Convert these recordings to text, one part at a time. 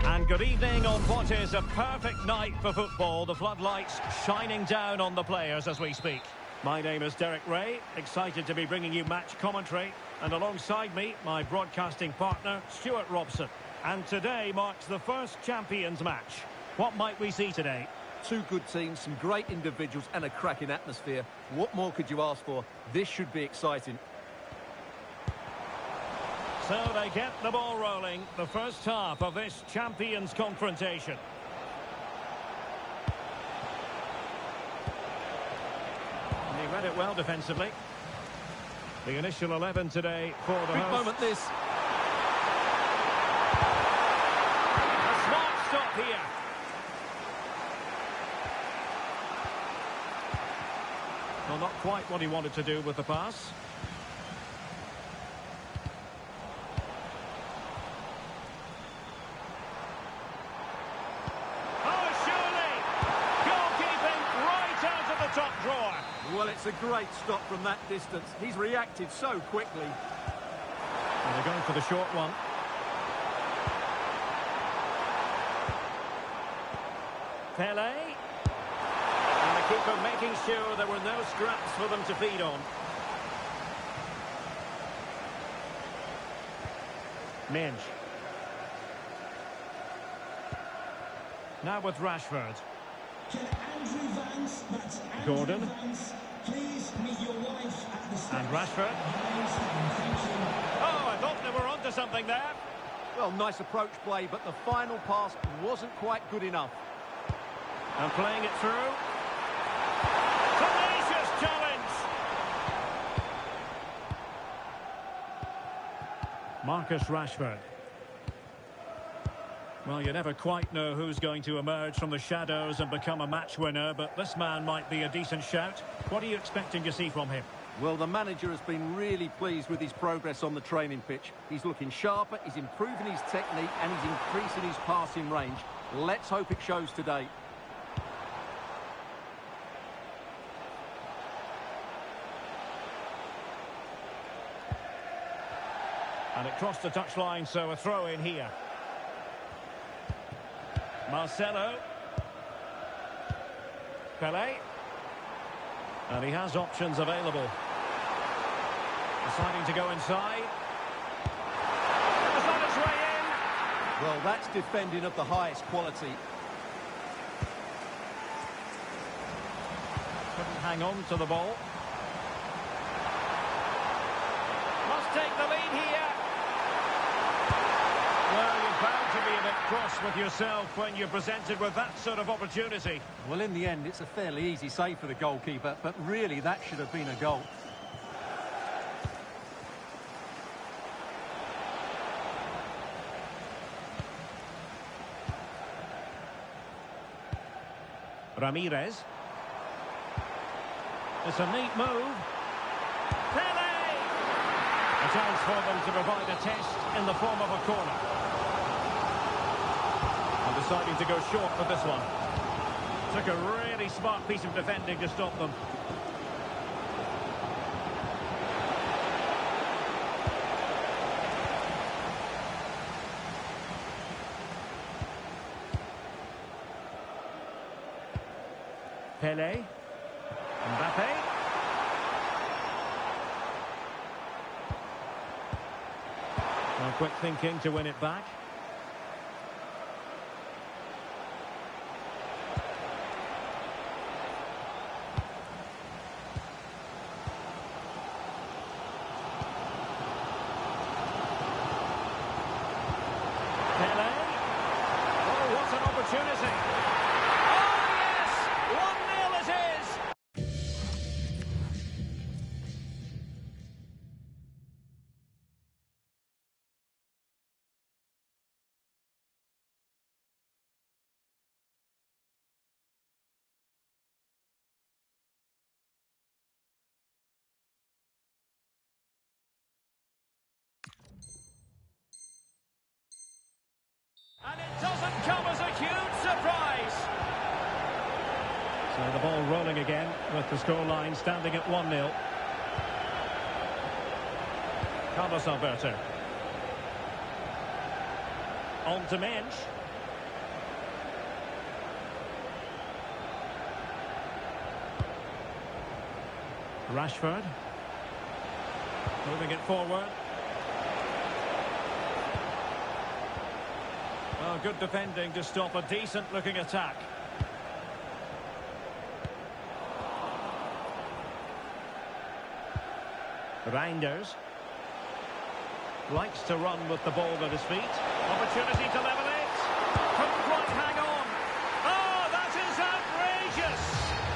And good evening on what is a perfect night for football. The floodlights shining down on the players as we speak. My name is Derek Ray, excited to be bringing you match commentary. And alongside me, my broadcasting partner, Stuart Robson. And today marks the first Champions match. What might we see today? Two good teams, some great individuals and a cracking atmosphere. What more could you ask for? This should be exciting. So they get the ball rolling, the first half of this Champions confrontation. He read it well defensively. The initial 11 today for the Big hosts. moment this. A smart stop here. Well, not quite what he wanted to do with the pass. Top drawer. Well, it's a great stop from that distance. He's reacted so quickly. And they're going for the short one. Pele. And the keeper making sure there were no scraps for them to feed on. Minge. Now with Rashford. Gordon. And Rashford. Oh, I thought they were onto something there. Well, nice approach play, but the final pass wasn't quite good enough. And playing it through. Tenacious challenge. Marcus Rashford. Well, you never quite know who's going to emerge from the shadows and become a match winner, but this man might be a decent shout. What are you expecting to see from him? Well, the manager has been really pleased with his progress on the training pitch. He's looking sharper, he's improving his technique, and he's increasing his passing range. Let's hope it shows today. And it crossed the touchline, so a throw in here. Marcelo. Pele. And he has options available. Deciding to go inside. It's on its way in. Well, that's defending of the highest quality. Couldn't hang on to the ball. Must take the lead here. Well, you're bound to be a bit cross with yourself when you're presented with that sort of opportunity. Well, in the end, it's a fairly easy save for the goalkeeper, but really that should have been a goal. Ramirez. It's a neat move. Pele! A chance for them to provide a test in the form of a corner. And deciding to go short with this one. Took a really smart piece of defending to stop them. Pele. Mbappe. Well, quick thinking to win it back. Pele. Oh, what an opportunity. Oh, yes! 1-0 it is! And it doesn't come as a huge surprise. So the ball rolling again with the scoreline standing at 1-0. Carlos Alberto. On to Minge. Rashford. Moving it forward. Oh, good defending to stop a decent-looking attack. Reinders. Likes to run with the ball at his feet. Opportunity to level it. Couldn't quite hang on. Oh, that is outrageous!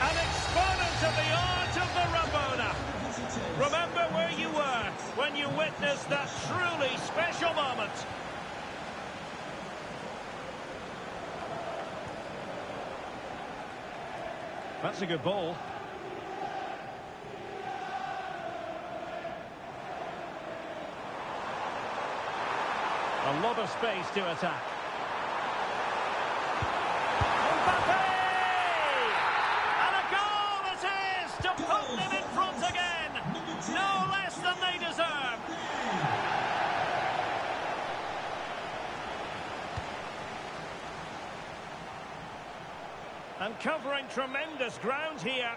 An exponent of the art of the Rabona. Remember where you were when you witnessed that truly special moment. That's a good ball. A lot of space to attack. Mbappe! And a goal it is to put them in front again. No less than they deserve. And covering tremendous ground here.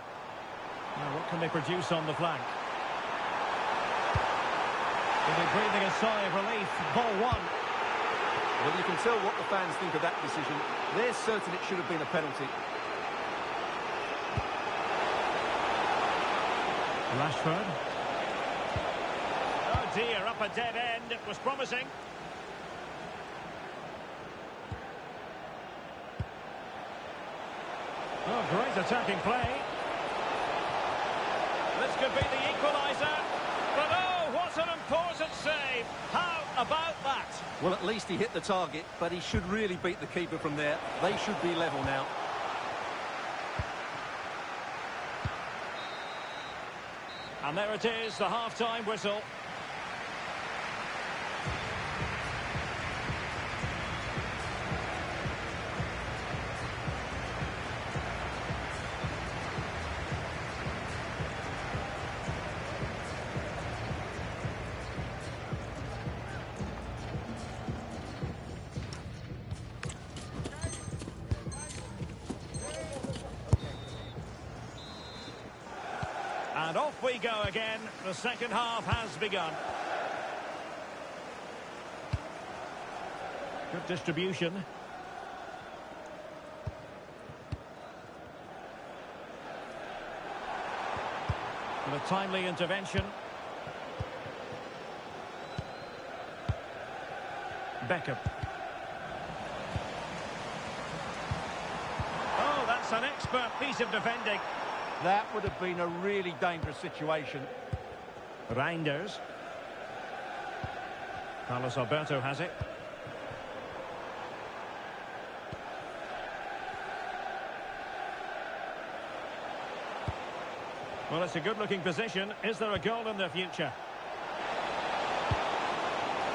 Now, what can they produce on the flank? They'll be breathing a sigh of relief. Ball one. Well, you can tell what the fans think of that decision. They're certain it should have been a penalty. Rashford. Oh dear, up a dead end. It was promising. Oh, great attacking play. This could be the equaliser. But oh, what an important save. How about that? Well, at least he hit the target, but he should really beat the keeper from there. They should be level now. And there it is, the half-time whistle. And off we go again. The second half has begun. Good distribution. And a timely intervention. Beckham. Oh, that's an expert piece of defending. That would have been a really dangerous situation. Reinders. Carlos Alberto has it. Well, it's a good-looking position. Is there a goal in the future?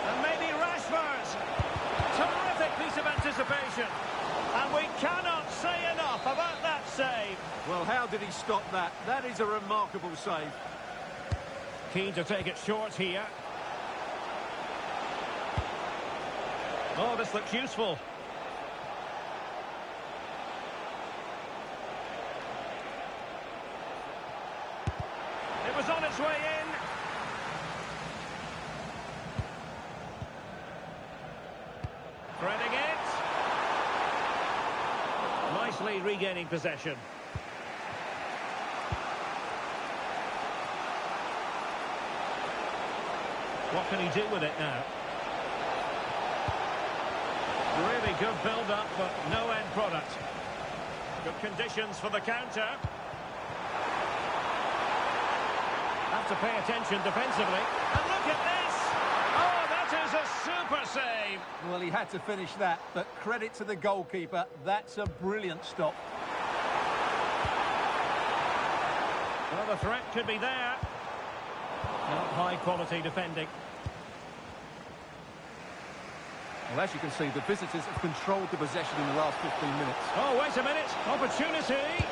And maybe Rashford. Terrific piece of anticipation. And we cannot say enough about that save. Well, how did he stop that? That is a remarkable save. Keen to take it short here. Oh, this looks useful. It was on its way in. Threading it. Nicely regaining possession. What can he do with it now? Really good build-up, but no end product. Good conditions for the counter. Have to pay attention defensively. And look at this! Oh, that is a super save! Well, he had to finish that, but credit to the goalkeeper. That's a brilliant stop. Well, the threat could be there. Not high-quality defending. Well, as you can see, the visitors have controlled the possession in the last 15 minutes. Oh, wait a minute. Opportunity.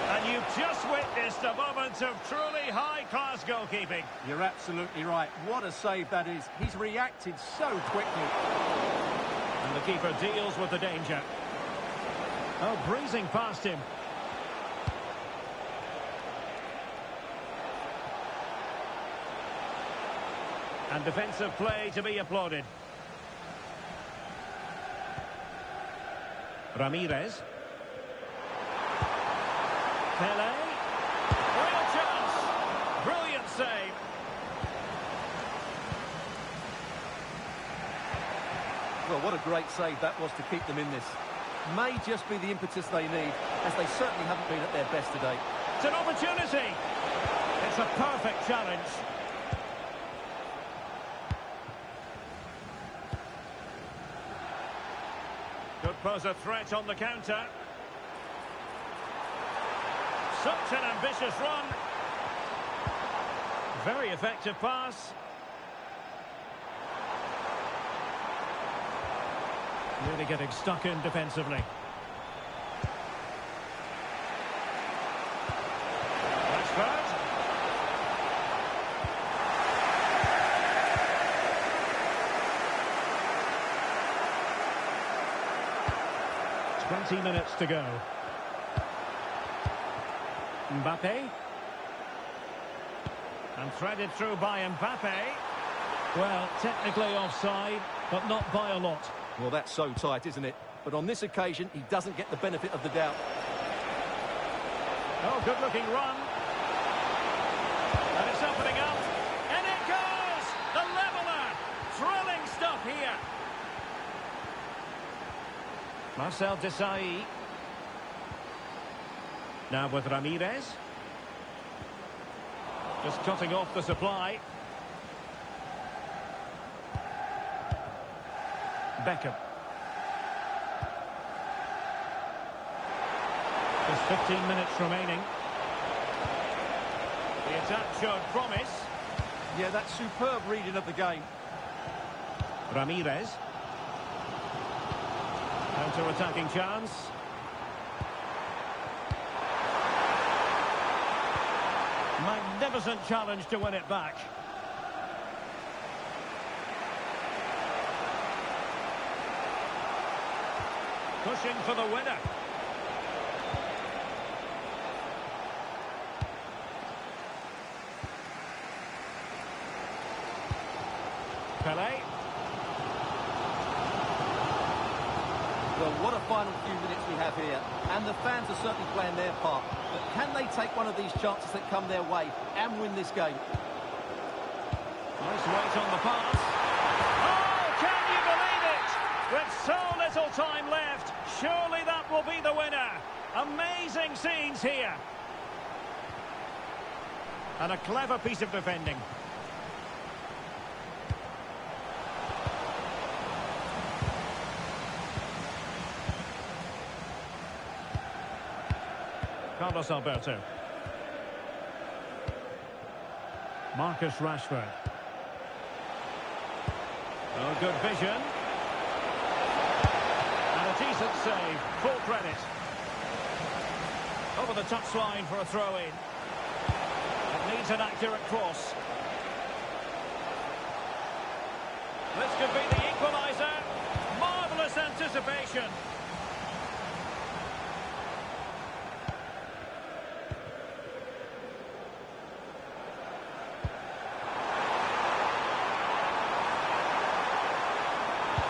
And you've just witnessed a moment of truly high-class goalkeeping. You're absolutely right. What a save that is. He's reacted so quickly. And the keeper deals with the danger. Oh, breezing past him. And defensive play to be applauded. Ramirez. Pele. Real chance. Brilliant save. Well, what a great save that was to keep them in this. May just be the impetus they need, as they certainly haven't been at their best today. It's an opportunity. It's a perfect challenge. Could pose a threat on the counter. Such an ambitious run. Very effective pass. Really getting stuck in defensively. Rashford. "20 minutes to go. Mbappe. And threaded through by Mbappe. Well, technically offside, but not by a lot. Well, that's so tight, isn't it? But on this occasion, he doesn't get the benefit of the doubt. Oh, good-looking run. And it's opening up. And it goes! The leveller! Thrilling stuff here. Marcel Desailly. Now with Ramirez. Just cutting off the supply. Beckham. There's 15 minutes remaining. The attack showed promise. Yeah, that's superb reading of the game. Ramirez. Counter-attacking chance. Magnificent challenge to win it back. Pushing for the winner. Pele. Well, what a final few minutes we have here. And the fans are certainly playing their part. But can they take one of these chances that come their way and win this game? Nice weight on the pass. Oh, can you believe it? With so little time left, surely that will be the winner. Amazing scenes here. And a clever piece of defending. Carlos Alberto. Marcus Rashford. Oh, good vision. And a decent save. Full credit. Over the touchline for a throw-in. It needs an accurate cross. This could be the equaliser. Marvellous anticipation.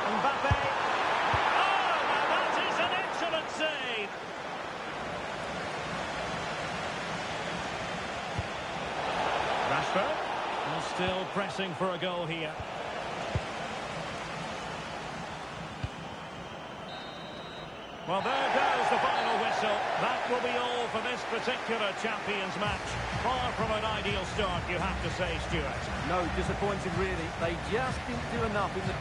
Mbappe. Oh, now that is an excellent save. Rashford. And still pressing for a goal here. Well, there goes the final whistle. That will be all for this particular Champions match. Far from an ideal start, you have to say, Stuart. No, disappointing really. They just didn't do enough in the...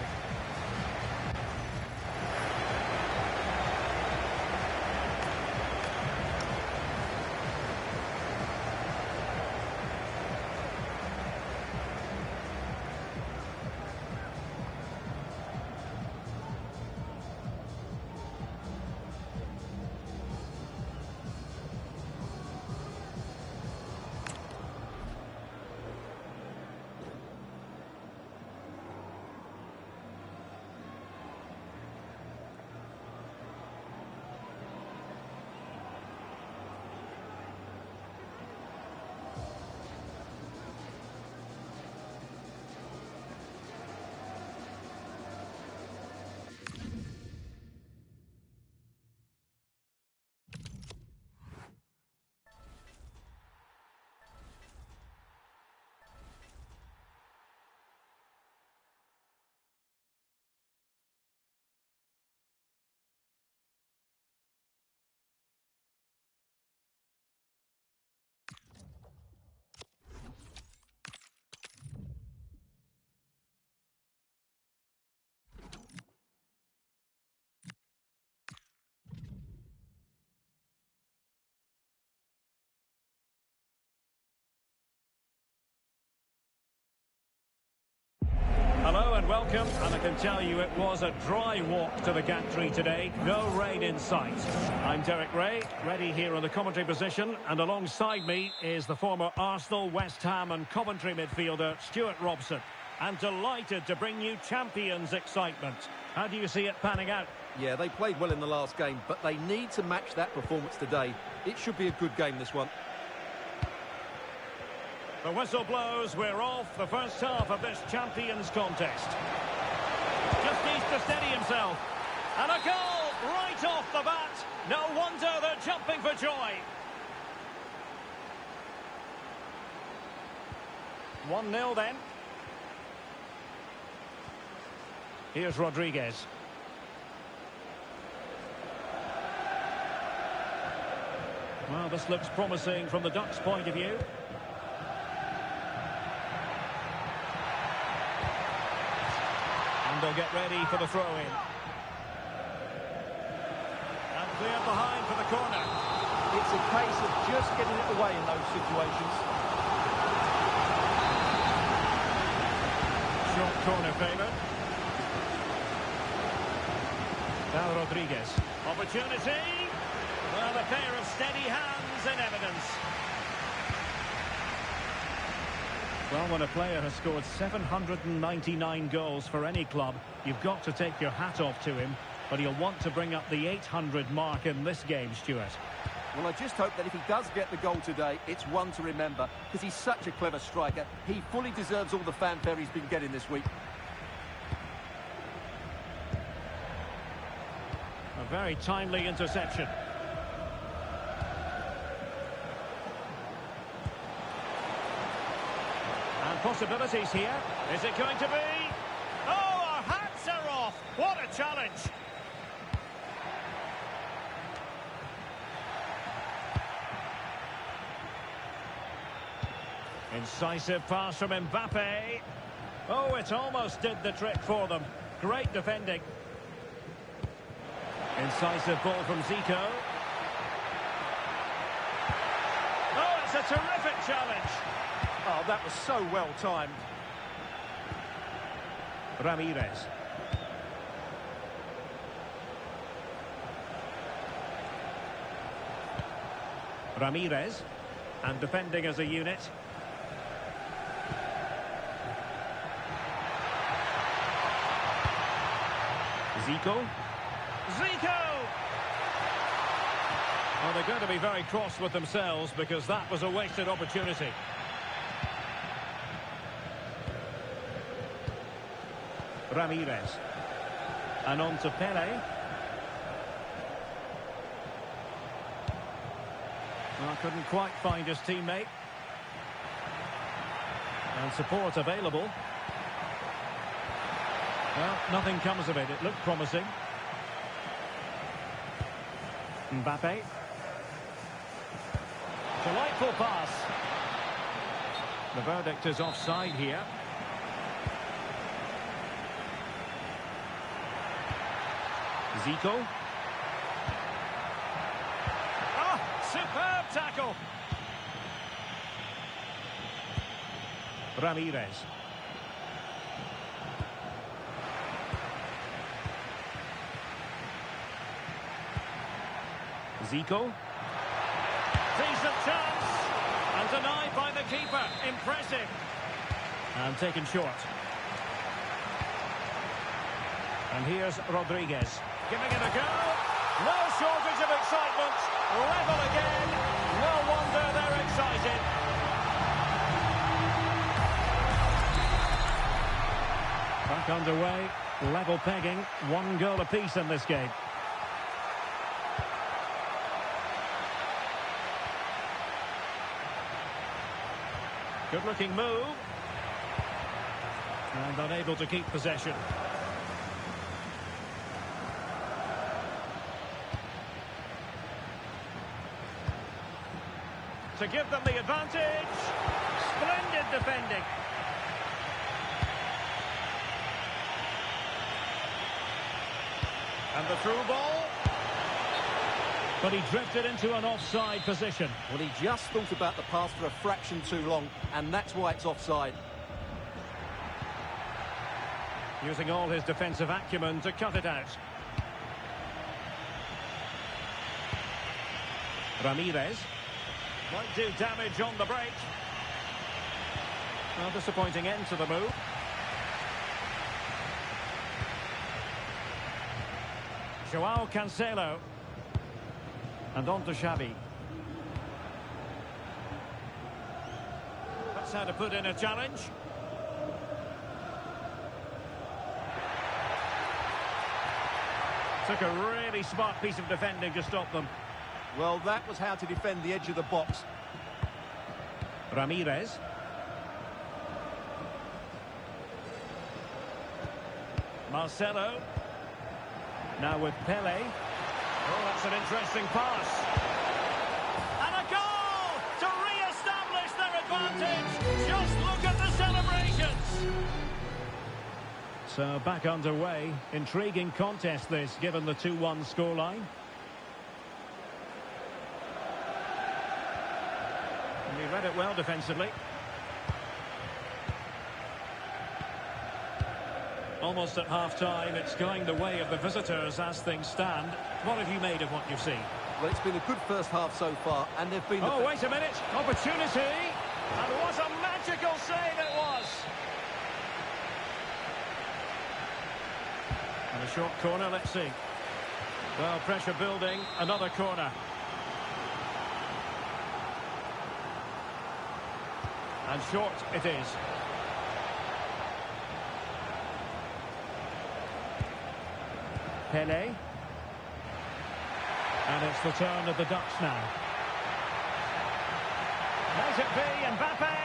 and welcome. And I can tell you it was a dry walk to the gantry today. No rain in sight. I'm Derek Ray, ready here on the commentary position. And alongside me is the former Arsenal, West Ham and Coventry midfielder, Stuart Robson. And delighted to bring you champions excitement. How do you see it panning out? Yeah, they played well in the last game, but they need to match that performance today. It should be a good game, this one. The whistle blows, we're off the first half of this Champions contest. Just needs to steady himself. And a goal right off the bat. No wonder they're jumping for joy. 1-0 then. Here's Rodriguez. Well, this looks promising from the Ducks' point of view. And they'll get ready for the throw-in. And cleared behind for the corner. It's a case of just getting it away in those situations. Short corner favoured. Now Rodriguez. Opportunity. Well, a pair of steady hands in evidence. Well, when a player has scored 799 goals for any club, you've got to take your hat off to him. But he'll want to bring up the 800 mark in this game, Stuart. Well, I just hope that if he does get the goal today, it's one to remember, because he's such a clever striker. He fully deserves all the fanfare he's been getting this week. A very timely interception. And possibilities here. Is it going to be? Oh, our hats are off. What a challenge. Incisive pass from Mbappe. Oh, it almost did the trick for them. Great defending. Incisive ball from Zico. Oh, it's a terrific challenge. Oh, that was so well timed. Ramirez. Ramirez. And defending as a unit. Zico. Zico! Well, they're going to be very cross with themselves because that was a wasted opportunity. Ramirez. And on to Pele. Well, couldn't quite find his teammate. And support available. Well, nothing comes of it. It looked promising. Mbappe. Delightful pass. The verdict is offside here. Zico. Oh, superb tackle. Ramirez. Zico. Decent chance. And denied by the keeper. Impressive. And taken short. And here's Rodriguez. Giving it a go. No shortage of excitement. Level again. No wonder they're excited. Back underway. Level pegging. 1 goal apiece in this game. Good-looking move. And unable to keep possession. To give them the advantage. Splendid defending. And the through ball. But he drifted into an offside position. Well, he just thought about the pass for a fraction too long, and that's why it's offside. Using all his defensive acumen to cut it out. Ramirez. Might do damage on the break. Well, disappointing end to the move. Joao Cancelo. And on to Xavi. That's how to put in a challenge. Took a really smart piece of defending to stop them. Well, that was how to defend the edge of the box. Ramirez. Marcelo. Now with Pele. Oh, that's an interesting pass. And a goal to re-establish their advantage. Just look at the celebrations. So back underway. Intriguing contest this, given the 2-1 scoreline. And he read it well defensively. Almost at half-time, it's going the way of the visitors as things stand. What have you made of what you've seen? Well, it's been a good first half so far, and they've been... Oh, wait a minute. Opportunity. And what a magical save it was. And a short corner, let's see. Well, pressure building, another corner. And short it is. Pele. And it's the turn of the Dutch now. Let it be Mbappe.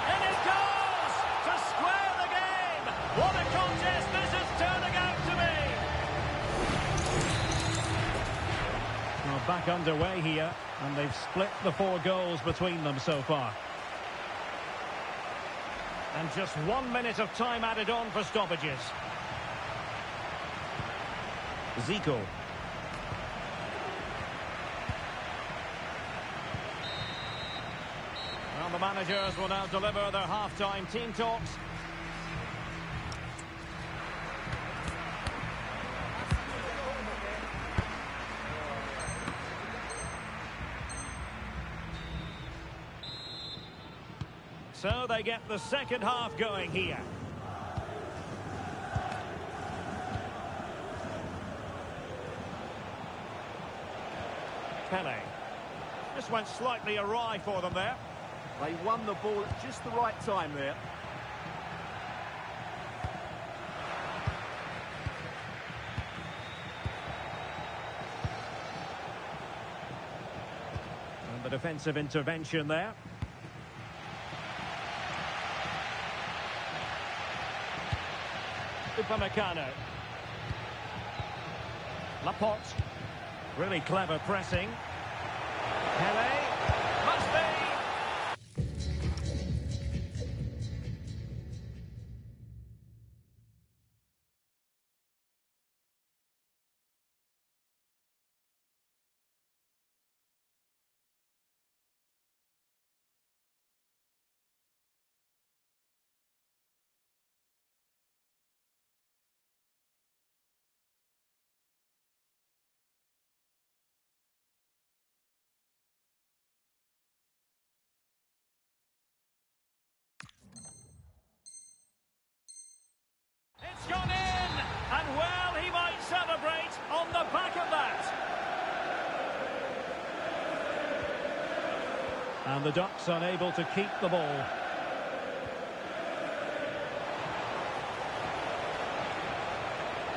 In it goes to square the game. What a contest this is turning out to be. Well, back underway here, and they've split the 4 goals between them so far. And just 1 minute of time added on for stoppages. Zico. Well, the managers will now deliver their half-time team talks. So they get the second half going here. Pele. This went slightly awry for them there. They won the ball at just the right time there. And the defensive intervention there. Upamecano. Laporte. Really clever pressing. Pele. Must be. It's gone in, and well, he might celebrate on the back of that. And the Ducks unable to keep the ball.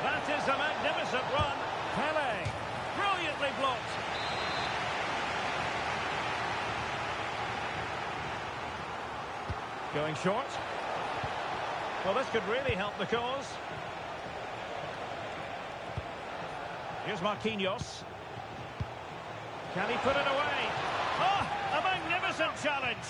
That is a magnificent run. Pele, brilliantly blocked. Going short. Well, this could really help the cause. Here's Marquinhos. Can he put it away? Oh, a magnificent challenge.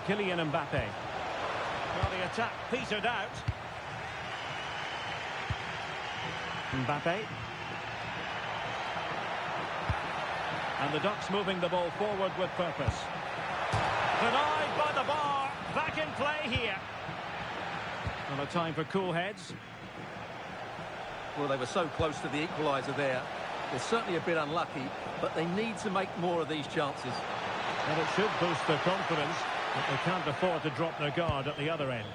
Kylian Mbappe. Well, the attack petered out. Mbappe. And the Ducks moving the ball forward with purpose. Denied by the bar. Back in play here. Well, a time for cool heads. Well, they were so close to the equaliser there. They're certainly a bit unlucky, but they need to make more of these chances. And it should boost their confidence, but they can't afford to drop their guard at the other end.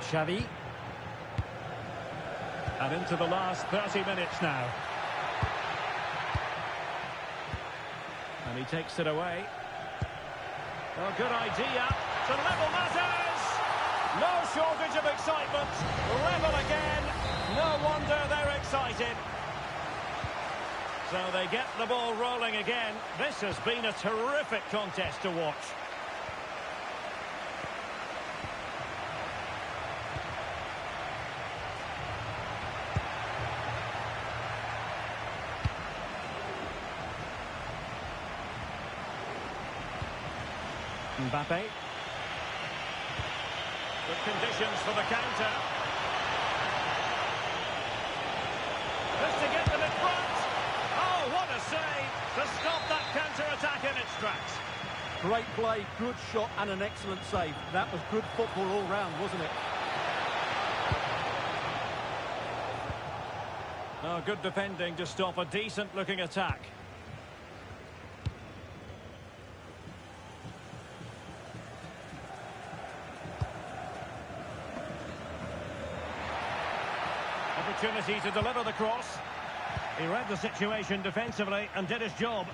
Xavi. And into the last 30 minutes now. And he takes it away. Oh, good idea to level matters. No shortage of excitement. Level again. No wonder they're excited. So they get the ball rolling again. This has been a terrific contest to watch. Mbappe. Good conditions for the counter. Just to get them in front. Oh, what a save to stop that counter-attack in its tracks. Great play, good shot and an excellent save. That was good football all round, wasn't it? Oh, good defending to stop a decent-looking attack. Opportunity to deliver the cross. He read the situation defensively and did his job.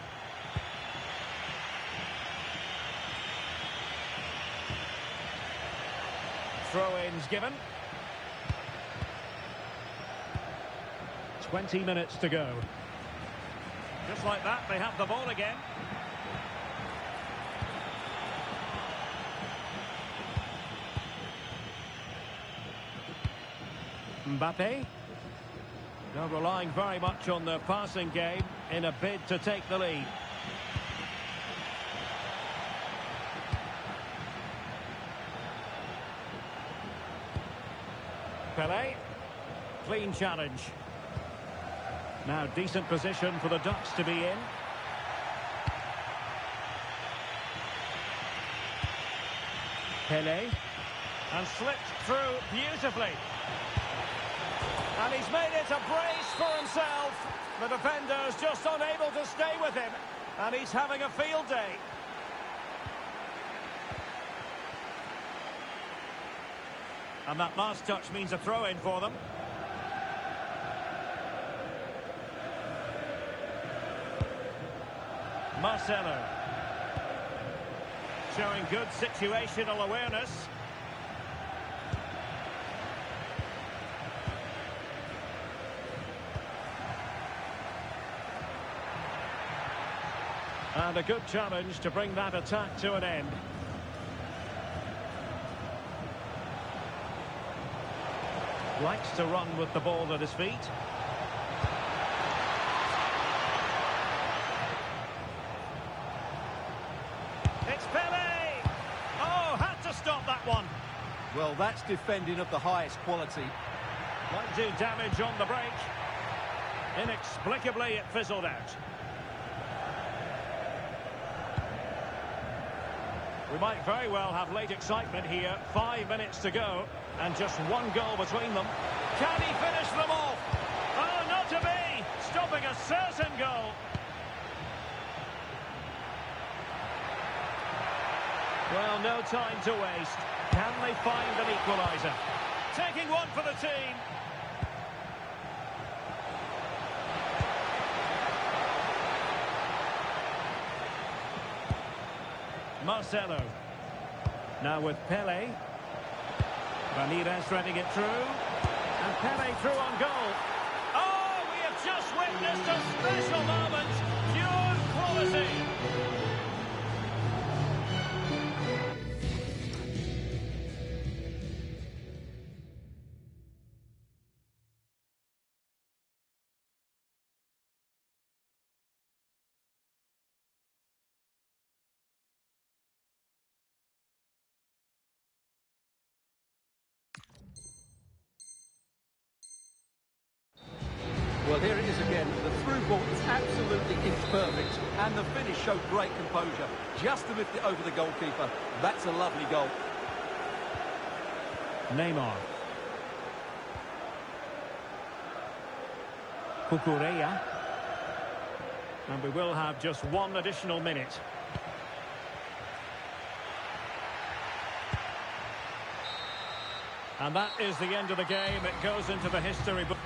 Throw-ins given. 20 minutes to go. Just like that, they have the ball again. Mbappe. They're relying very much on their passing game in a bid to take the lead. Pelé. Clean challenge. Now decent position for the Ducks to be in. Pelé. And slipped through beautifully. And he's made it a brace for himself. The defender's just unable to stay with him. And he's having a field day. And that last touch means a throw-in for them. Marcelo. Showing good situational awareness. And a good challenge to bring that attack to an end. Likes to run with the ball at his feet. It's Pelé! Oh, had to stop that one. Well, that's defending of the highest quality. Might do damage on the break. Inexplicably, it fizzled out. We might very well have late excitement here. 5 minutes to go, and just one goal between them. Can he finish them off? Oh, not to be! Stopping a certain goal. Well, no time to waste. Can they find an equaliser? Taking one for the team. Marcelo. Now with Pelé. Ramirez threading it through. And Pelé through on goal. Oh, we have just witnessed a special moment. Pure quality. absolutely inch perfect, and the finish showed great composure. Just to lift it over the goalkeeper. That's a lovely goal. Neymar. Cucurella. And we will have just one additional minute. And that is the end of the game. It goes into the history book.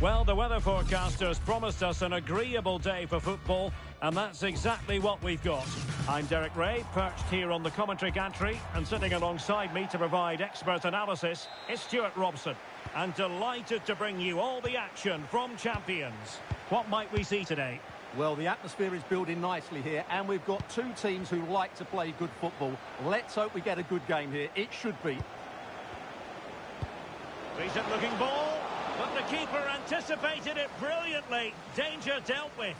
Well, the weather forecasters promised us an agreeable day for football, and that's exactly what we've got. I'm Derek Ray, perched here on the commentary gantry, and sitting alongside me to provide expert analysis is Stuart Robson. And delighted to bring you all the action from Champions. What might we see today? Well, the atmosphere is building nicely here, and we've got two teams who like to play good football. Let's hope we get a good game here. It should be. Decent looking ball, but the keeper anticipated it brilliantly. Danger dealt with.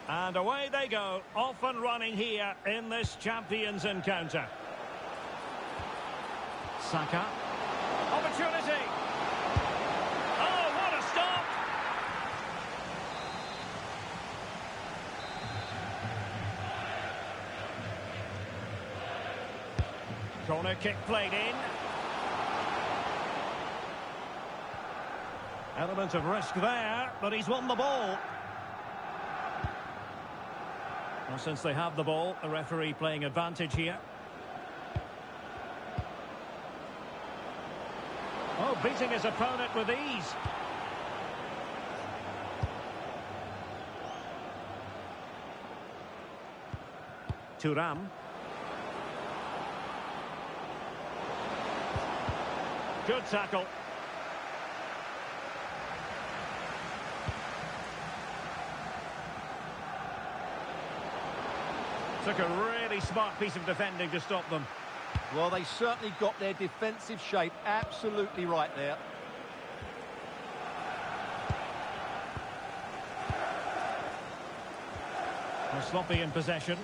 And away they go, off and running here in this Champions encounter. Saka. Opportunity. Oh, what a stop! Corner kick played in. Element of risk there, but he's won the ball. Well, since they have the ball, the referee playing advantage here. Oh, beating his opponent with ease. Thuram. Good tackle. Took a really smart piece of defending to stop them. Well, they certainly got their defensive shape absolutely right there. Well, sloppy in possession.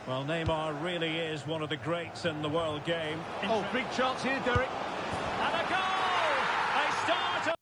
Well, Neymar really is one of the greats in the world game. Oh, big chance here, Derek. And a goal! A start!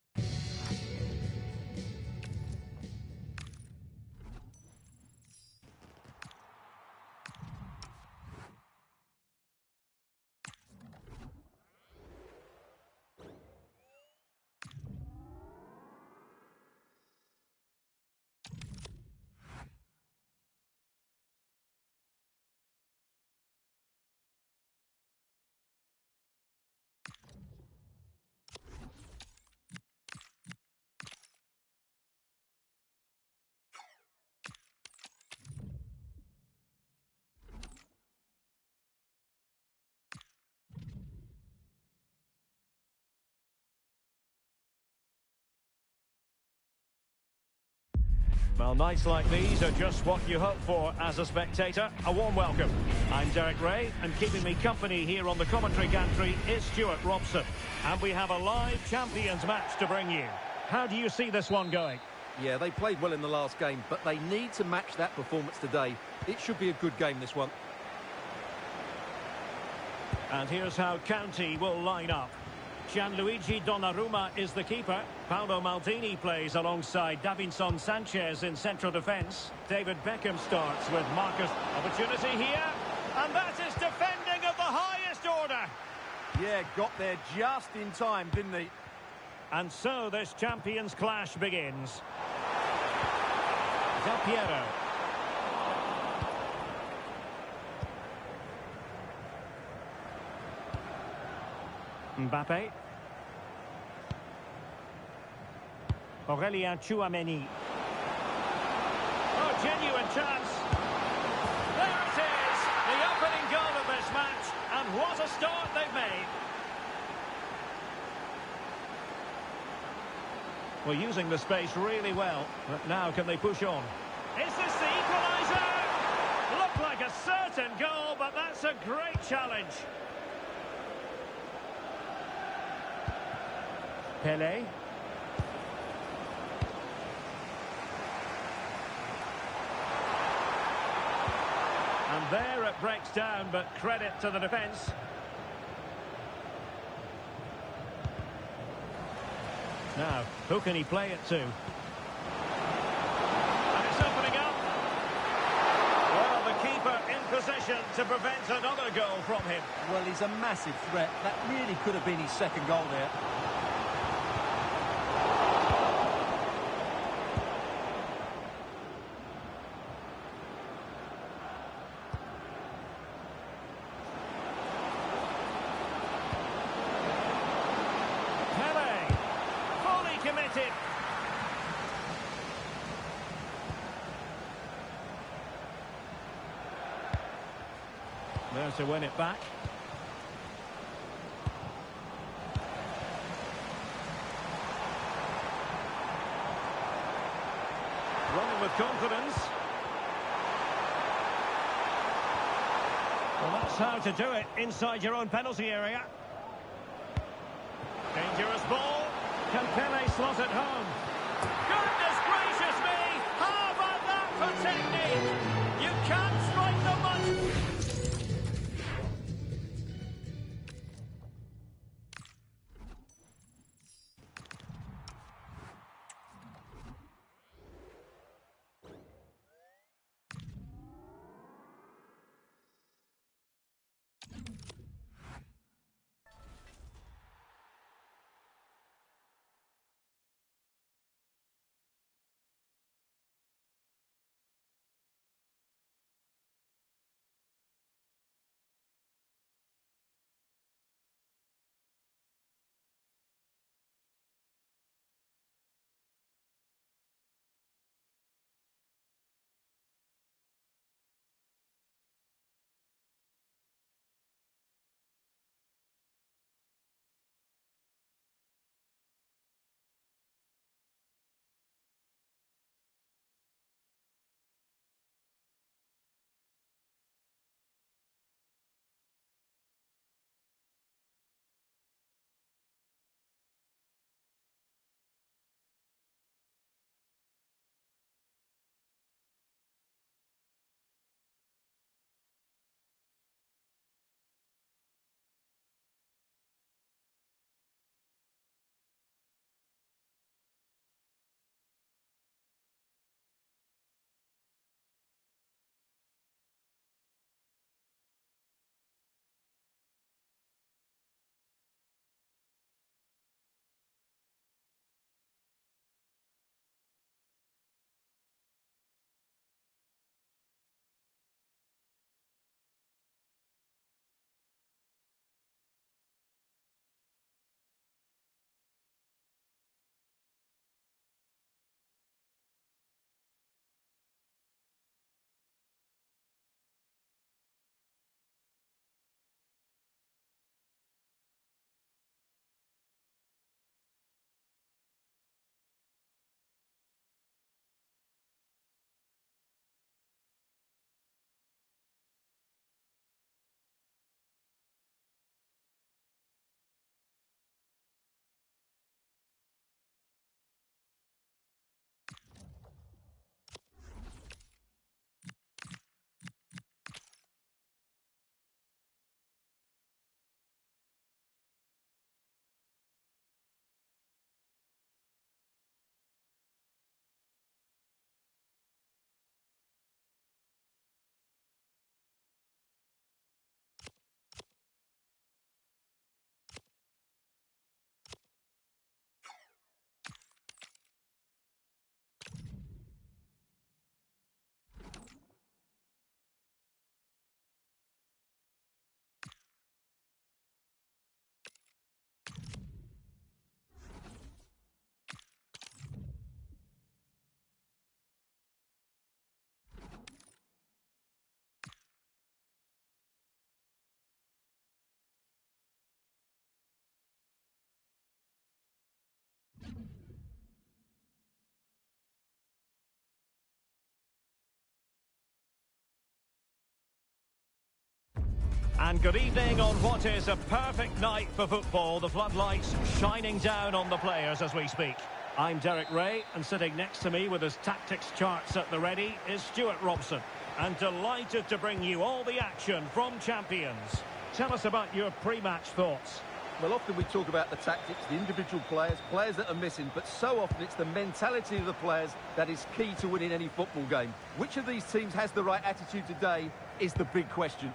Well, nights like these are just what you hope for as a spectator. A warm welcome. I'm Derek Ray, and keeping me company here on the commentary gantry is Stuart Robson. And we have a live Champions match to bring you. How do you see this one going? Yeah, they played well in the last game, but they need to match that performance today. It should be a good game, this one. And here's how County will line up. Gianluigi Donnarumma is the keeper. Paolo Maldini plays alongside Davinson Sanchez in central defence. David Beckham starts with Marcus. Opportunity here. And that is defending of the highest order. Yeah, got there just in time, didn't he? And so this Champions clash begins. Del Piero. Mbappe. Aurelien Tchouameni. Oh, genuine chance. There it is, the opening goal of this match. And what a start they've made. Well, using the space really well. But now can they push on? Is this the equaliser? Looked like a certain goal, but that's a great challenge. Pele. And there it breaks down, but credit to the defence. Now, who can he play it to? And it's opening up. Well, the keeper in position to prevent another goal from him. Well, he's a massive threat. That really could have been his second goal there. Committed. There to win it back. Running with confidence. Well, that's how to do it inside your own penalty area. Dangerous ball. Can Pele slot it home? Goodness gracious me! How about that for technique? You can't strike them much. And good evening on what is a perfect night for football. The floodlights shining down on the players as we speak. I'm Derek Ray, and sitting next to me with his tactics charts at the ready is Stuart Robson. And delighted to bring you all the action from Champions. Tell us about your pre-match thoughts. Well, often we talk about the tactics, the individual players that are missing, but so often it's the mentality of the players that is key to winning any football game. Which of these teams has the right attitude today is the big question.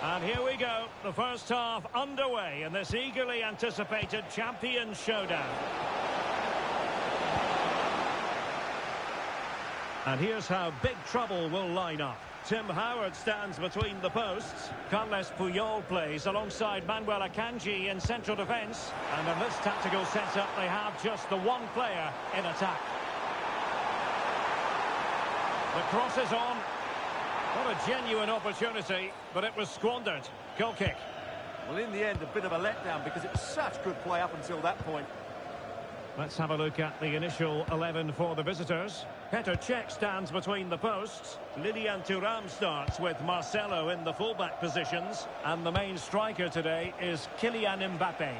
And here we go, the first half underway in this eagerly anticipated Champions showdown. And here's how Big Trouble will line up. Tim Howard stands between the posts. Carles Puyol plays alongside Manuel Akanji in central defence. And in this tactical setup, they have just the one player in attack. The cross is on. What a genuine opportunity, but it was squandered. Goal kick. Well, in the end, a bit of a letdown because it was such good play up until that point. Let's have a look at the initial 11 for the visitors. Petr Cech stands between the posts. Lilian Thuram starts with Marcelo in the fullback positions. And the main striker today is Kylian Mbappe.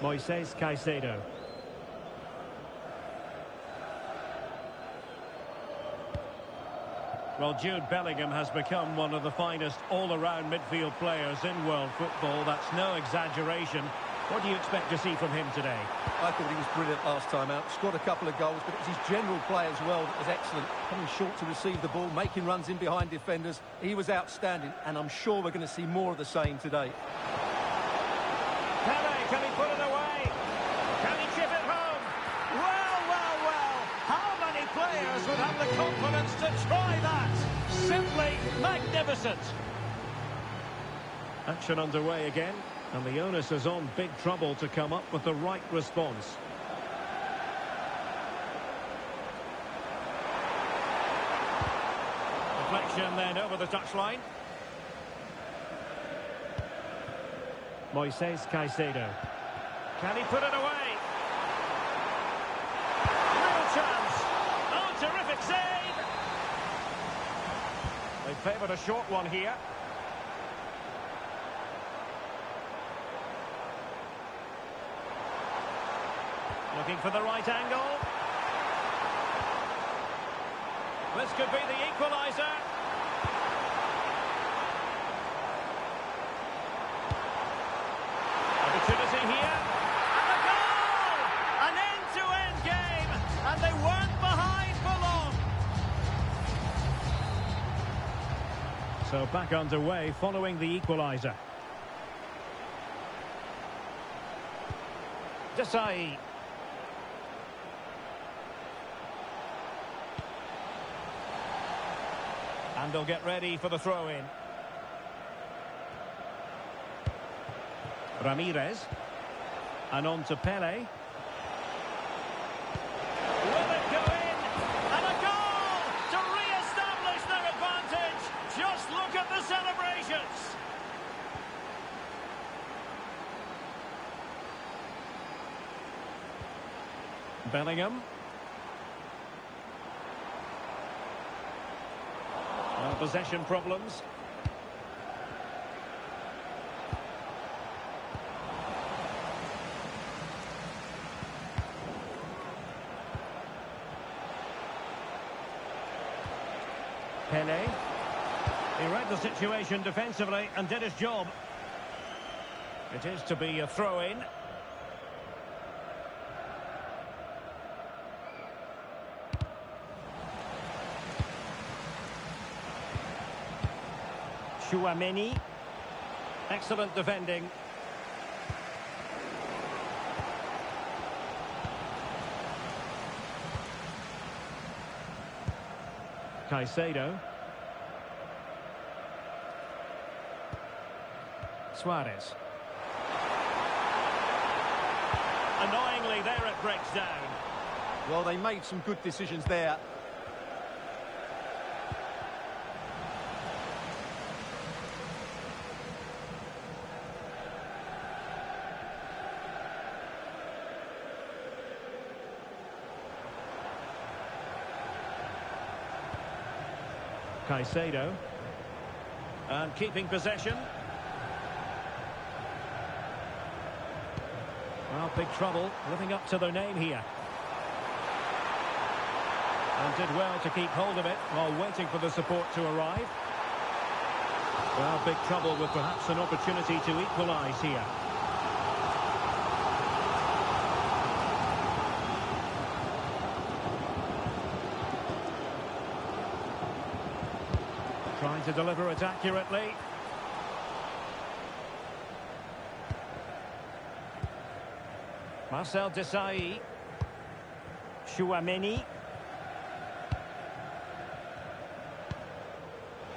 Moises Caicedo. Well, Jude Bellingham has become one of the finest all-around midfield players in world football. That's no exaggeration. What do you expect to see from him today? I thought he was brilliant last time out. Scored a couple of goals, but it was his general play as well that was excellent. Coming short to receive the ball, making runs in behind defenders. He was outstanding, and I'm sure we're going to see more of the same today. Pele, can he put it away? Can he chip it home? Well, well, well. How many players would have the confidence to try that? Simply magnificent. Action underway again. And the onus is on Big Trouble to come up with the right response. Deflection then over the touchline. Moises Caicedo. Can he put it away? Real chance. Oh, terrific save. They favoured a short one here. Looking for the right angle. This could be the equaliser. Opportunity here. And the goal! An end-to-end game. And they weren't behind for long. So back underway following the equaliser. Desai. And they'll get ready for the throw-in. Ramirez. And on to Pele. Will it go in? And a goal to re-establish their advantage. Just look at the celebrations. Bellingham. Well, possession problems. Pele. He read the situation defensively and did his job. It is to be a throw-in. Tchouaméni. Excellent defending. Caicedo. Suarez. Annoyingly, there it breaks down. Well, they made some good decisions there. Caicedo. And keeping possession. Well, big trouble, living up to their name here. And did well to keep hold of it while waiting for the support to arrive. Well, big trouble with perhaps an opportunity to equalise here. Trying to deliver it accurately. Marcel Desailly. Tchouaméni.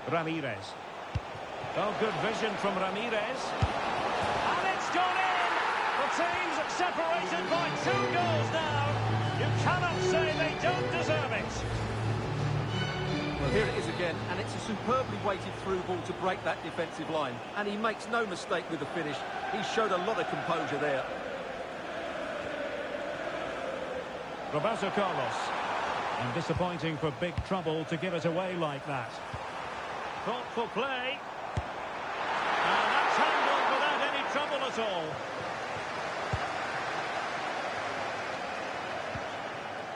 Ramirez. Oh, good vision from Ramirez. And it's gone in! The team's separated by 2 goals now. You cannot say they don't deserve it. Well, here it is again, and it's a superbly weighted through ball to break that defensive line. And he makes no mistake with the finish. He showed a lot of composure there. Roberto Carlos. And disappointing for big trouble to give it away like that. Thoughtful play. And that's handled without any trouble at all.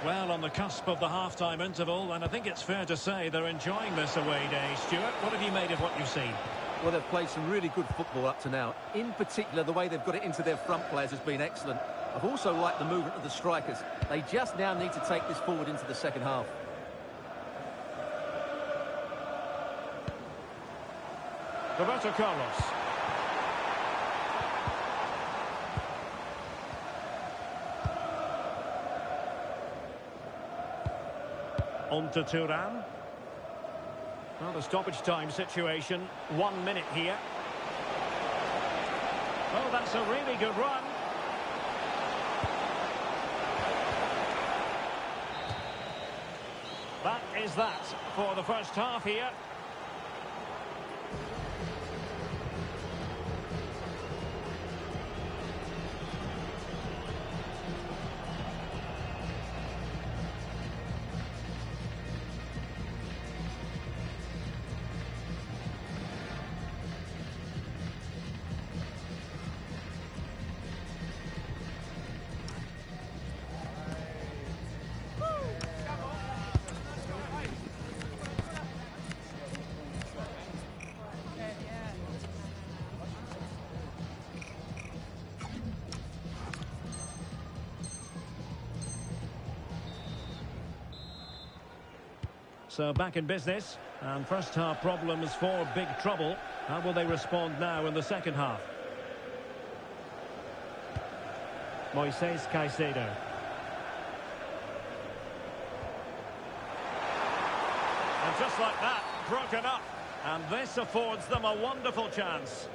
Well, on the cusp of the half-time interval, and I think it's fair to say they're enjoying this away day. Stuart, what have you made of what you've seen? Well, they've played some really good football up to now. In particular, the way they've got it into their front players has been excellent. I've also liked the movement of the strikers. They just now need to take this forward into the second half. Roberto Carlos. On to Thuram. Well, the stoppage time situation, 1 minute here. Oh, that's a really good run. That is that for the first half here. So back in business, and first half problems for big trouble. How will they respond now in the second half? Moises Caicedo. And just like that, broken up. And this affords them a wonderful chance.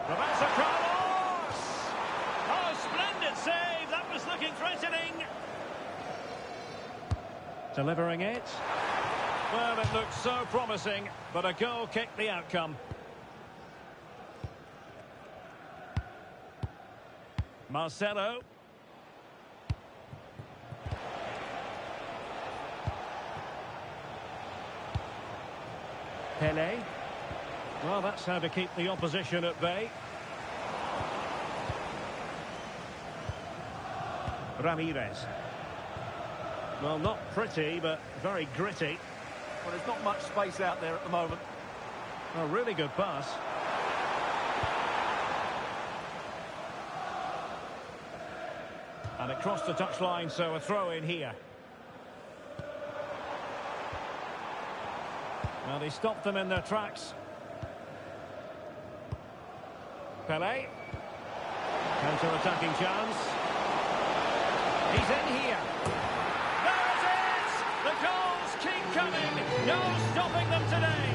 Roberto Carlos! Oh, splendid save! That was looking threatening. Delivering it. Well, it looked so promising, but a goal kicked the outcome. Marcelo. Pele. Well, that's how to keep the opposition at bay. Ramirez. Well, not pretty, but very gritty. Well, there's not much space out there at the moment. A really good pass. And it crossed the touchline, so a throw in here. Well, they stopped them in their tracks. Pele. Counter-attacking chance. He's in here. There it is! The goals keep coming. No stopping them today.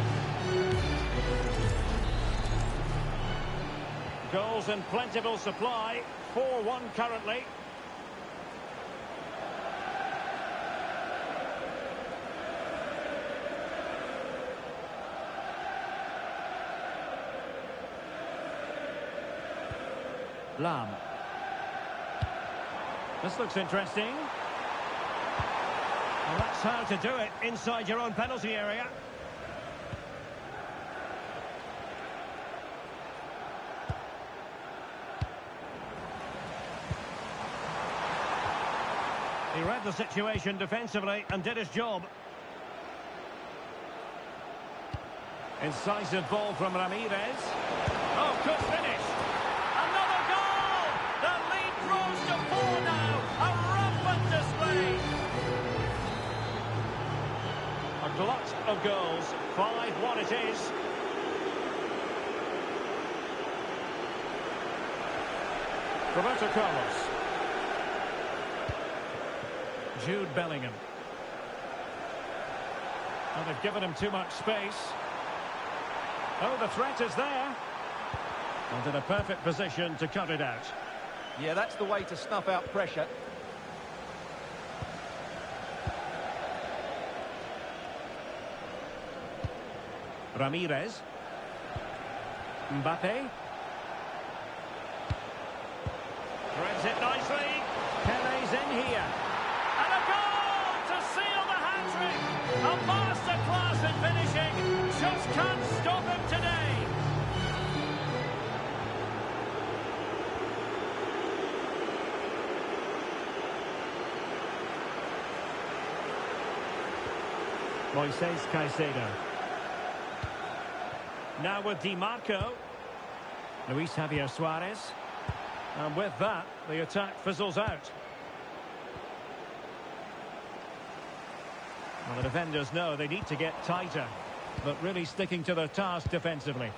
Goals in plentiful supply. 4-1 currently. Lam. This looks interesting. Well, that's how to do it inside your own penalty area. He read the situation defensively and did his job. Incisive ball from Ramirez. Oh, good finish. Another goal! The lead grows to 4 now. A rampant display. A glut of goals. 5-1 it is. Roberto Carlos. Jude Bellingham. Well, they've given him too much space. Oh, the threat is there. And in a perfect position to cut it out. Yeah, that's the way to snuff out pressure. Ramirez. Mbappe. Threads it nicely. Pele's in here. And a goal to seal the hat-trick. A masterclass in finishing. Just can't stop him today. Moises Caicedo. Now with Di Marco. Luis Javier Suarez. And with that, the attack fizzles out. Well, the defenders know they need to get tighter, but really sticking to their task defensively.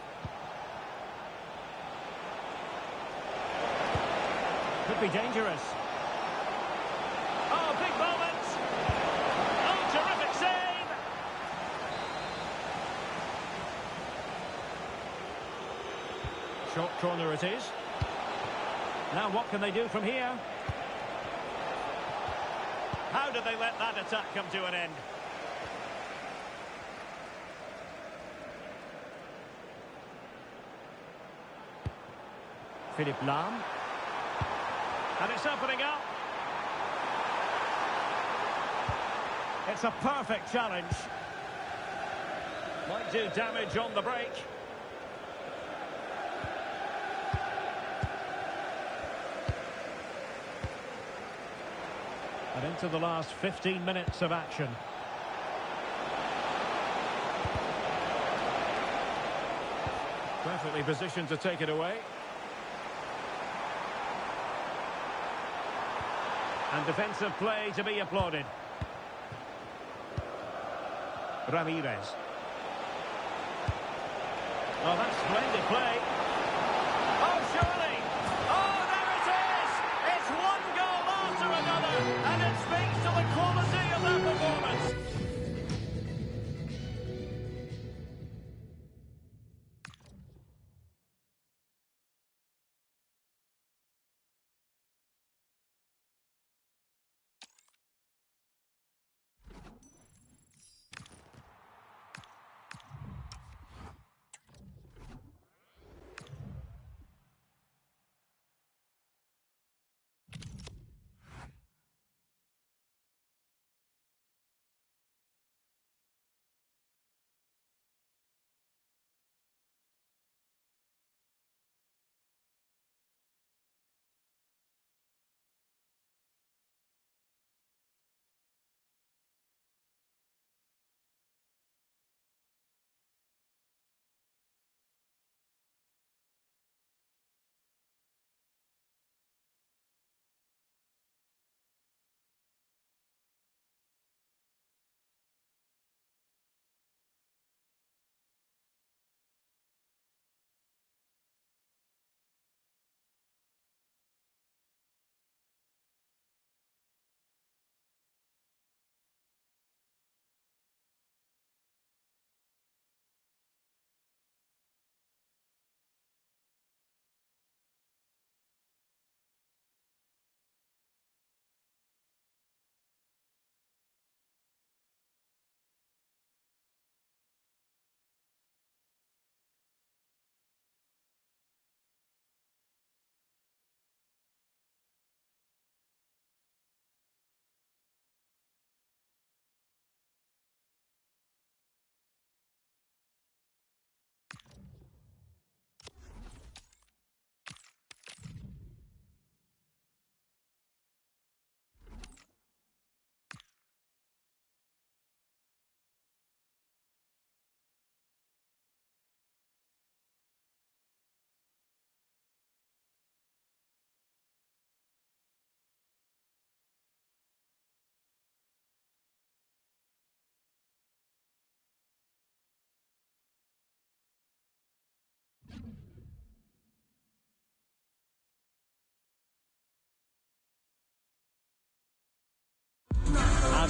Could be dangerous. Oh, big moment! Oh, terrific save! Short corner it is. Now what can they do from here? How did they let that attack come to an end? Philippe Lam. And it's opening up. It's a perfect challenge. Might do damage on the break. And into the last 15 minutes of action. Perfectly positioned to take it away. And defensive play to be applauded. Ramirez. Oh, that's splendid play. Oh, surely. Oh, there it is. It's one goal after another. And it speaks to the quality of that performance.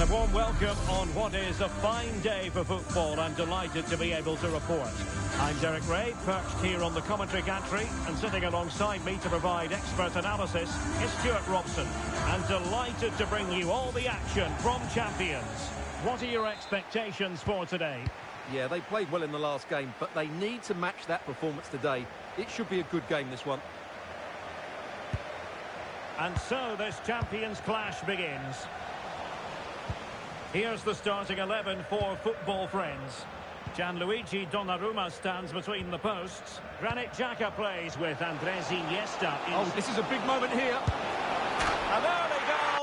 warm welcome on what is a fine day for football. I'm delighted to be able to report. I'm Derek Ray, perched here on the commentary gantry, and sitting alongside me to provide expert analysis is Stuart Robson. And delighted to bring you all the action from Champions. What are your expectations for today? Yeah, they played well in the last game, but they need to match that performance today. It should be a good game, this one. And so this Champions clash begins. Here's the starting 11 for Football Friends. Gianluigi Donnarumma stands between the posts. Granit Xhaka plays with Andres Iniesta. Oh, this is a big moment here. And there they go!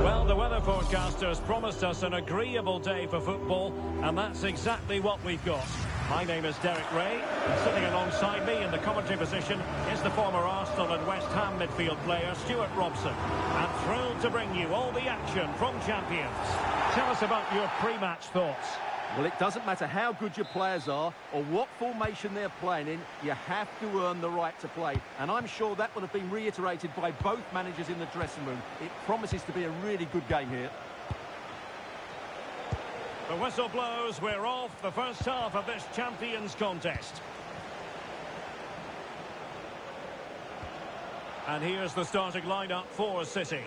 Well, the weather forecasters promised us an agreeable day for football, and that's exactly what we've got. My name is Derek Ray, and sitting alongside me in the commentary position is the former Arsenal and West Ham midfield player Stuart Robson. I'm thrilled to bring you all the action from Champions. Tell us about your pre-match thoughts. Well, it doesn't matter how good your players are or what formation they're playing in, you have to earn the right to play. And I'm sure that would have been reiterated by both managers in the dressing room. It promises to be a really good game here. The whistle blows, we're off the first half of this Champions contest. And here's the starting lineup for City.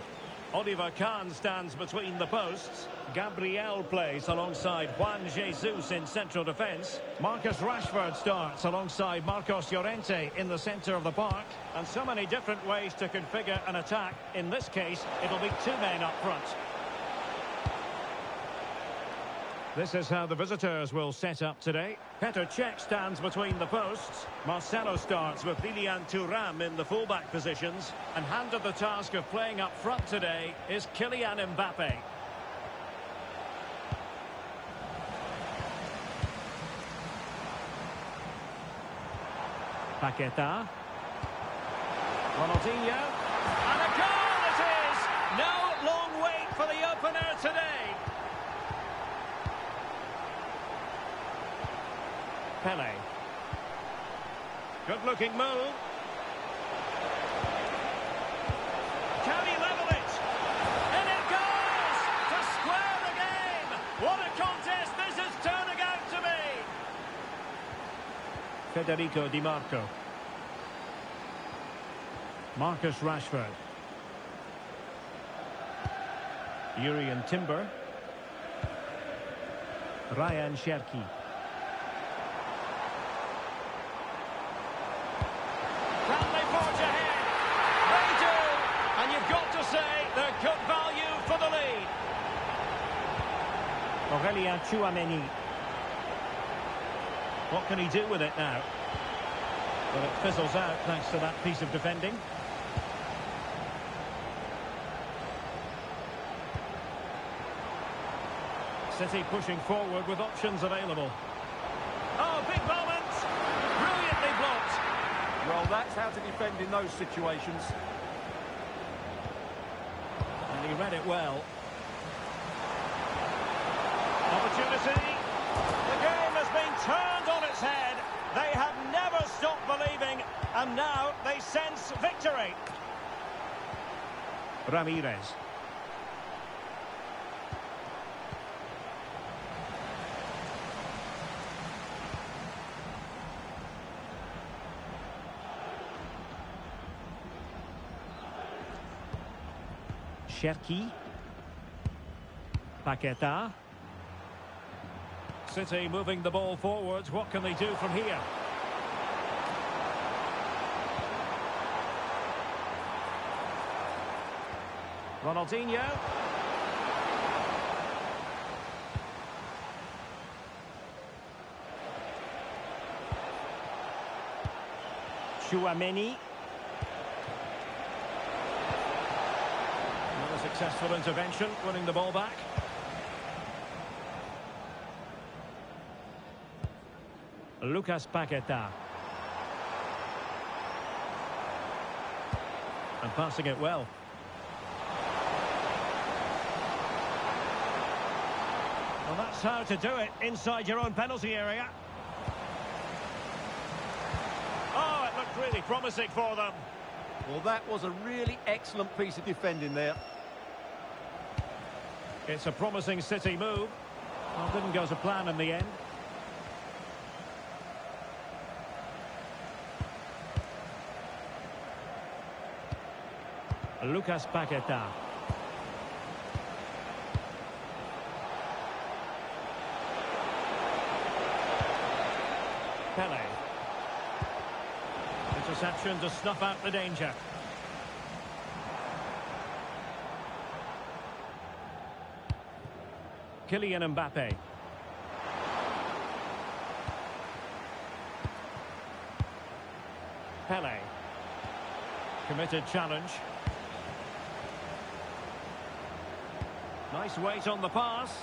Oliver Kahn stands between the posts. Gabriel plays alongside Juan Jesus in central defence. Marcus Rashford starts alongside Marcos Llorente in the centre of the park. And so many different ways to configure an attack. In this case, it'll be two men up front. This is how the visitors will set up today. Petr Cech stands between the posts. Marcelo starts with Lilian Thuram in the fullback positions. And handed the task of playing up front today is Kylian Mbappe. Paqueta. Ronaldinho. And a goal it is! No long wait for the opener today. Pele. Good-looking move. Can he level it? And it goes! To square the game! What a contest this is turning out to be! Federico Di Marco. Marcus Rashford. Jurriën Timber. Ryan Cherki. Can they forge ahead? They do! And you've got to say they're good value for the lead. Aurélien Tchouameni. What can he do with it now? Well, it fizzles out thanks to that piece of defending. City pushing forward with options available. Oh, big moment! Brilliantly blocked. Well, that's how to defend in those situations. And he read it well. Opportunity. The game has been turned on its head. They have never stopped believing, and now they sense victory. Ramirez. Cherki. Paqueta. City moving the ball forwards. What can they do from here? Ronaldinho. Tchouameni. Another successful intervention, winning the ball back. Lucas Paqueta. And passing it well. Well, that's how to do it inside your own penalty area. Oh, it looked really promising for them. Well, that was a really excellent piece of defending there. It's a promising City move. Well, didn't go to plan in the end. Lucas Paqueta. Pele. Interception to snuff out the danger. Kylian Mbappe. Pele. Committed challenge. Nice weight on the pass.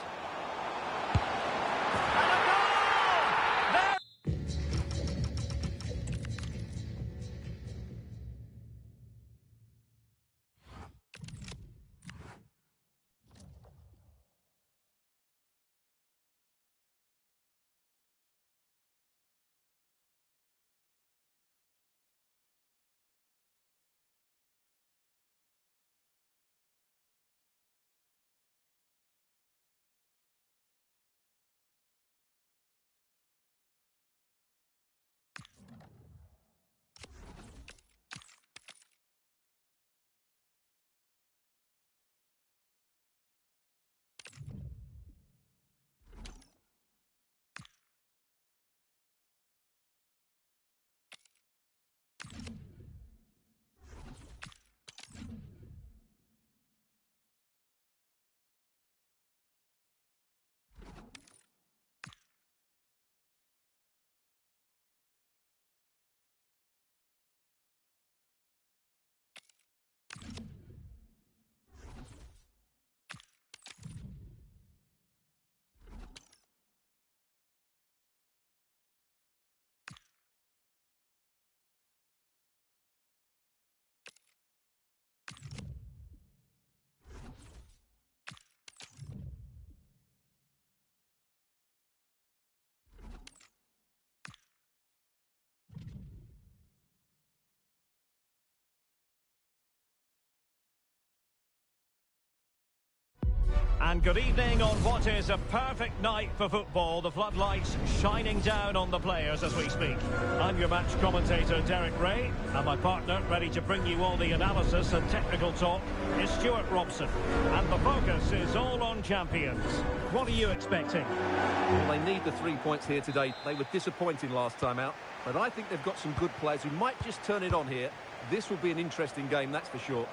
And good evening on what is a perfect night for football. The floodlights shining down on the players as we speak. I'm your match commentator, Derek Ray, and my partner, ready to bring you all the analysis and technical talk, is Stuart Robson. And the focus is all on champions. What are you expecting? Well, they need the 3 points here today. They were disappointing last time out, but I think they've got some good players who might just turn it on here. This will be an interesting game, that's for sure.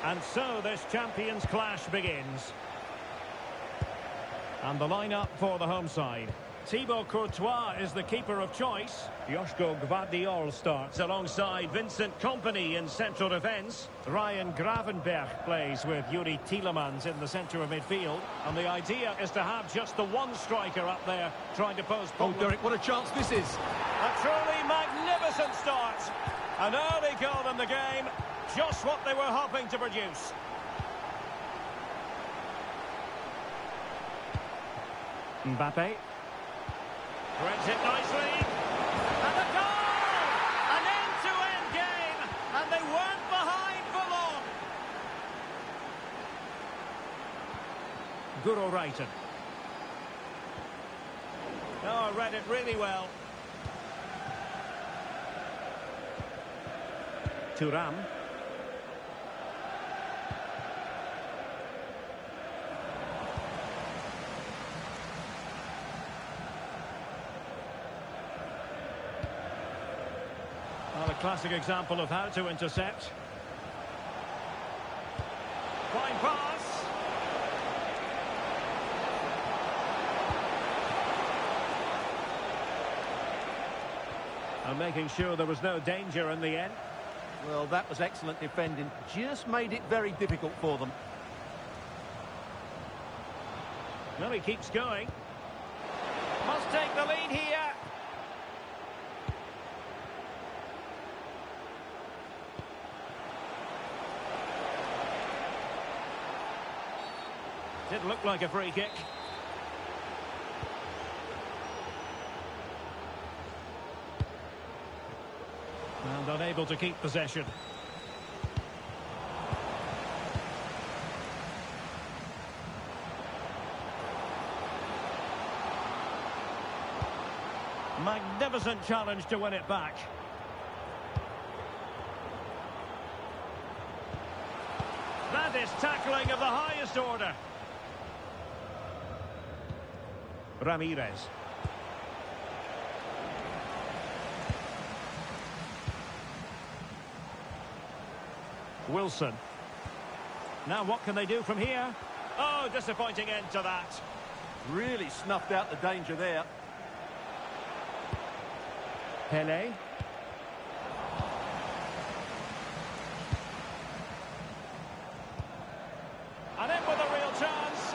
And so this champions clash begins. And the lineup for the home side. Thibaut Courtois is the keeper of choice. Joško Gvardiol starts alongside Vincent Kompany in central defence. Ryan Gravenberch plays with Yuri Tielemans in the centre of midfield. And the idea is to have just the one striker up there trying to pose problems. Oh, Derek, what a chance this is. A truly magnificent start. An early goal in the game. Just what they were hoping to produce. Mbappe. Threads it nicely. And a goal! An end-to-end game. And they weren't behind for long. Guro Reiten. Oh, read it really well. Thuram. Well, a classic example of how to intercept. Fine pass. And making sure there was no danger in the end. Well, that was excellent defending. Just made it very difficult for them. Well, he keeps going. Must take the lead here. Didn't look like a free kick. And unable to keep possession. Magnificent challenge to win it back. That is tackling of the highest order. Ramirez. Wilson. Now what can they do from here? Oh, disappointing end to that. Really snuffed out the danger there. Pelé. And in with a real chance.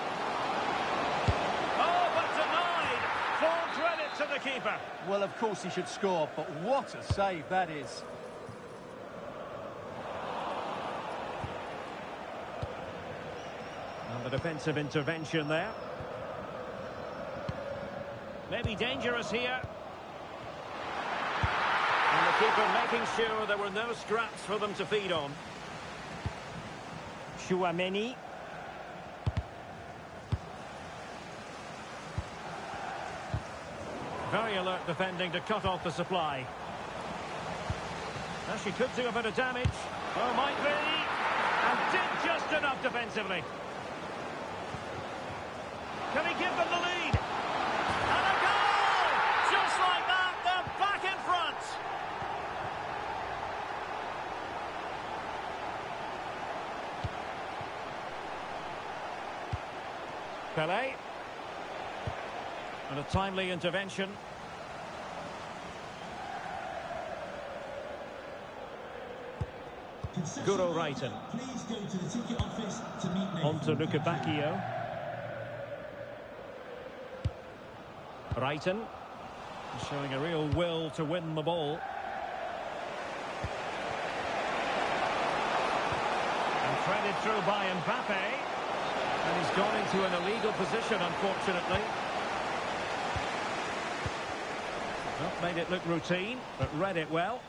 Oh, but denied. Full credit to the keeper. Well, of course he should score, but what a save that is. And the defensive intervention there. Maybe dangerous here. And the keeper making sure there were no scraps for them to feed on. Tchouaméni. Very alert defending to cut off the supply. Now she could do a bit of damage. Oh, might be. And did just enough defensively. Can he give them the lead? And a goal! Just like that, they're back in front. Pelé. And a timely intervention. Guro Reiten. Please go to the ticket office to meet On to Luca Bacchio. Reiten. Showing a real will to win the ball. And threaded through by Mbappe. And he's gone into an illegal position, unfortunately. Well, made it look routine, but read it well.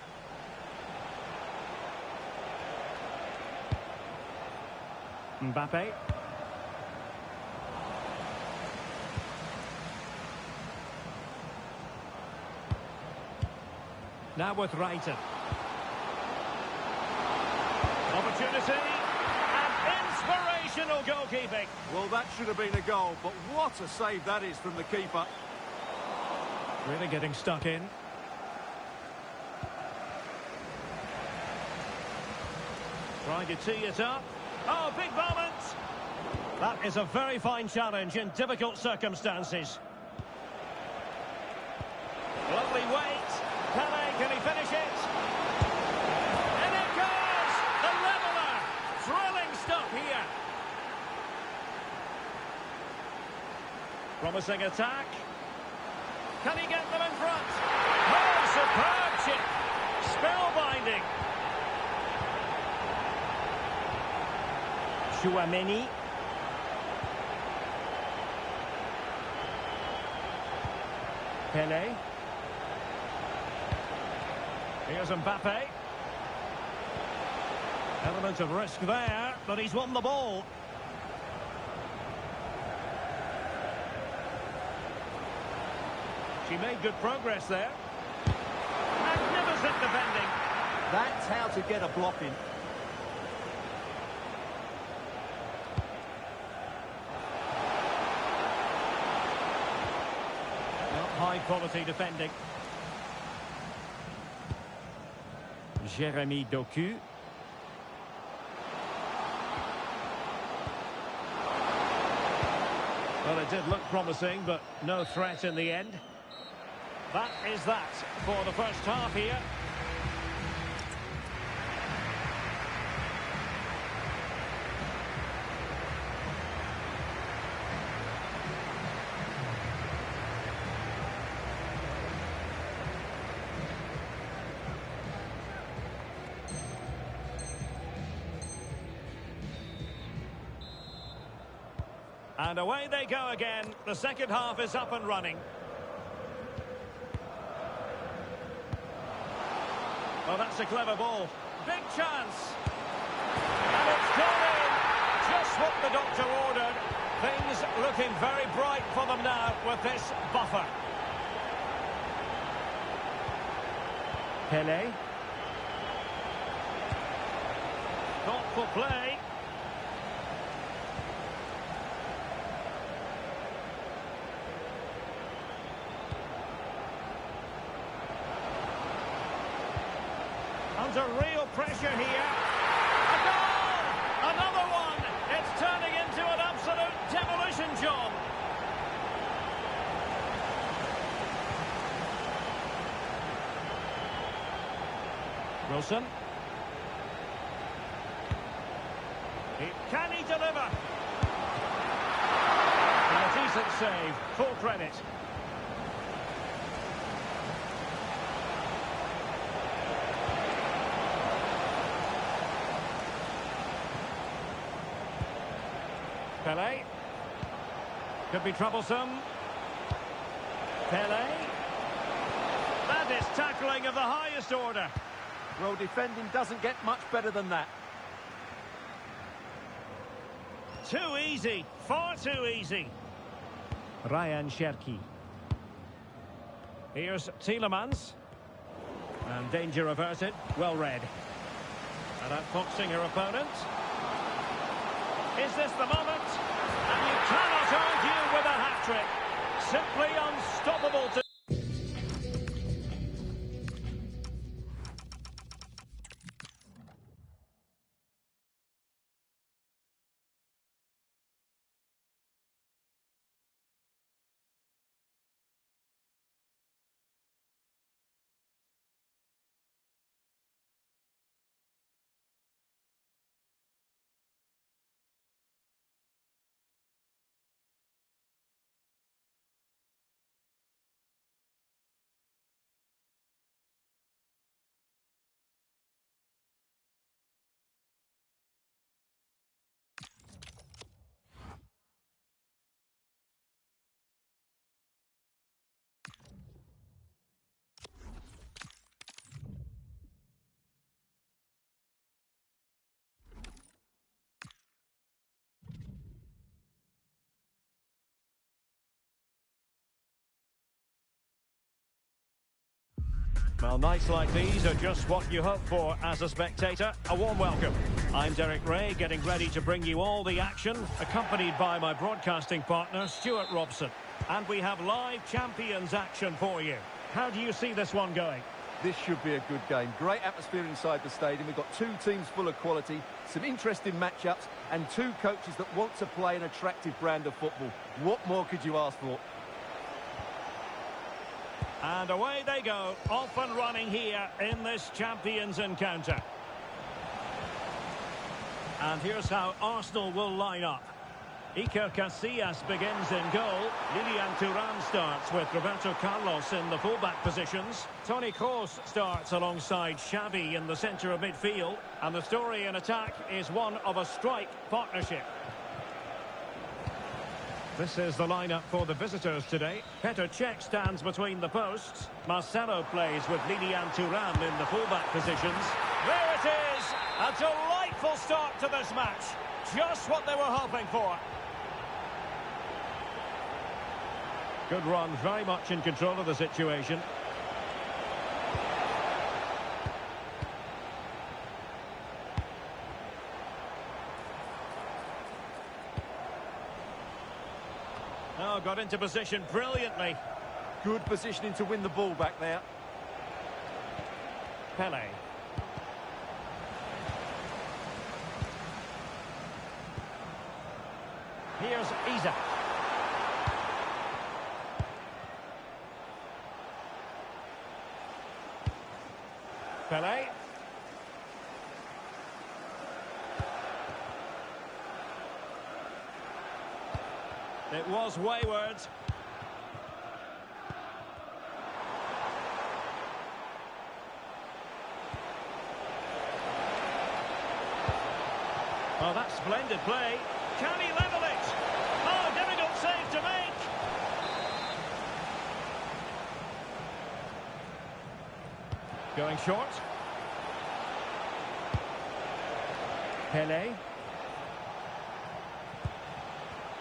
Mbappe. Now with Wrighton. Opportunity. And inspirational goalkeeping. Well, that should have been a goal, but what a save that is from the keeper. Really getting stuck in. Trying to tee it up. Oh, big moment! That is a very fine challenge in difficult circumstances. Lovely weight. Pele, can he finish it? And it goes! The leveller! Thrilling stuff here. Promising attack. Can he get them in front? Oh, superb chip! Spellbinding. Chouameni. Pele. Here's Mbappe. Element of risk there, but he's won the ball. She made good progress there. Magnificent defending. That's how to get a block in. High quality defending. Jérémy Doku. Well, it did look promising, but no threat in the end. That is that for the first half here. And away they go again. The second half is up and running. Oh, that's a clever ball. Big chance. And it's gone in. Just what the doctor ordered. Things looking very bright for them now with this buffer. Pele. Thoughtful play. Under real pressure here. A goal! Another one! It's turning into an absolute demolition job. Wilson. Can he deliver? And a decent save. Full credit. Pele. Could be troublesome. Pele. That is tackling of the highest order. Well, defending doesn't get much better than that. Too easy. Far too easy. Ryan Cherki. Here's Tielemans. And danger averted. Well read. And outfoxing her opponent. Is this the moment? And you cannot argue with a hat-trick. Simply unstoppable to... Well, nights like these are just what you hope for as a spectator. A warm welcome. I'm Derek Ray, getting ready to bring you all the action, accompanied by my broadcasting partner, Stuart Robson. And we have live Champions action for you. How do you see this one going? This should be a good game. Great atmosphere inside the stadium. We've got two teams full of quality, some interesting matchups, and two coaches that want to play an attractive brand of football. What more could you ask for? And away they go, off and running here in this Champions encounter. And here's how Arsenal will line up. Iker Casillas begins in goal. Lilian Thuram starts with Roberto Carlos in the fullback positions. Toni Kroos starts alongside Xavi in the centre of midfield. And the story in attack is one of a strike partnership. This is the lineup for the visitors today. Petr Cech stands between the posts. Marcelo plays with Lilian Thuram in the fullback positions. There it is! A delightful start to this match. Just what they were hoping for. Good run, very much in control of the situation. Oh, got into position brilliantly. Good positioning to win the ball back there. Pele. Here's Isak. Pele. It was wayward. Oh, that's splendid play. Can he level it? Oh, difficult save to make. Going short. Pele.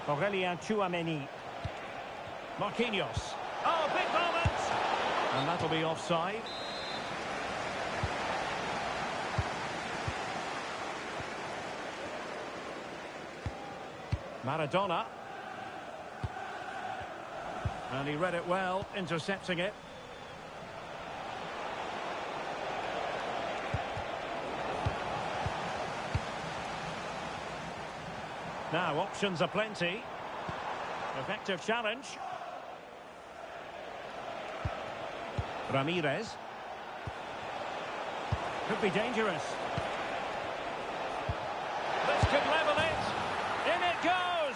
Aurélien Tchouameni. Marquinhos. Oh, big moment! And that'll be offside. Maradona. And he read it well, intercepting it. Now, options are plenty. Effective challenge. Ramirez. Could be dangerous. This could level it. In it goes.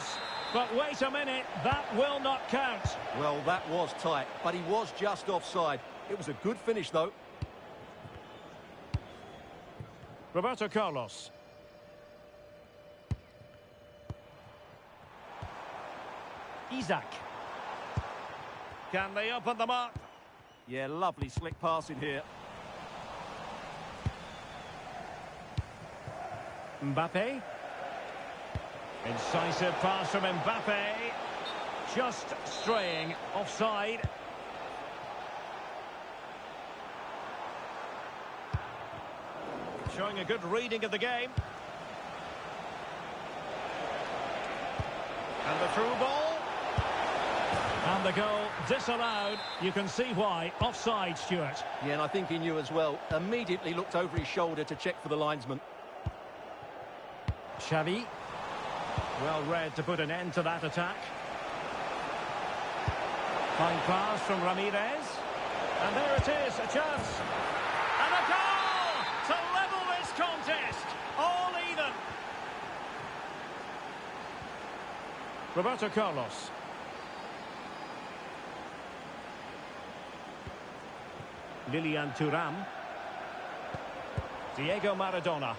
But wait a minute, that will not count. Well, that was tight, but he was just offside. It was a good finish, though. Roberto Carlos. Isak. Can they open them up? Yeah, lovely slick passing here. Mbappe. Incisive pass from Mbappe. Just straying offside. Showing a good reading of the game. And the through ball. And the goal disallowed. You can see why. Offside, Stuart. Yeah, and I think he knew as well. Immediately looked over his shoulder to check for the linesman. Xavi. Well read to put an end to that attack. Fine pass from Ramirez. And there it is, a chance. And a goal to level this contest. All even. Roberto Carlos. Lilian Thuram. Diego Maradona.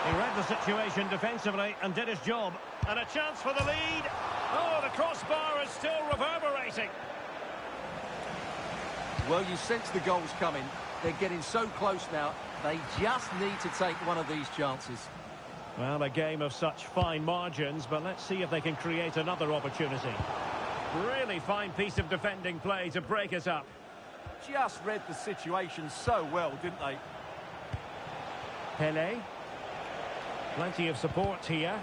He read the situation defensively and did his job. And a chance for the lead. Oh, the crossbar is still reverberating. Well, you sense the goals coming. They're getting so close now. They just need to take one of these chances. Well, a game of such fine margins, but let's see if they can create another opportunity. Really fine piece of defending play to break us up. Just read the situation so well, didn't they? Pele. Plenty of support here,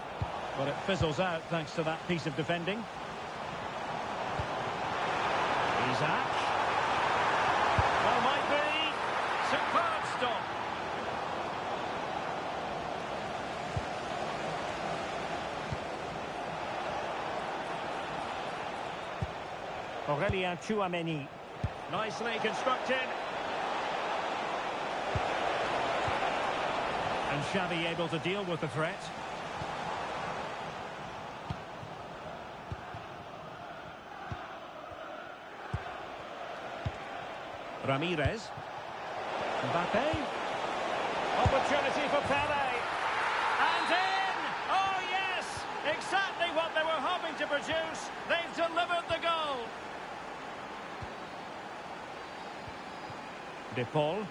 but it fizzles out thanks to that piece of defending. Isak. Well, might be. Superb stop. Aurelien Tchouameni. Nicely constructed. And Xavi able to deal with the threat. Ramirez. Mbappe. Opportunity for Pele. And in! Oh yes! Exactly what they were hoping to produce. They've delivered the goal. De Paul.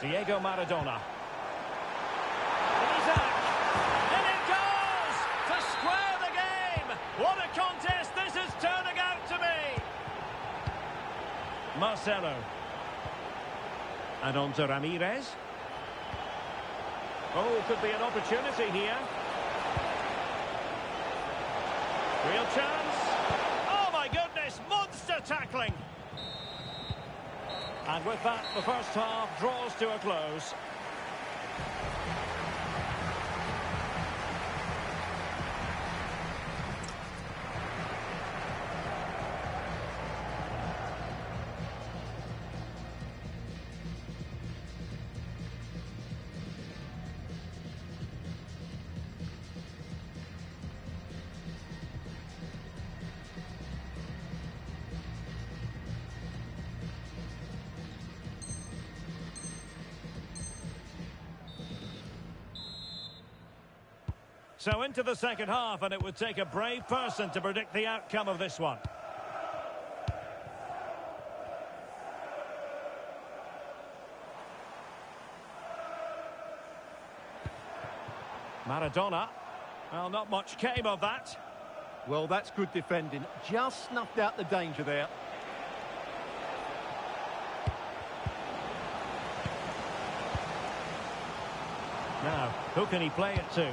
Diego Maradona. Isak. In it goes! To square the game! What a contest this is turning out to be! Marcelo. And on to Ramirez. Oh, could be an opportunity here. Real chance. Oh my goodness, monster tackling. And with that, the first half draws to a close. So into the second half, and it would take a brave person to predict the outcome of this one. Maradona. Well, not much came of that. Well, that's good defending. Just snuffed out the danger there. Now, who can he play it to?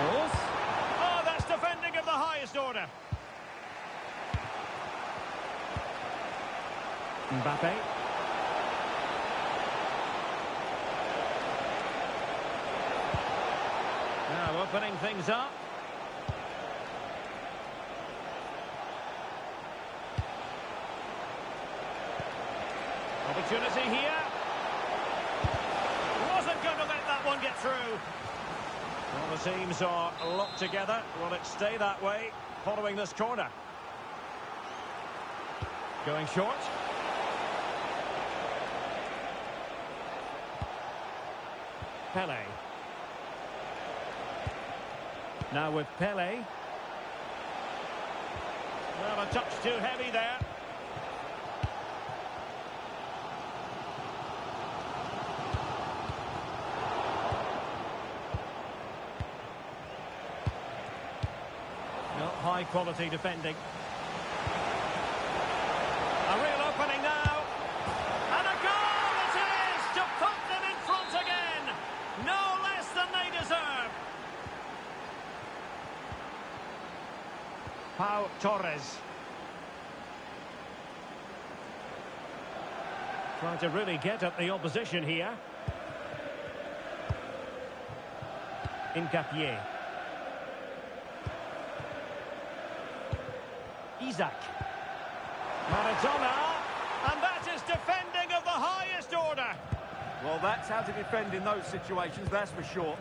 Oh, that's defending of the highest order. Mbappe. Now opening things up. Opportunity here. Wasn't going to let that one get through. Well, the teams are locked together. Will it stay that way following this corner? Going short. Pele. Now with Pele. Well, a touch too heavy there. High quality defending. A real opening now. And a goal it is to put them in front again. No less than they deserve. Pau Torres. Trying to really get at the opposition here. Hincapié. Isak. Maradona. And that is defending of the highest order. Well, that's how to defend in those situations, that's for sure.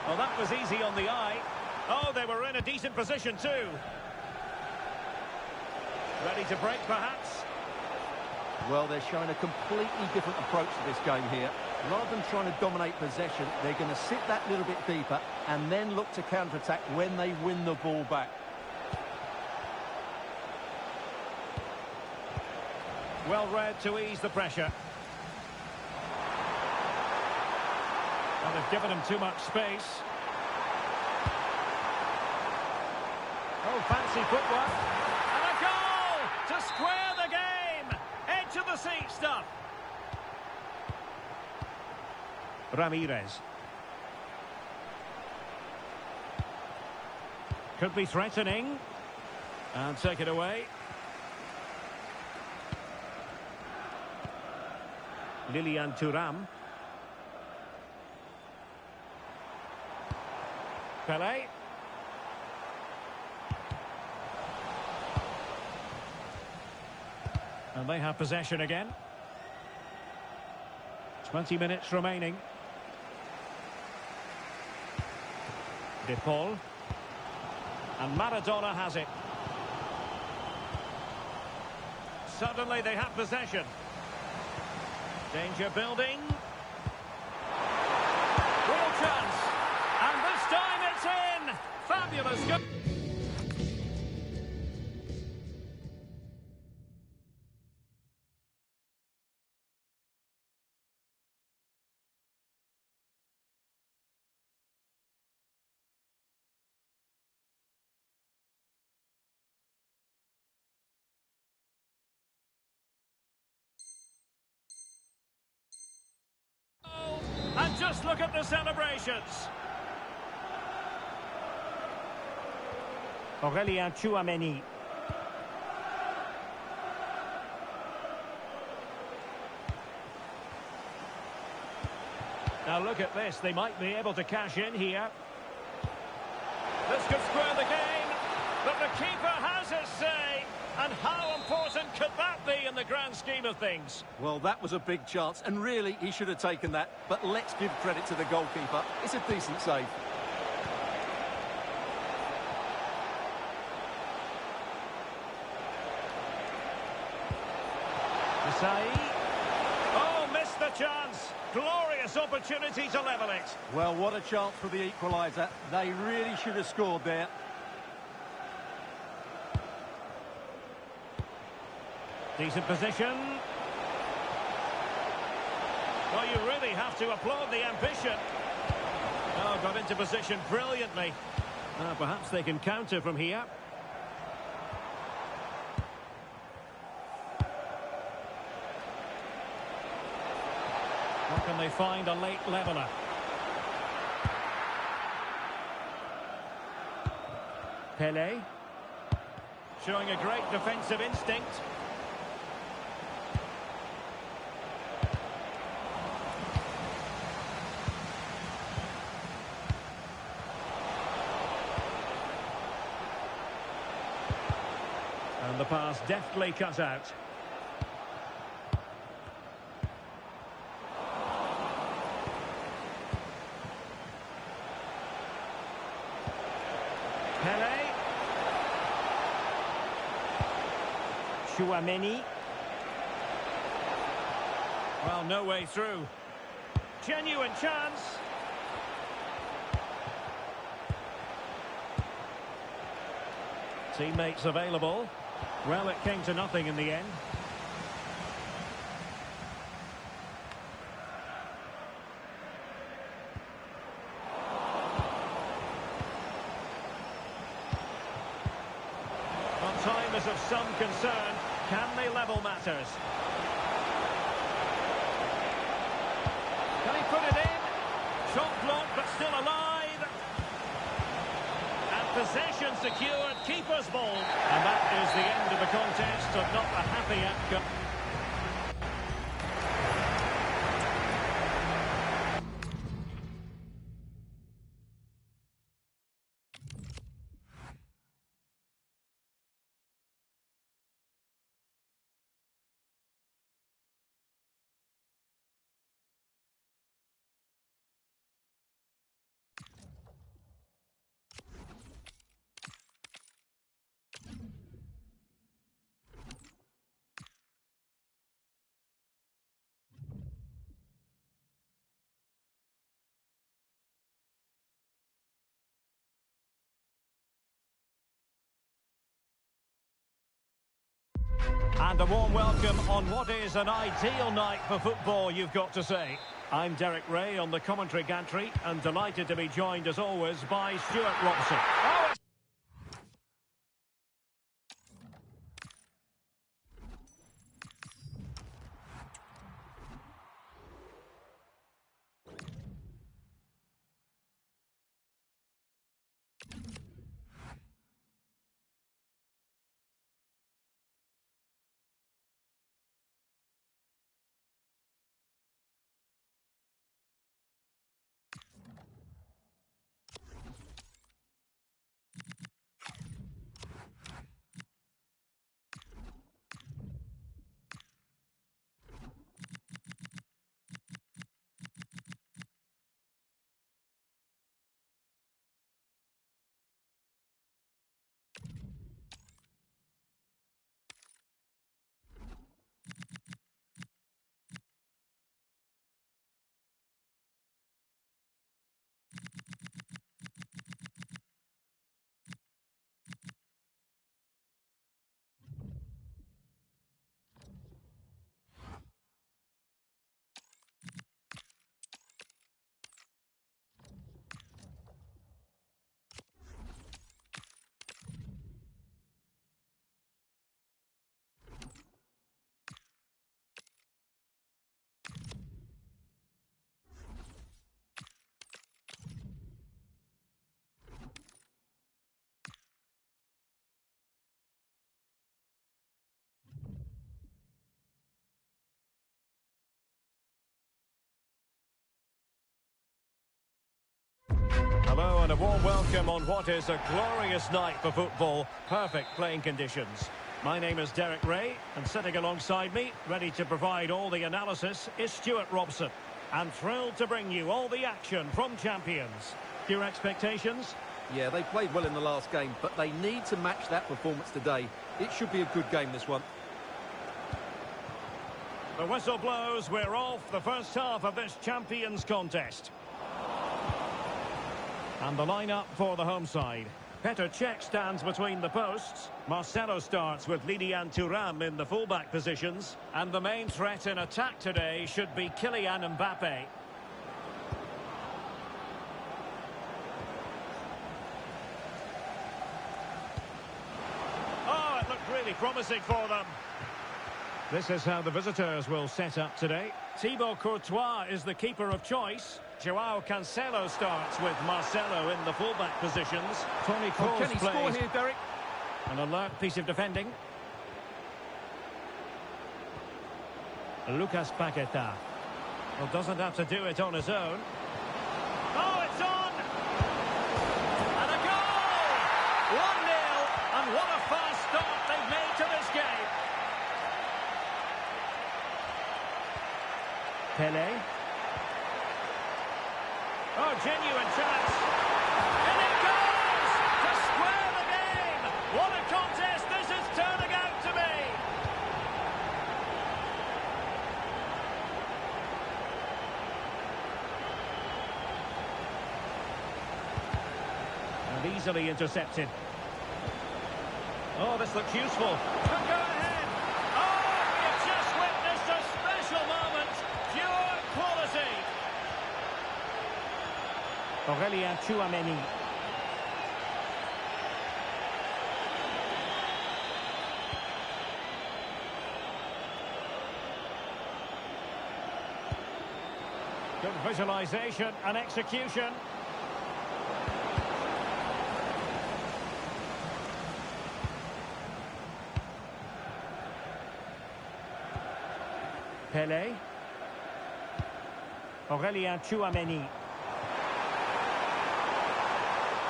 Well, that was easy on the eye. Oh, they were in a decent position too. Ready to break, perhaps. Well, they're showing a completely different approach to this game here. Rather than trying to dominate possession, they're going to sit that little bit deeper and then look to counter-attack when they win the ball back. Well read to ease the pressure. Well, they've given him too much space. Oh, fancy footwork. And a goal to square the game. Edge of the seat stuff. Ramirez. Could be threatening. And take it away. Lilian Thuram. Pelé. And they have possession again. 20 minutes remaining. De Paul. And Maradona has it. Suddenly they have possession. Danger building. Real chance. And this time it's in. Fabulous goal. And just look at the celebrations. Aurélien Tchouaméni. Now look at this. They might be able to cash in here. This could square the game. But the keeper has his say. And how important could that be in the grand scheme of things? Well, that was a big chance, and really, he should have taken that. But let's give credit to the goalkeeper. It's a decent save. Asai. Oh, missed the chance. Glorious opportunity to level it. Well, what a chance for the equaliser. They really should have scored there. Decent position. Well, you really have to applaud the ambition. Oh, got into position brilliantly. Perhaps they can counter from here. Or can they find a late leveller? Pelé. Showing a great defensive instinct. And the pass deftly cut out. Pelé. Tchouaméni. Well, no way through. Genuine chance. Teammates available. Well, it came to nothing in the end. Well, time is of some concern. Can they level matters? Can he put it in? Shot blocked, but still alive. Possession secured, keeper's ball. And that is the end of the contest, and not a happy outcome. And a warm welcome on what is an ideal night for football, you've got to say. I'm Derek Ray on the commentary gantry, and delighted to be joined, as always, by Stuart Robson. Oh, it's Hello and a warm welcome on what is a glorious night for football. Perfect playing conditions. My name is Derek Ray, and sitting alongside me, ready to provide all the analysis, is Stuart Robson. And thrilled to bring you all the action from champions. Your expectations? Yeah, they played well in the last game, but they need to match that performance today. It should be a good game, this one. The whistle blows, we're off the first half of this champions contest. And the lineup for the home side. Petr Cech stands between the posts. Marcelo starts with Lilian Thuram in the fullback positions. And the main threat in attack today should be Kylian Mbappe. Oh, it looked really promising for them. This is how the visitors will set up today. Thibaut Courtois is the keeper of choice. Joao Cancelo starts with Marcelo in the fullback positions. Toni Kroos Can he score plays. here, Derek? An alert piece of defending. Lucas Paqueta. Well, doesn't have to do it on his own. Oh, it's on! And a goal! 1-0, and what a fast start they've made to this game. Pelé. Oh, genuine chance. And it goes to square the game. What a contest this is turning out to be. And easily intercepted. Oh, this looks useful. Could go ahead. Oh, we have just witnessed a special moment. Pure quality. Aurélien Tchouameni. Good visualization and execution. Pelé. Aurélien Tchouameni.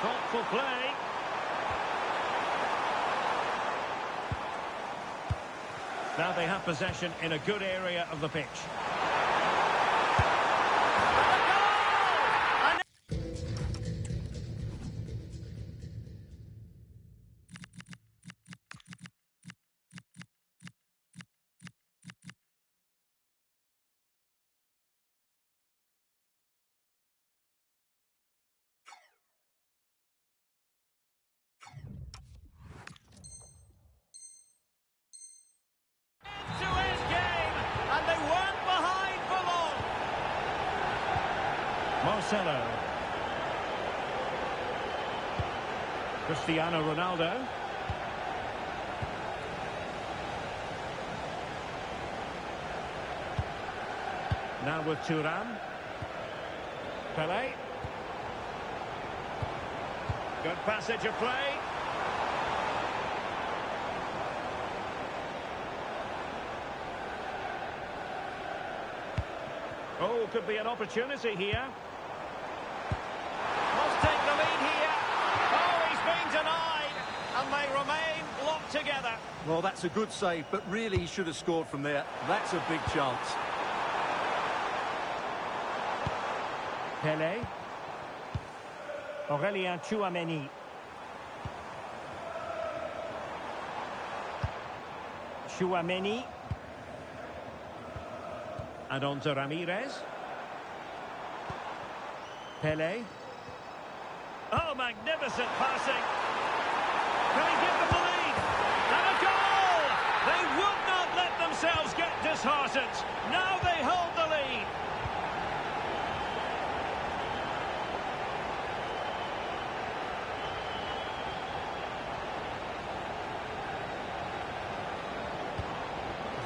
Thoughtful play. Now they have possession in a good area of the pitch. Marcelo. Cristiano Ronaldo. Now with Thuram. Pelé. Good passage of play. Oh, could be an opportunity here. Must take the lead here. Oh, he's been denied. And they remain locked together. Well, that's a good save, but really he should have scored from there. That's a big chance. Pelé. Aurélien Tchouameni. Tchouameni. And on to Ramirez. Pelé. Oh, magnificent passing. Can he give them the lead? And a goal! They would not let themselves get disheartened. Now they hold the lead.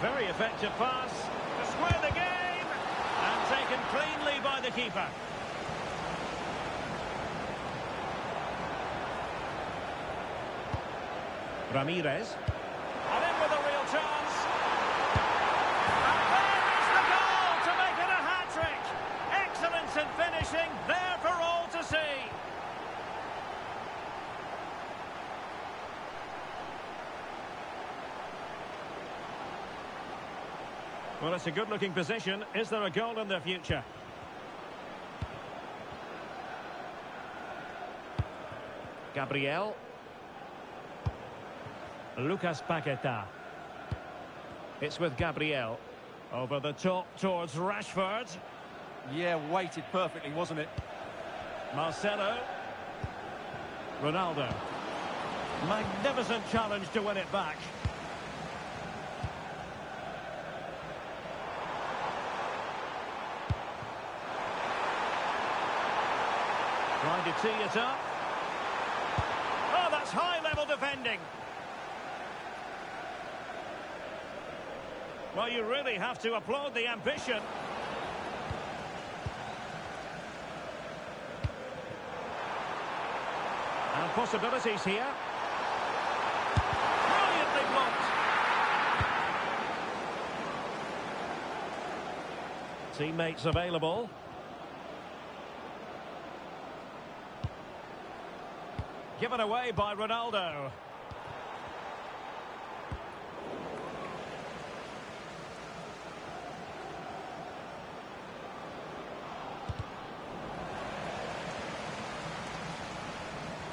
Very effective pass to square the game, and taken cleanly by the keeper. Ramirez. And in with a real chance. And there is the goal to make it a hat-trick. Excellence in finishing, there for all to see. Well, it's a good-looking position. Is there a goal in the future? Gabriel. Lucas Paqueta. It's with Gabriel. Over the top towards Rashford. Yeah, weighted perfectly, wasn't it? Marcelo. Ronaldo. Magnificent challenge to win it back. Trying to tee it up. Oh, that's high-level defending. Well, you really have to applaud the ambition. And possibilities here. Brilliantly blocked. Teammates available. Given away by Ronaldo.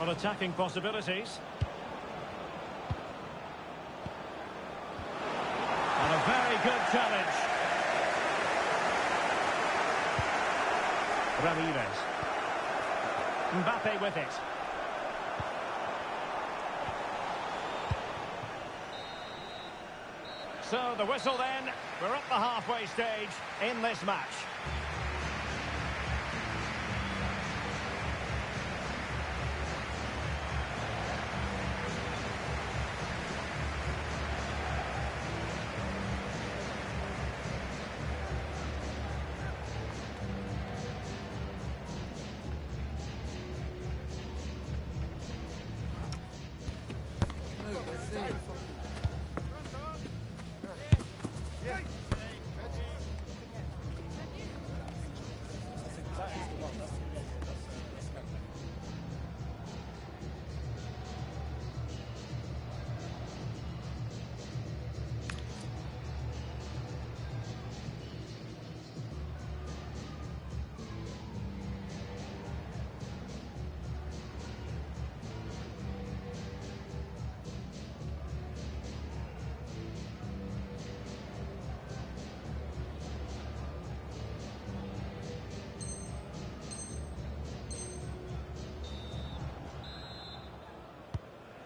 On attacking possibilities. And a very good challenge. Ramirez. Mbappe with it. So the whistle then, we're at the halfway stage in this match.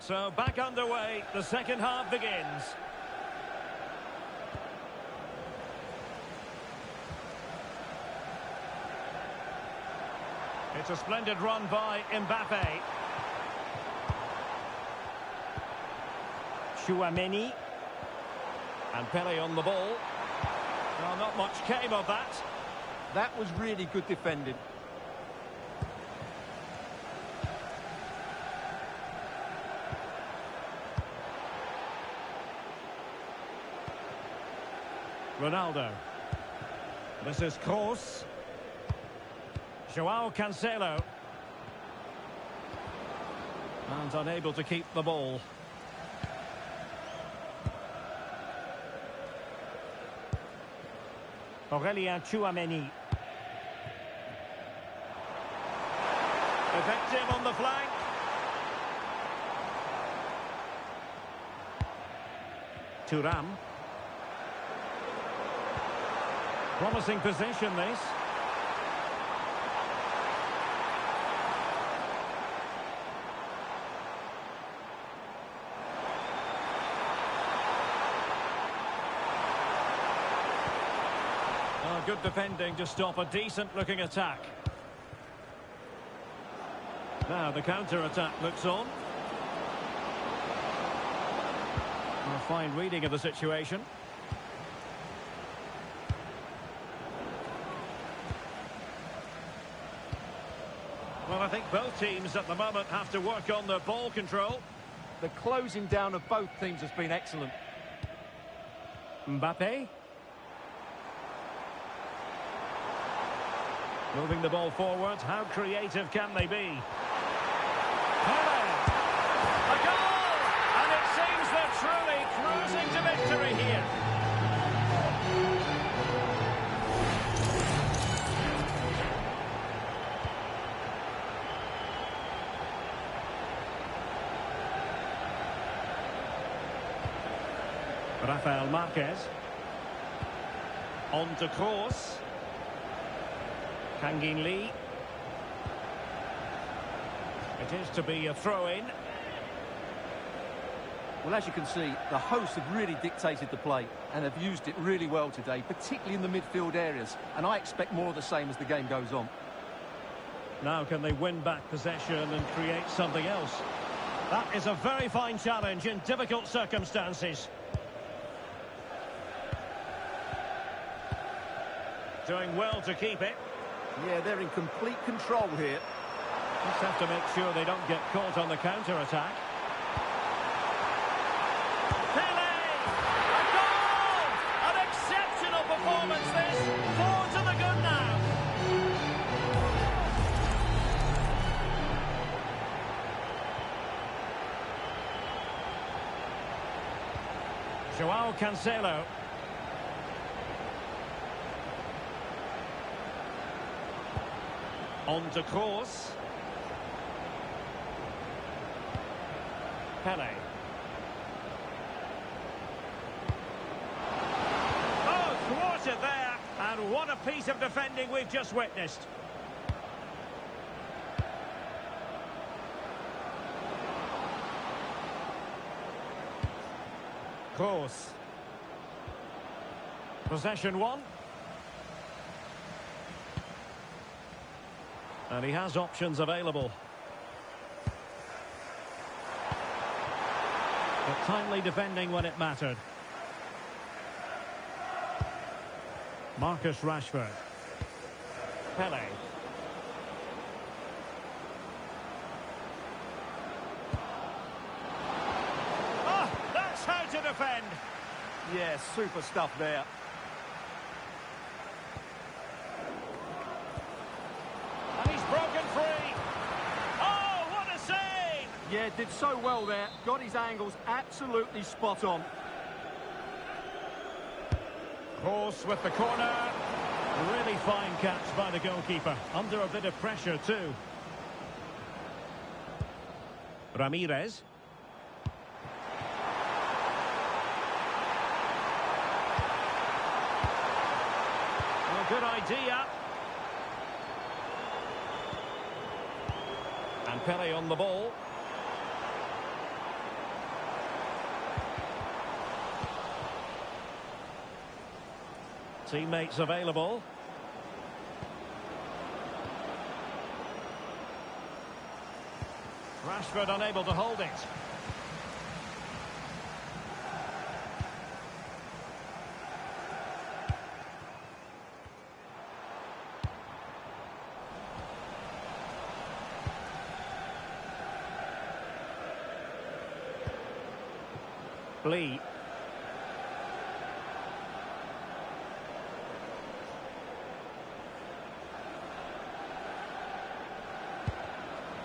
So back underway, the second half begins. It's a splendid run by Mbappe. Chouameni. And Pele on the ball. Well, not much came of that. That was really good defending. Ronaldo. This is Kroos. Joao Cancelo. And unable to keep the ball. Aurelien Chouameni. Effective on the flank. Thuram. Promising position, this. Oh, good defending to stop a decent-looking attack. Now the counter-attack looks on. A fine reading of the situation. Well, I think both teams at the moment have to work on their ball control. The closing down of both teams has been excellent. Mbappe. Moving the ball forward. How creative can they be? Pele. A goal! And it seems they're truly cruising to victory here. Rafael Marquez. On to Kroos. Kangin Lee. It is to be a throw-in. Well, as you can see, the hosts have really dictated the play and have used it really well today, particularly in the midfield areas. And I expect more of the same as the game goes on. Now can they win back possession and create something else? That is a very fine challenge in difficult circumstances. Doing well to keep it. Yeah, they're in complete control here. Just have to make sure they don't get caught on the counter-attack. Pele! A goal! An exceptional performance this. 4 to the good now. Joao Cancelo. On to Kroos. Pele. Oh, thwarted there. And what a piece of defending we've just witnessed. Kroos. Possession one. And he has options available. But timely defending when it mattered. Marcus Rashford. Pele. Oh, that's how to defend. Yeah, super stuff there. Broken free. Oh, what a save! Yeah, did so well there. Got his angles absolutely spot on. Kroos with the corner. Really fine catch by the goalkeeper. Under a bit of pressure too. Ramirez. Well, good idea. And Pele on the ball. Teammates available. Rashford unable to hold it. Lee.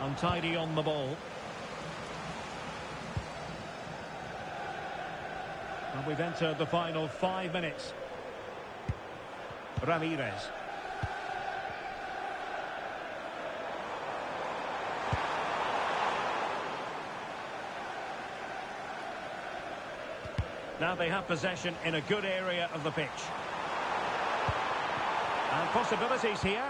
Untidy on the ball. And we've entered the final 5 minutes. Ramirez. Now they have possession in a good area of the pitch. And possibilities here.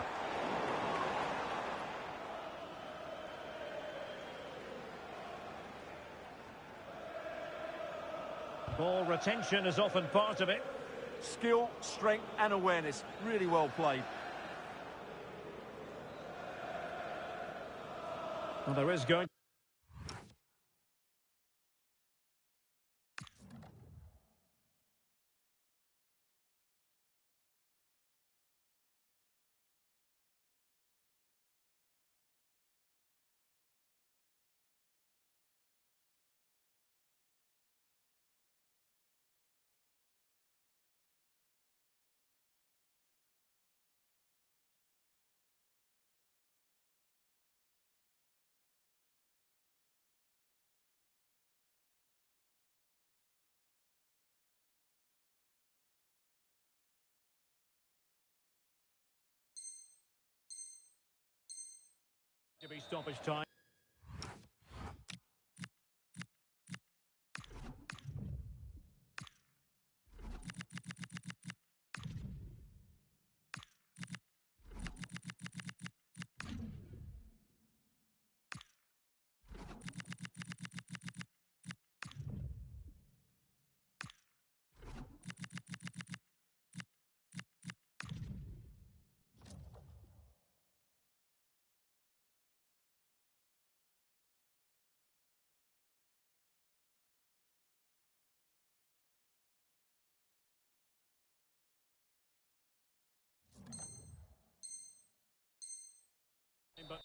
Ball retention is often part of it. Skill, strength and awareness. Really well played. Well, there is going... to be stoppage time. But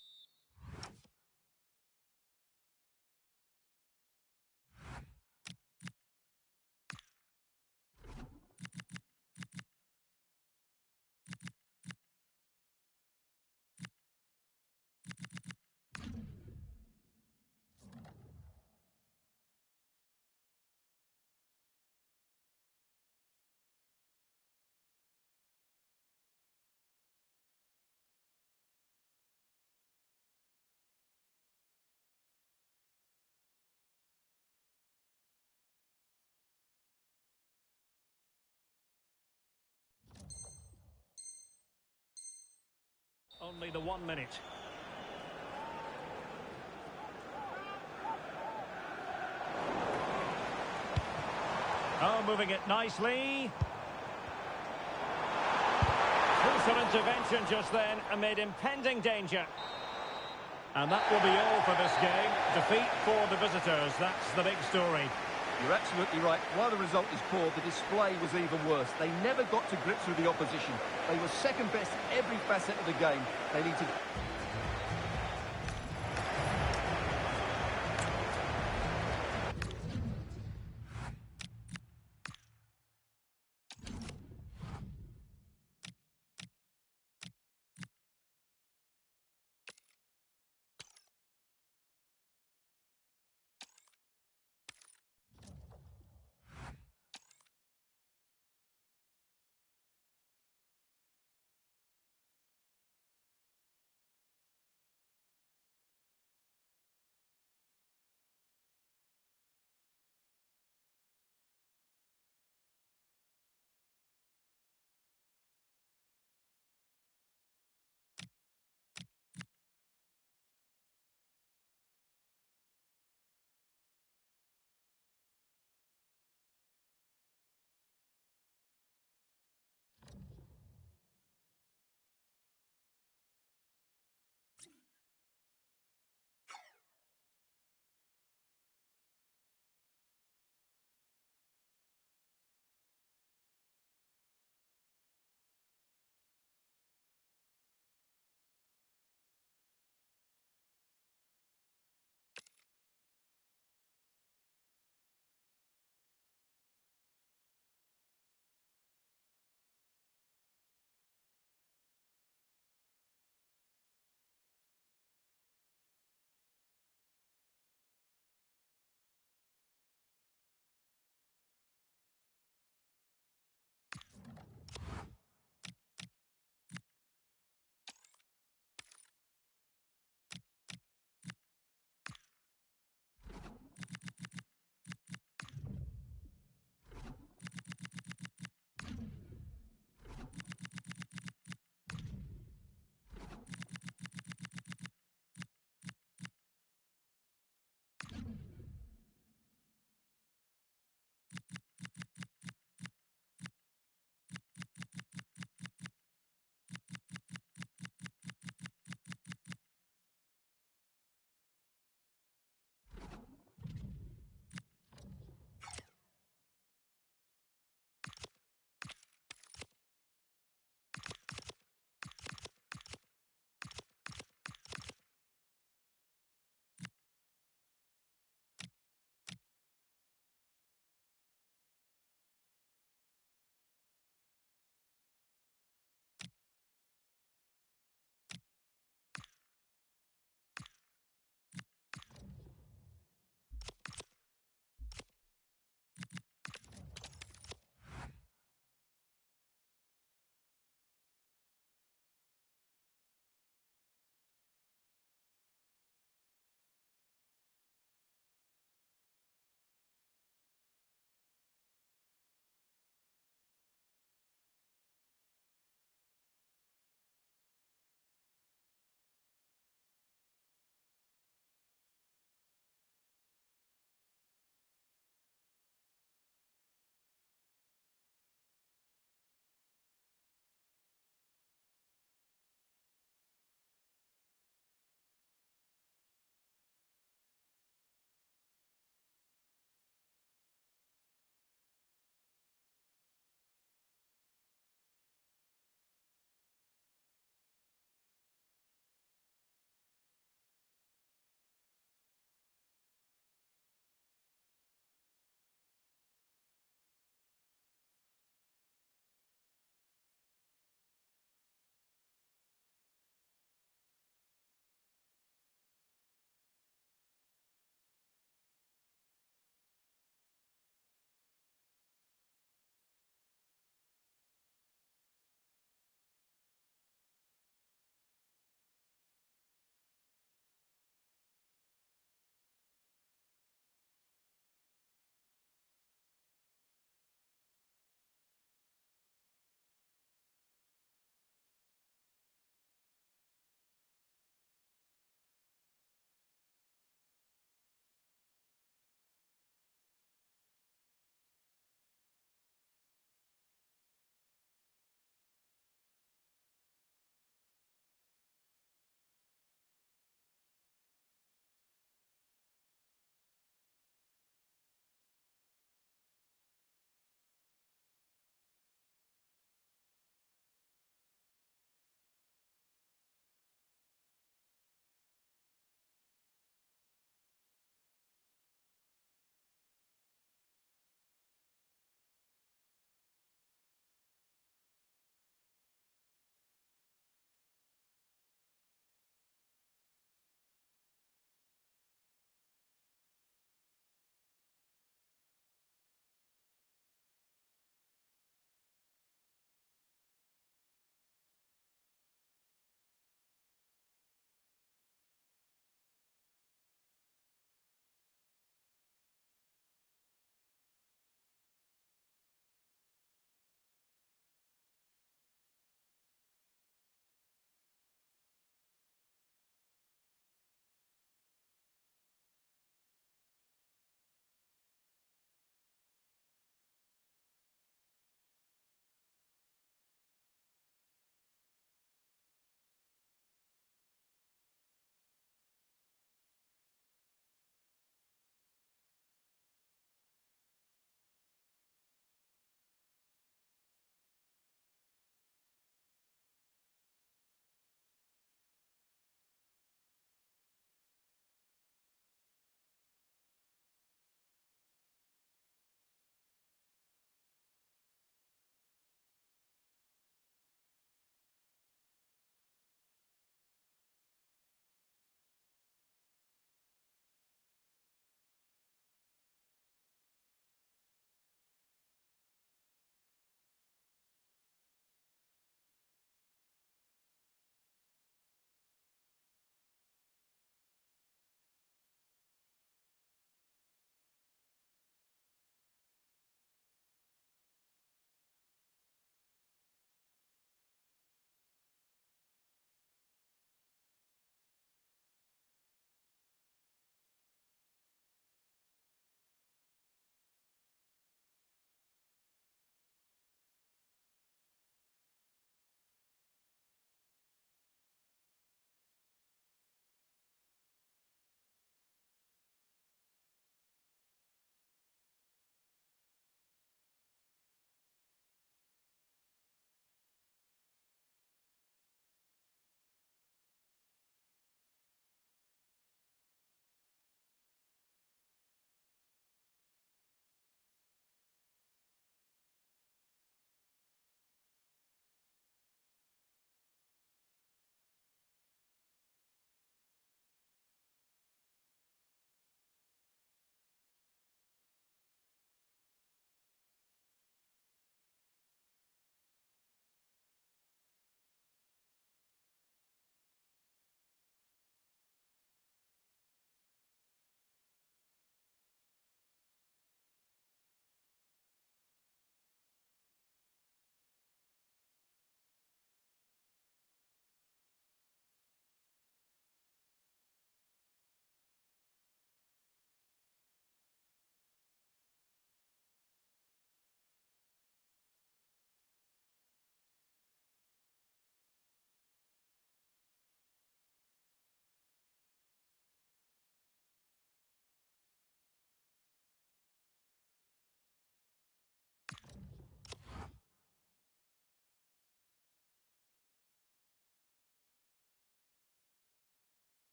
only the 1 minute. Oh, moving it nicely. Crucial intervention just then amid impending danger. And that will be all for this game. Defeat for the visitors. That's the big story. You're absolutely right. While the result is poor, the display was even worse. They never got to grips with the opposition. They were second best in every facet of the game. They need to...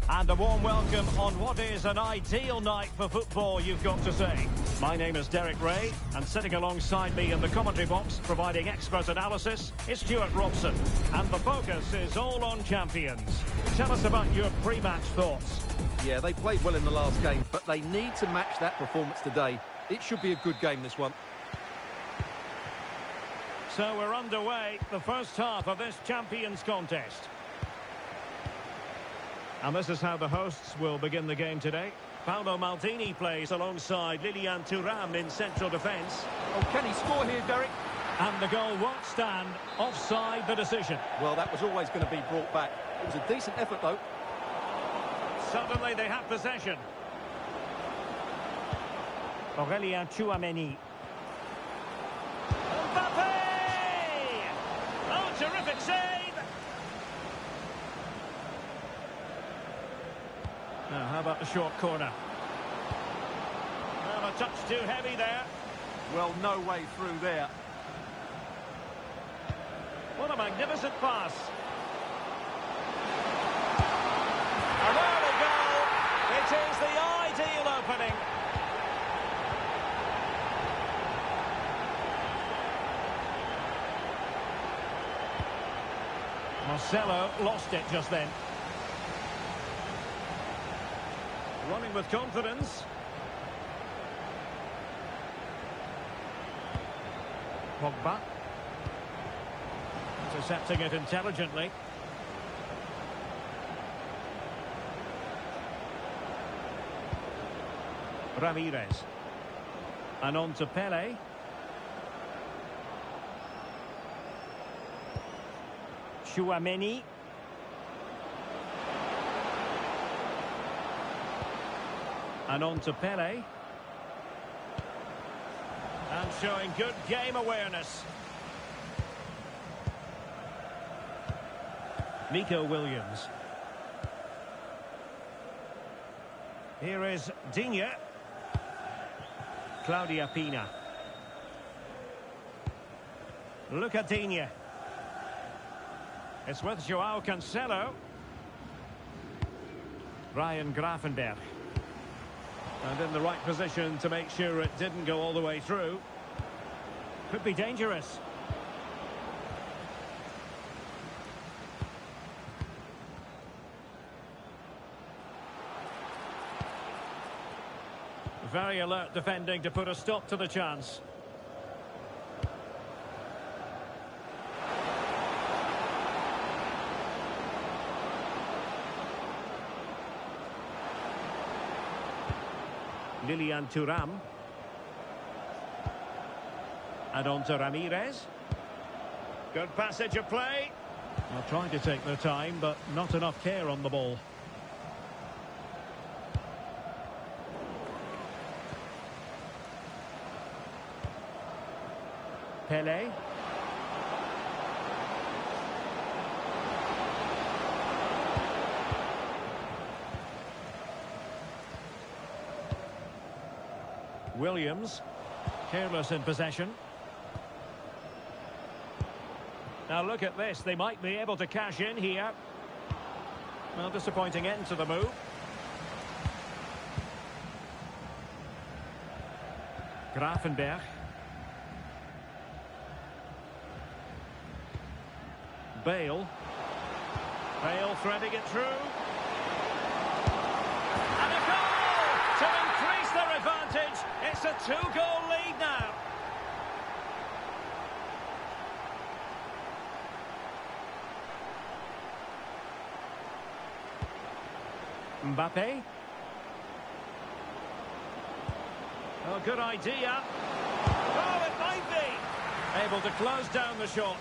And a warm welcome on what is an ideal night for football, you've got to say. My name is Derek Ray, and sitting alongside me in the commentary box, providing expert analysis, is Stuart Robson. And the focus is all on champions. Tell us about your pre-match thoughts. Yeah, they played well in the last game, but they need to match that performance today. It should be a good game, this one. So we're underway, the first half of this Champions contest. And this is how the hosts will begin the game today. Paolo Maldini plays alongside Lilian Thuram in central defence. Oh, can he score here, Derek? And the goal won't stand. Offside the decision. Well, that was always going to be brought back. It was a decent effort, though. Suddenly they have possession. Aurélien Tchouameni. Mbappé! Oh, terrific save! Now, how about the short corner? Well, a touch too heavy there. Well, no way through there. What a magnificent pass. An early goal. It is the ideal opening. Marcelo lost it just then. Running with confidence. Pogba. Intercepting it intelligently. Ramirez. And on to Pele. Tchouameni. And on to Pele. And showing good game awareness. Nico Williams. Here is Digne. Claudia Pina. Look at Digne. It's with Joao Cancelo. Ryan Gravenberch. And in the right position to make sure it didn't go all the way through. Could be dangerous. Very alert defending to put a stop to the chance. Lilian Thuram. And on to Ramirez. Good passage of play. Well, trying to take their time, but not enough care on the ball. Pele. Williams, careless in possession. Now look at this, they might be able to cash in here. Well, disappointing end to the move. Gravenberch. Bale. Bale threading it through. And a goal to increase their advantage. It's a two-goal lead now. Mbappé. Oh, good idea. Oh, it might be. Able to close down the shot.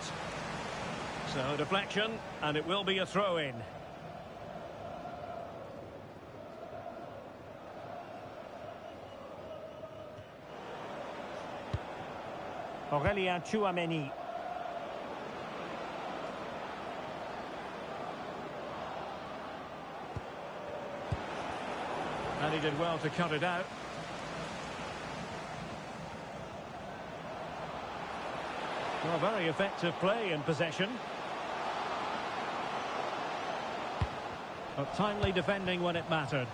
So, deflection, and it will be a throw-in. Aurélien Tchouameni. And he did well to cut it out. Well, very effective play in possession. But timely defending when it mattered.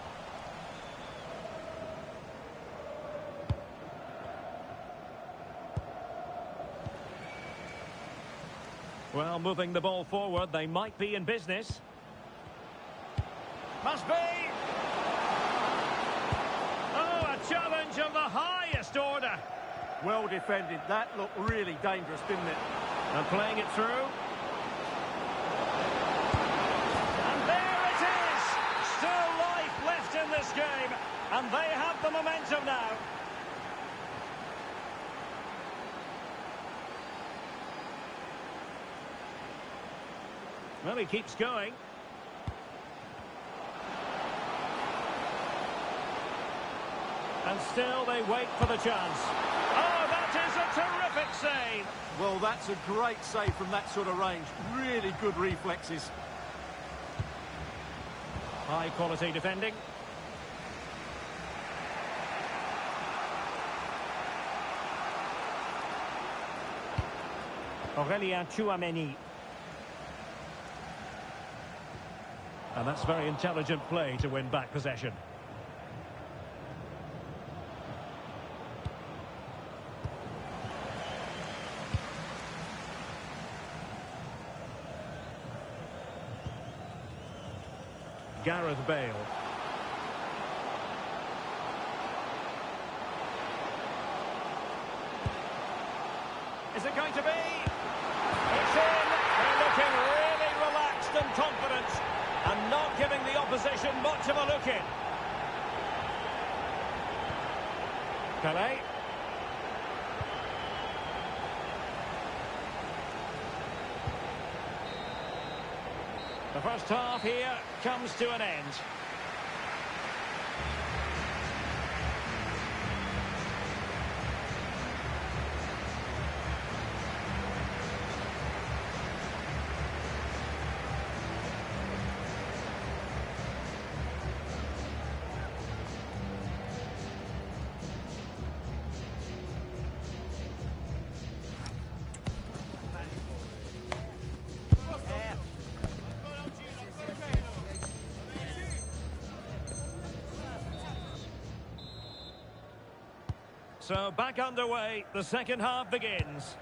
Well, moving the ball forward, they might be in business. Must be! Oh, a challenge of the highest order. Well defended. That looked really dangerous, didn't it? And playing it through. And there it is! Still life left in this game. And they have the momentum now. Well, he keeps going. And still they wait for the chance. Oh, that is a terrific save. Well, that's a great save from that sort of range. Really good reflexes. High quality defending. Aurélien Tchouaméni. And that's very intelligent play to win back possession. Gareth Bale. Is it going to be? It's in. They're looking really relaxed and confident and not giving the opposition much of a look in. Pelé. The first half here comes to an end. So back underway, the second half begins.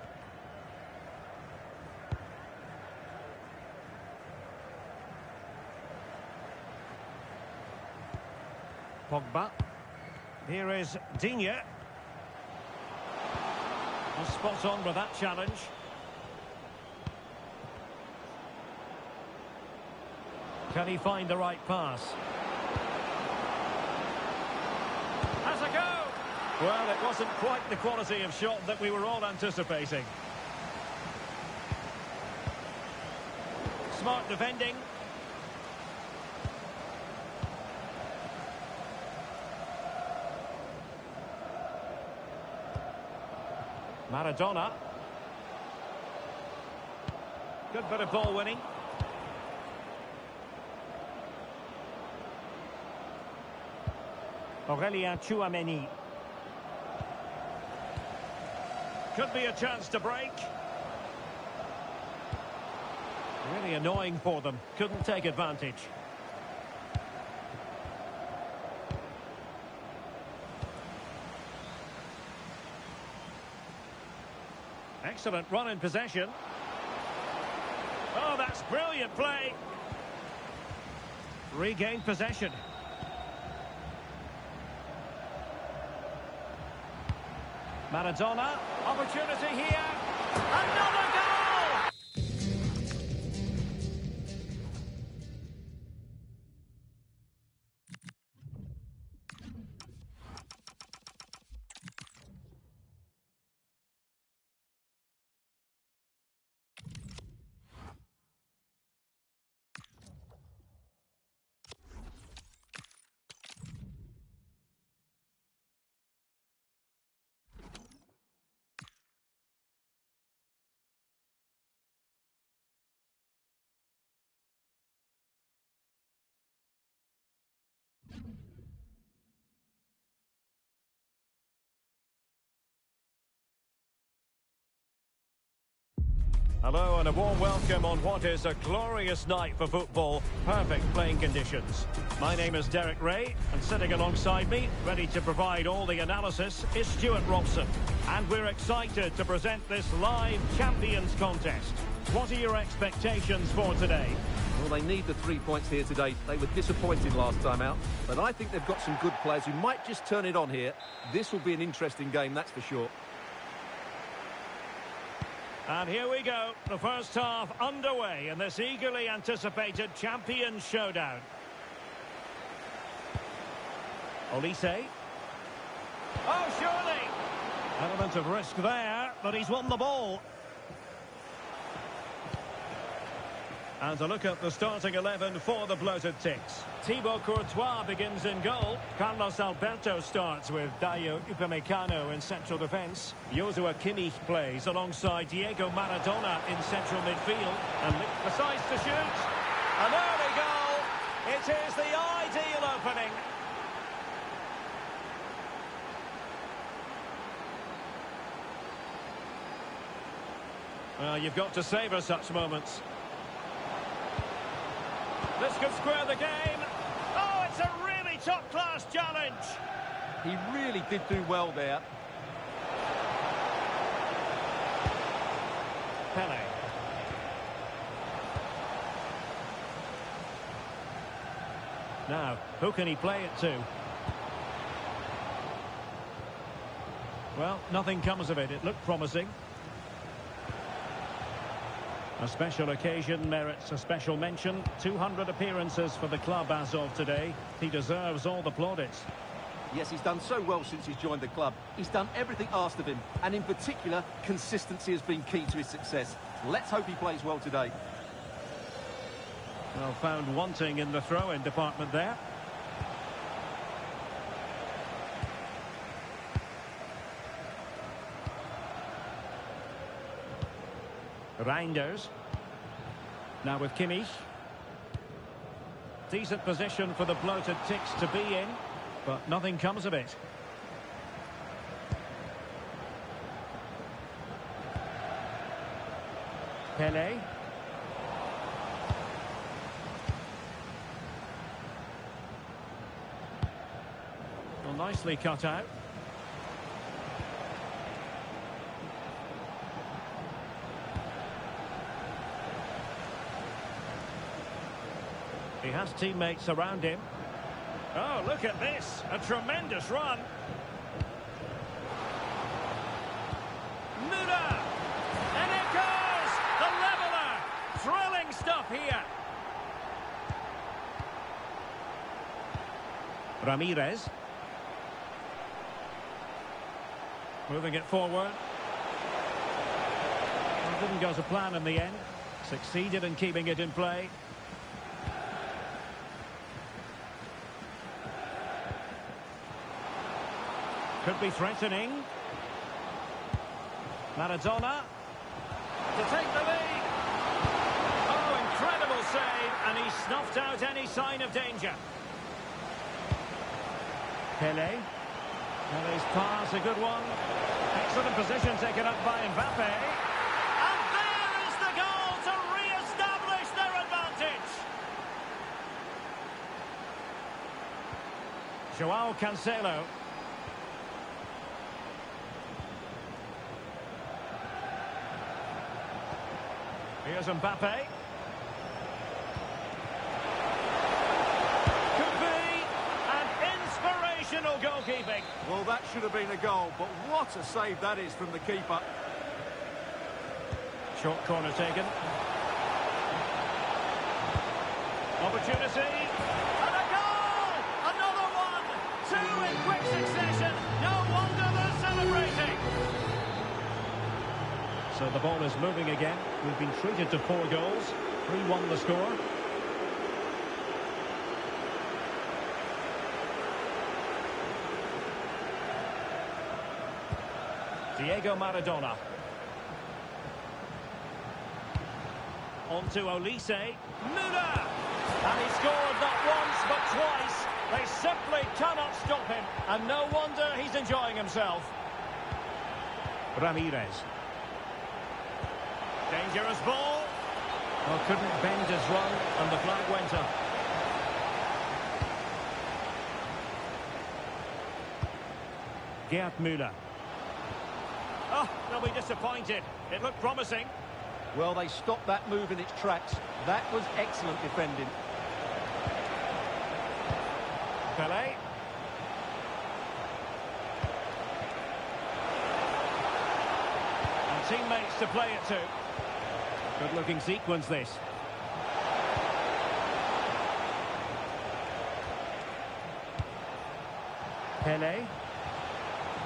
Pogba. Here is Digne. Spot on with that challenge. Can he find the right pass? Has a go! Well, it wasn't quite the quality of shot that we were all anticipating. Smart defending. Maradona. Good bit of ball winning. Aurélien Tchouaméni. Could be a chance to break. Really annoying for them. Couldn't take advantage. Excellent run in possession. Oh, that's brilliant play. Regained possession. Maradona, opportunity here. Another goal! Hello and a warm welcome on what is a glorious night for football. Perfect playing conditions. My name is Derek Ray, and sitting alongside me, ready to provide all the analysis, is Stuart Robson. And we're excited to present this live Champions Contest. What are your expectations for today? Well, they need the 3 points here today. They were disappointed last time out, but I think they've got some good players who might just turn it on here. This will be an interesting game, that's for sure. And here we go, the first half underway in this eagerly anticipated Champions Showdown. Olise. Oh, surely! Element of risk there, but he's won the ball. And a look at the starting 11 for the bloated Ticks. Thibaut Courtois begins in goal. Carlos Alberto starts with Dayo Upamecano in central defence. Joshua Kimmich plays alongside Diego Maradona in central midfield. And decides to shoot. An early goal. It is the ideal opening. Well, you've got to savour such moments. This could square the game. Oh, it's a really top-class challenge. He really did do well there. Pele. Now, who can he play it to? Well, nothing comes of it. It looked promising. A special occasion merits a special mention. 200 appearances for the club as of today. He deserves all the plaudits. Yes, he's done so well since he's joined the club. He's done everything asked of him, and in particular, consistency has been key to his success. Let's hope he plays well today. Well, found wanting in the throw-in department there. Reinders. Now with Kimmich. Decent position for the bloated Ticks to be in, but nothing comes of it. Pele. Well, nicely cut out. He has teammates around him. Oh, look at this. A tremendous run. Müller! And it goes! The leveller! Thrilling stuff here. Ramirez. Moving it forward. Well, didn't go to plan in the end. Succeeded in keeping it in play. Could be threatening. Maradona to take the lead. Oh, incredible save, and he snuffed out any sign of danger. Pele. Pele's pass, a good one. Excellent position taken up by Mbappe. And there is the goal to re-establish their advantage. Joao Cancelo. Here's Mbappe. Could be an inspirational goalkeeping. Well, that should have been a goal, but what a save that is from the keeper. Short corner taken. Opportunity. And a goal! Another one! Two in quick succession. No wonder they're celebrating. So the ball is moving again. We've been treated to 4 goals. 3-1 the score. Diego Maradona. On to Olise. Müller! And he scored not once but twice. They simply cannot stop him. And no wonder he's enjoying himself. Ramirez. Dangerous ball. Well, couldn't bend his run, and the flag went up. Gerd Müller. Oh, they'll be disappointed. It looked promising. Well, they stopped that move in its tracks. That was excellent defending. Pelé. And teammates to play it to. Good-looking sequence, this. Pelé.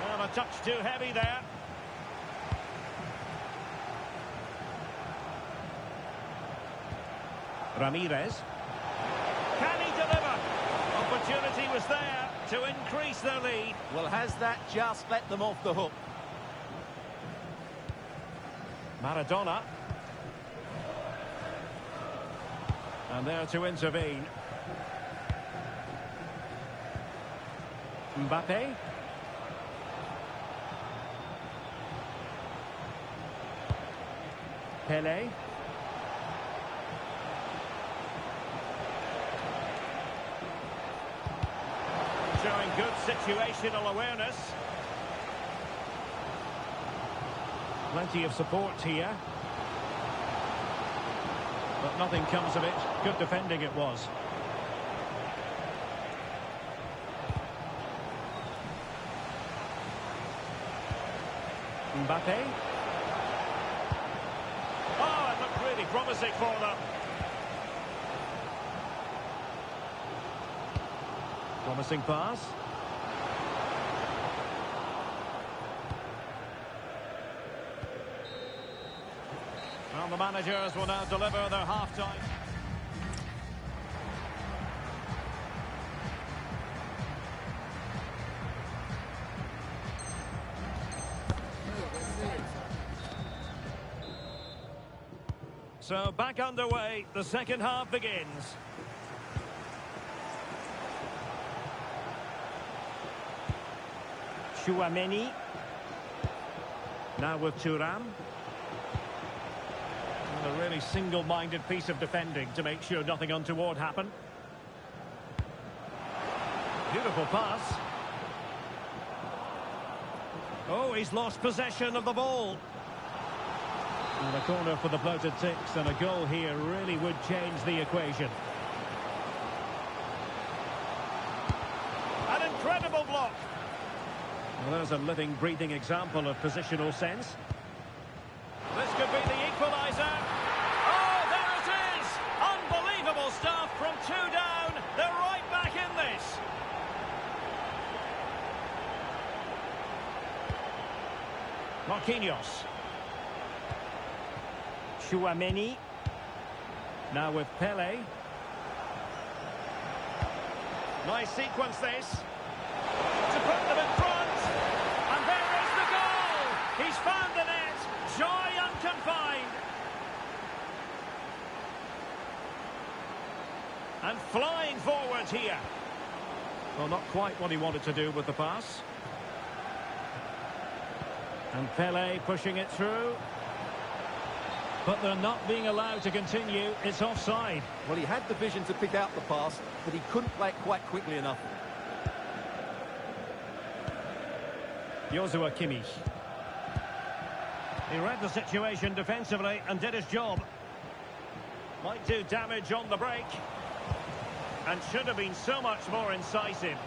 Well, a touch too heavy there. Ramirez. Can he deliver? Opportunity was there to increase their lead. Well, has that just let them off the hook? Maradona. And there to intervene. Mbappe. Pelé. Showing good situational awareness. Plenty of support here. But nothing comes of it. Good defending it was. Mbappe. Oh, it looked really promising for them. Promising pass. Well, the managers will now deliver their half-time. So back underway, the second half begins. Chouameni. Now with Thuram. A really single-minded piece of defending to make sure nothing untoward happened. Beautiful pass. Oh, he's lost possession of the ball. And a corner for the bloated six, and a goal here really would change the equation. An incredible block. Well, there's a living, breathing example of positional sense. This could be the equaliser. Oh, there it is! Unbelievable stuff from two down. They're right back in this. Marquinhos. Chouameni. Now with Pelé. Nice sequence this. To put them in front. And there is the goal! He's found the net. Joy unconfined. And flying forward here. Well, not quite what he wanted to do with the pass. And Pelé pushing it through. But they're not being allowed to continue. It's offside. Well, he had the vision to pick out the pass, but he couldn't play it quite quickly enough. Joshua Kimmich. He read the situation defensively and did his job. Might do damage on the break. And should have been so much more incisive.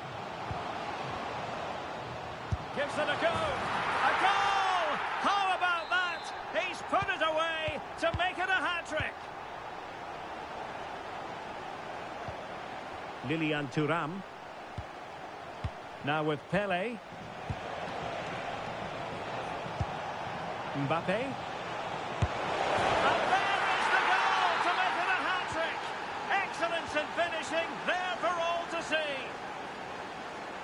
Gives it a go. A goal! How about that? He's put it away to make it a hat-trick. Lilian Thuram. Now with Pelé. Mbappe. And there is the goal to make it a hat-trick. Excellence in finishing, there for all to see.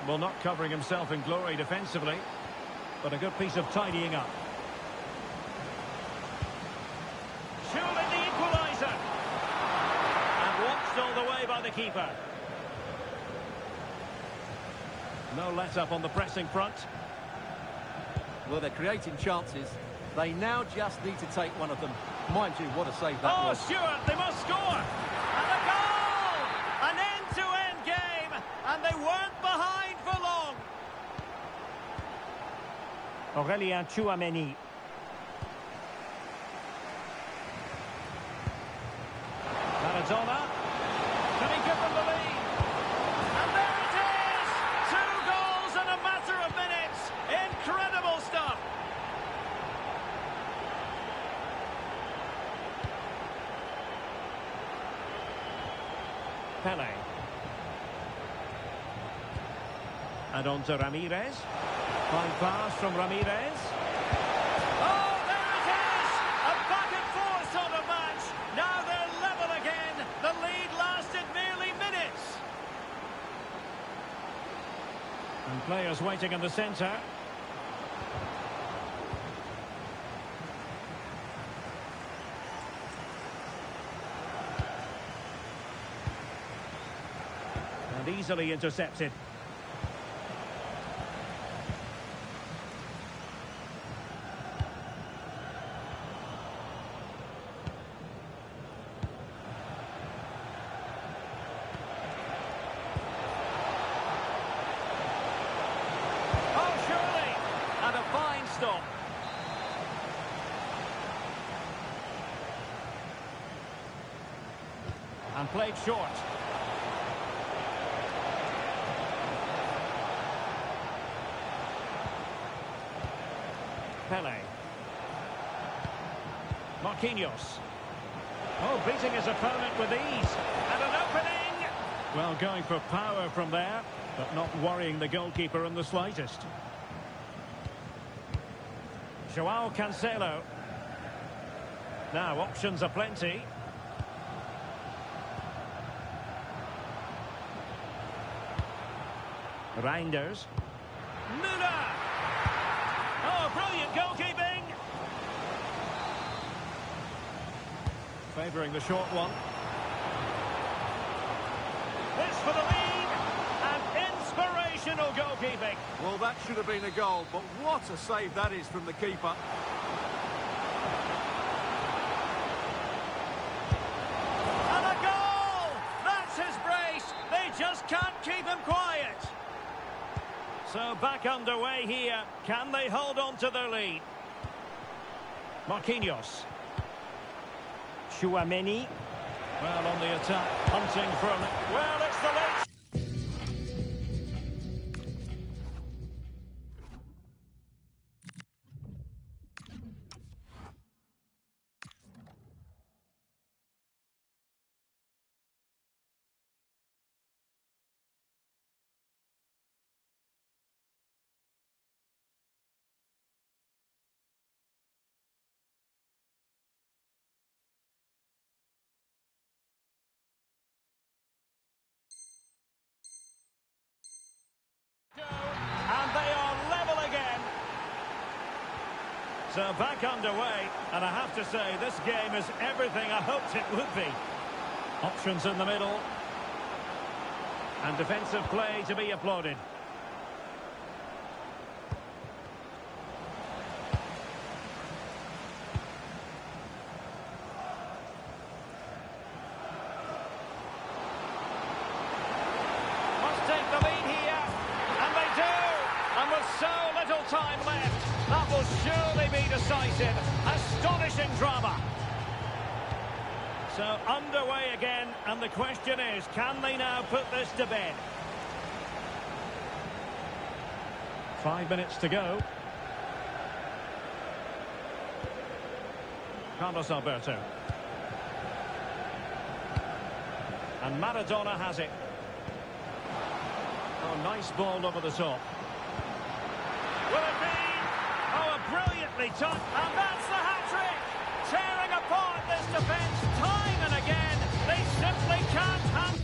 Well, not covering himself in glory defensively, but a good piece of tidying up. Surely the equaliser. And watched all the way by the keeper. No let-up on the pressing front. Well, they're creating chances. They now just need to take one of them. Mind you, what a save that Oh, was. Stewart, they must score! And a goal! An end-to-end game, and they weren't behind for long. Aurélien Tchouaméni. Maradona. Can he give them the lead? And there it is! 2 goals in a matter of minutes. Incredible stuff. Pele. And on to Ramirez. Fine pass from Ramirez. Oh, there it is! A back-and-forth sort of match. Now they're level again. The lead lasted merely minutes. And players waiting in the centre. And easily intercepted. Oh, surely! And a fine stop. And played short. Pele. Marquinhos. Oh, beating his opponent with ease. And an opening! Well, going for power from there, but not worrying the goalkeeper in the slightest. João Cancelo. Now, options aplenty. Reinders. Müller! Oh, brilliant goalkeeping! Favouring the short one. This for the lead! And inspirational goalkeeping. Well, that should have been a goal, but what a save that is from the keeper. And a goal! That's his brace! They just can't keep him quiet. So back underway here. Can they hold on to their lead? Marquinhos. Tchouaméni. Well, on the attack, hunting from... Well, it's the late... And they are level again. So back underway, and I have to say, this game is everything I hoped it would be. Options in the middle. And defensive play to be applauded. Must take the lead here. And they do. And with so little time left, that will surely be decisive. Astonishing drama. So underway again, and the question is, can they now put this to bed? 5 minutes to go. Carlos Alberto. And Maradona has it. Oh, nice ball over the top. Will it be? Oh, a brilliantly touched. And that's the hat-trick! Tearing apart this defence time and again. They simply can't handle.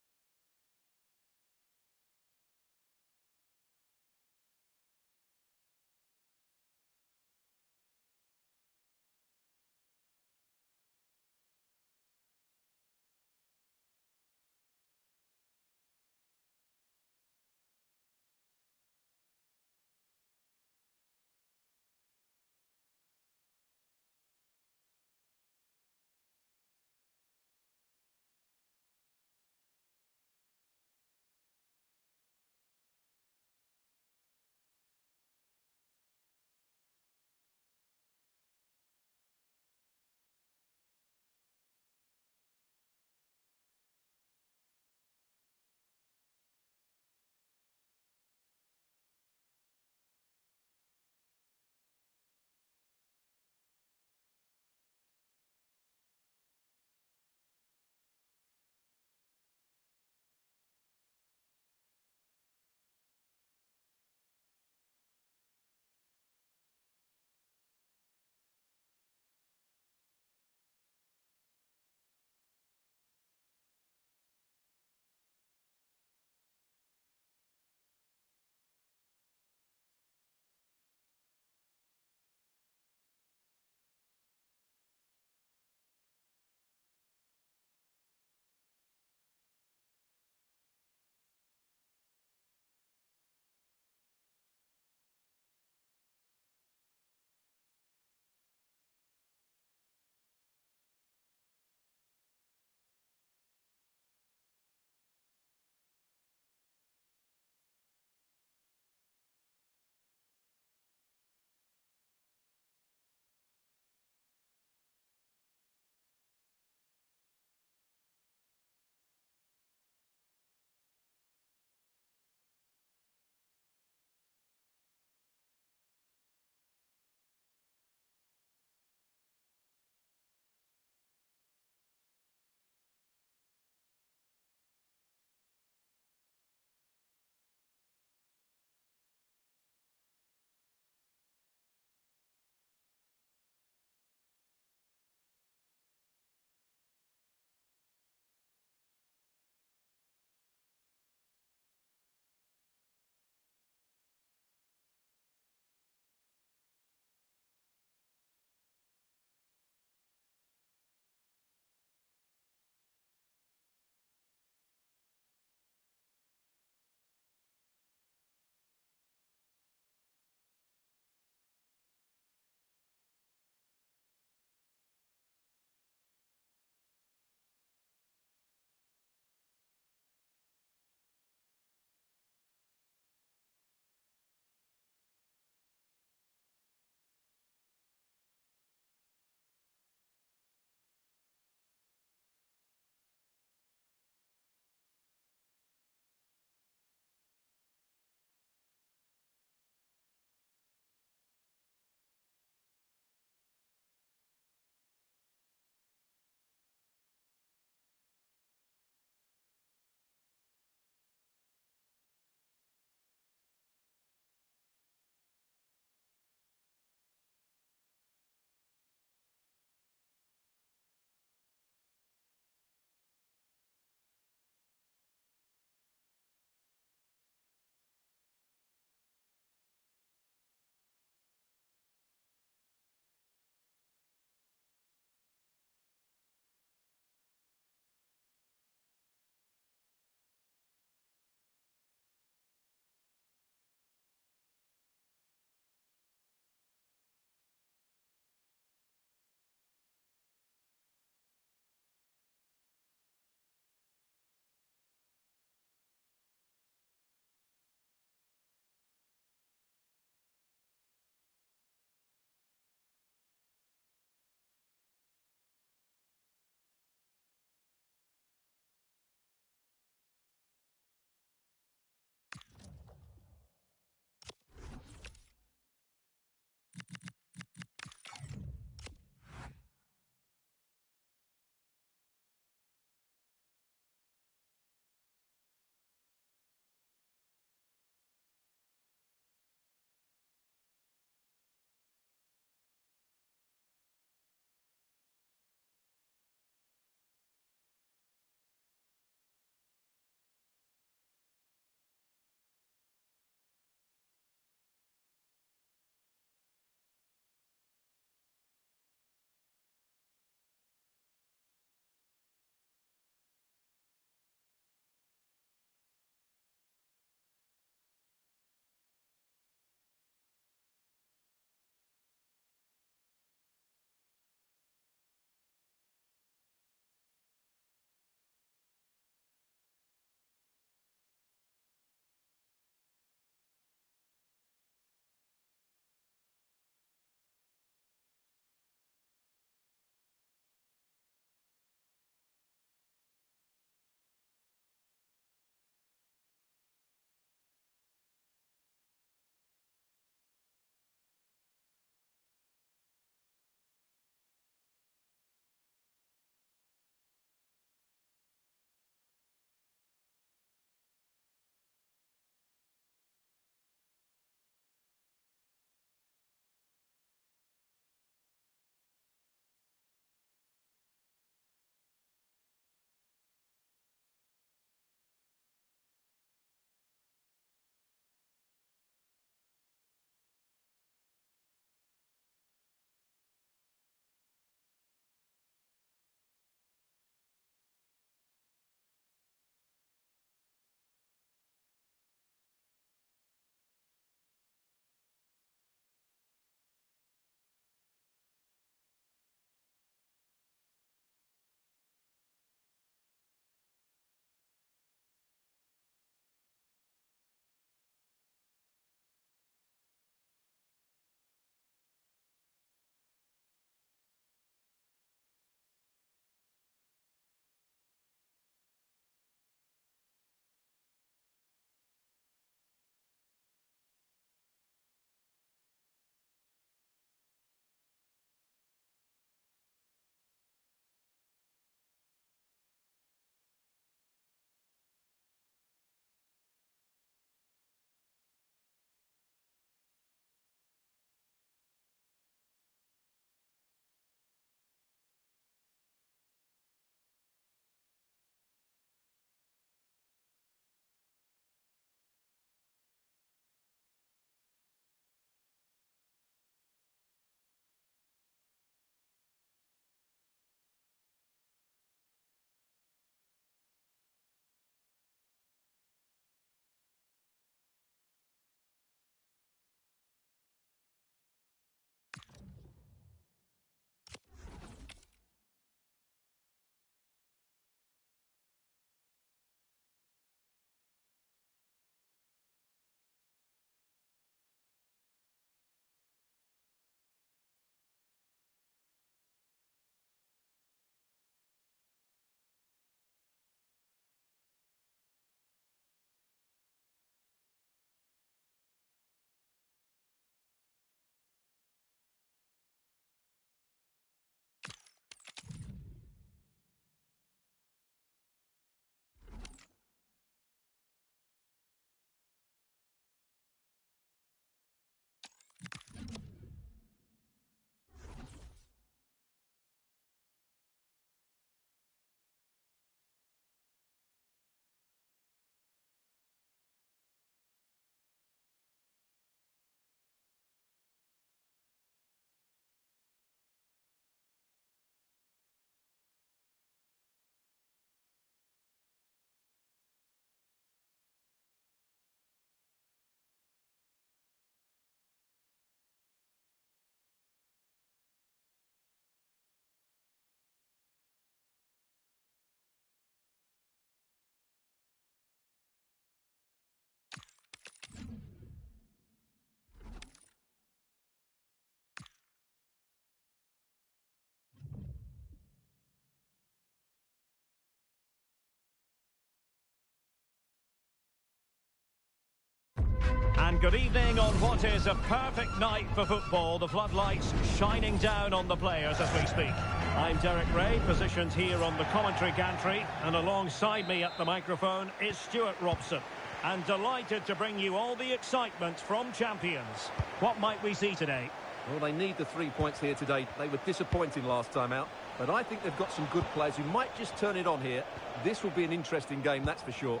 And good evening on what is a perfect night for football. The floodlights shining down on the players as we speak. I'm Derek Ray, positioned here on the commentary gantry, and alongside me at the microphone is Stuart Robson. And delighted to bring you all the excitement from champions. What might we see today? Well, they need the 3 points here today. They were disappointing last time out, but I think they've got some good players who might just turn it on here. This will be an interesting game, that's for sure.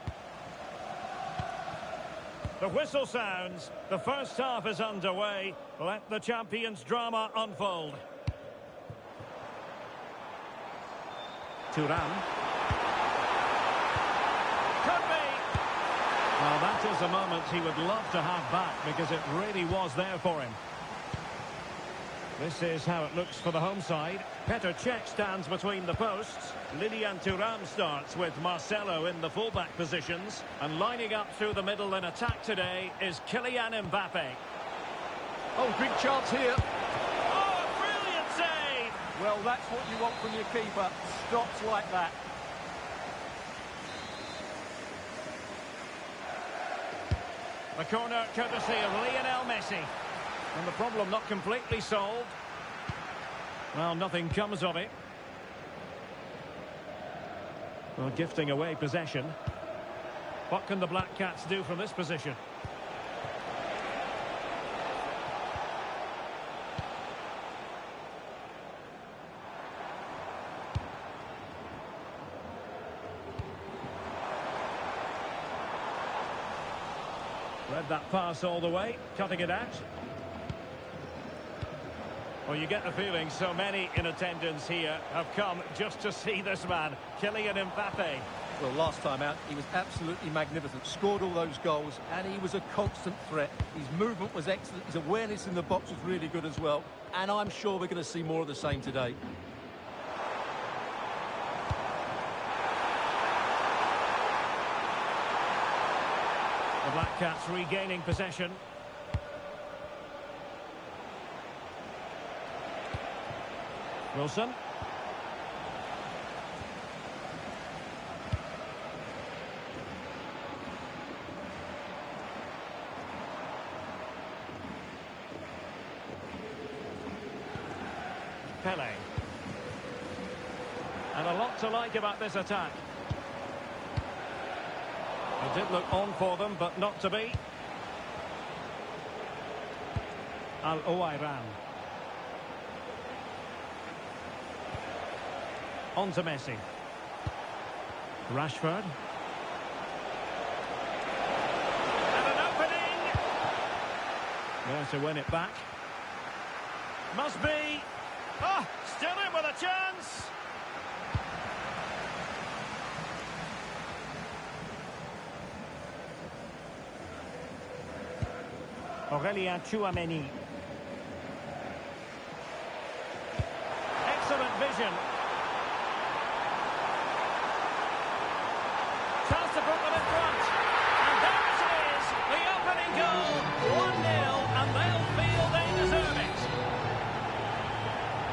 The whistle sounds. The first half is underway. Let the champions' drama unfold. Thuram. Could be. Well, that is a moment he would love to have back because it really was there for him. This is how it looks for the home side. Petr Cech stands between the posts. Lilian Thuram starts with Marcelo in the fullback positions. And lining up through the middle in attack today is Kylian Mbappe. Oh, big chance here. Oh, a brilliant save! Well, that's what you want from your keeper. Stops like that. The corner courtesy of Lionel Messi. And the problem not completely solved. Well, nothing comes of it. Well, gifting away possession. What can the Black Cats do from this position? Read that pass all the way, cutting it out. Well, you get the feeling so many in attendance here have come just to see this man, Kylian Mbappe. Well, last time out, he was absolutely magnificent. Scored all those goals, and he was a constant threat. His movement was excellent. His awareness in the box was really good as well. And I'm sure we're going to see more of the same today. The Black Cats regaining possession. Wilson. Pele. And a lot to like about this attack. It did look on for them, but not to be. Al-Owairan. On to Messi. Rashford. And an opening! There to win it back. Must be. Ah, still in with a chance! Aurélien Tchouameni. Excellent vision. Chance to put them in front. And there it is, the opening goal. 1-0, and they'll feel they deserve it.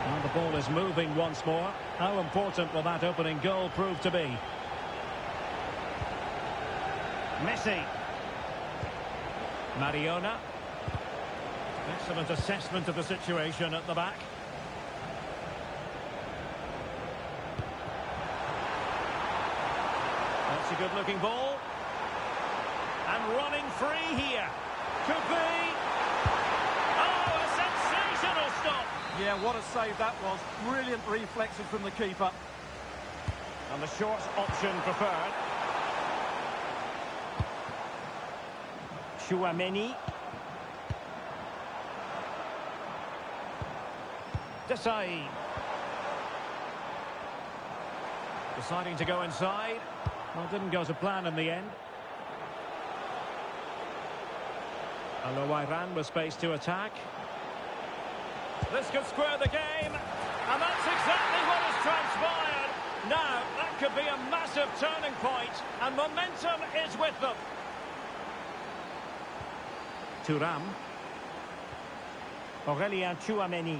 Now the ball is moving once more. How important will that opening goal prove to be? Messi. Mariona. Excellent assessment of the situation at the back. That's a good-looking ball. And running free here. Could be. Oh, a sensational stop. Yeah, what a save that was. Brilliant reflexes from the keeper. And the short option preferred. Tchouameni. Desai. Deciding to go inside. Well, didn't go to plan in the end. Al-Owairan with space to attack. This could square the game. And that's exactly what has transpired. Now, that could be a massive turning point. And momentum is with them. Thuram. Aurélien Tchouameni.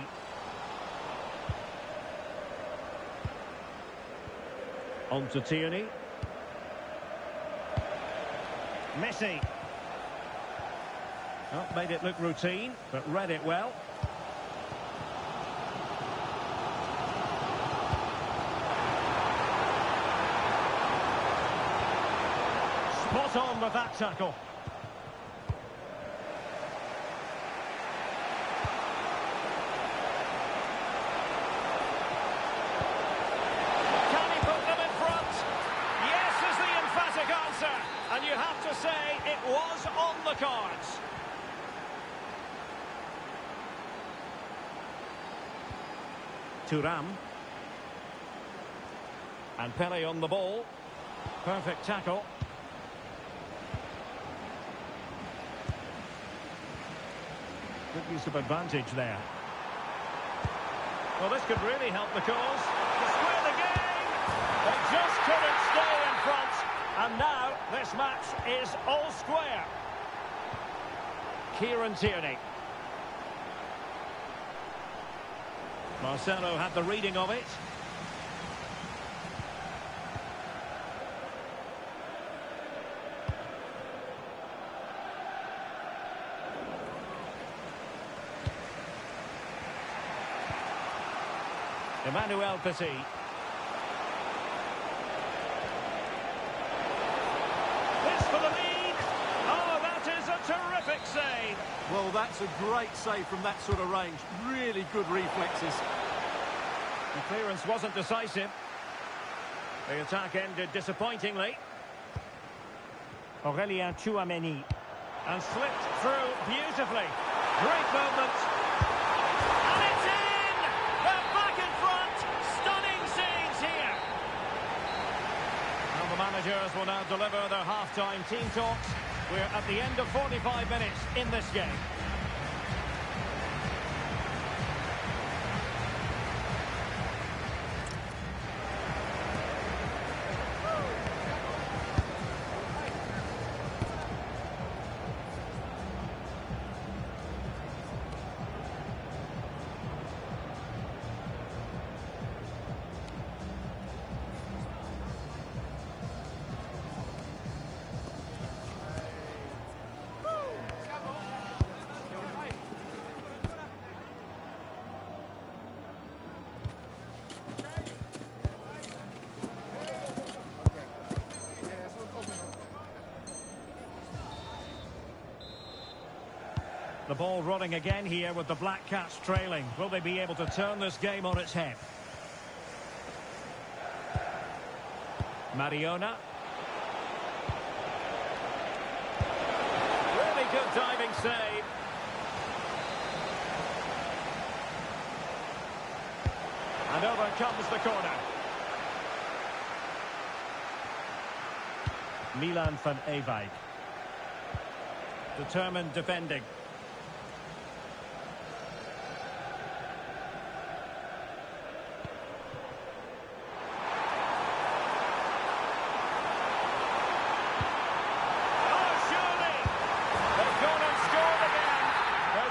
On to Tierney. Well, made it look routine, but read it well. Spot on with that tackle. Can he put them in front? Yes is the emphatic answer. And you have to say it was on the cards. Thuram. And Pele on the ball. Perfect tackle. Good use of advantage there. Well, this could really help the cause. To square the game! They just couldn't stay in front. And now this match is all square. Kieran Tierney. Marcelo had the reading of it. Emmanuel Petit. This for the lead. Oh, that is a terrific save. Well, that's a great save from that sort of range. Really good reflexes. The clearance wasn't decisive. The attack ended disappointingly. Aurélien Tchouameni. And slipped through beautifully. Great movement. And it's in! They're back in front. Stunning scenes here. Now the managers will now deliver their half-time team talks. We're at the end of 45 minutes in this game. The ball running again here with the Black Cats trailing. Will they be able to turn this game on its head? Mariona. Really good diving save. And over comes the corner. Milan van Ewijk. Determined defending.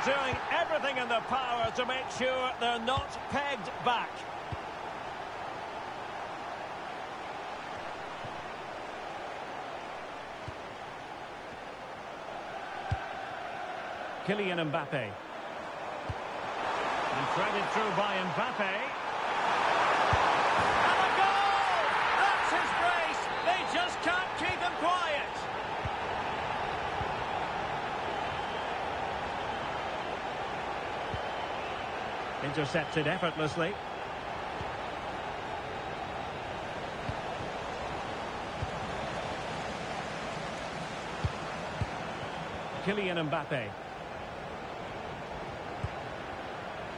Doing everything in their power to make sure they're not pegged back. Kylian Mbappe. And threaded through by Mbappe. And a goal! That's his brace. They just can't keep him quiet. Intercepted effortlessly. Kylian Mbappe.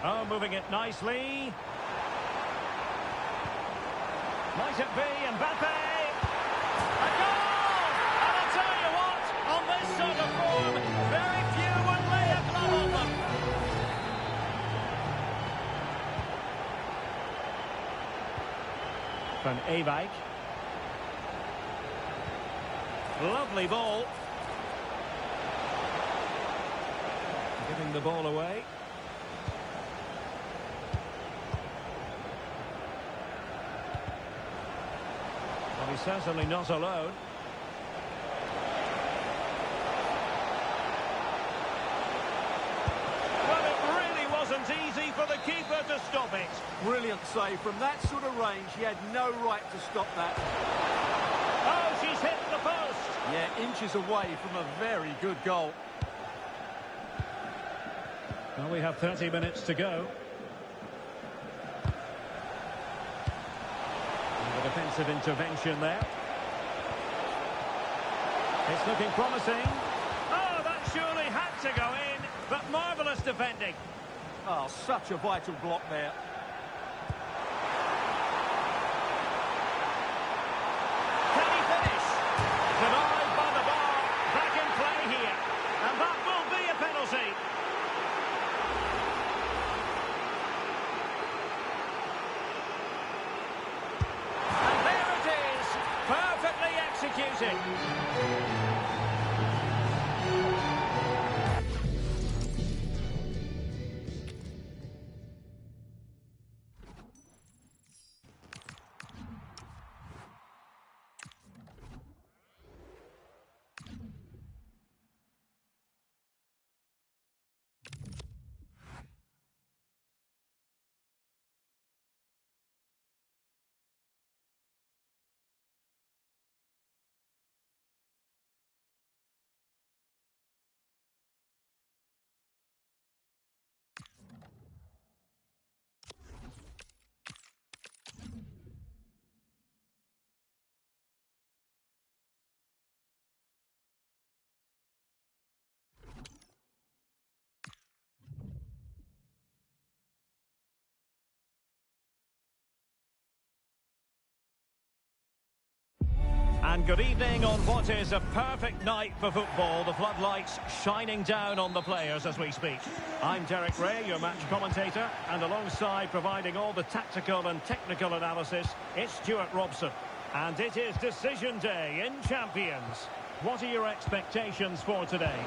Oh, moving it nicely. Might it be Mbappe? A goal! And I'll tell you what, on this sort of form, very few would lay a glove on them. Van Ewijk. Lovely ball. Giving the ball away. Well, he's certainly not alone. Brilliant save. From that sort of range, he had no right to stop that. Oh, she's hit the post. Yeah, inches away from a very good goal. Well, we have 30 minutes to go. And the defensive intervention there. It's looking promising. Oh, that surely had to go in, but marvellous defending. Oh, such a vital block there. Can he finish? Denied by the bar. Back in play here. And that will be a penalty. And there it is. Perfectly executed. And good evening on what is a perfect night for football. The floodlights shining down on the players as we speak. I'm Derek Ray, your match commentator, and alongside providing all the tactical and technical analysis, it's Stuart Robson. And it is decision day in Champions. What are your expectations for today?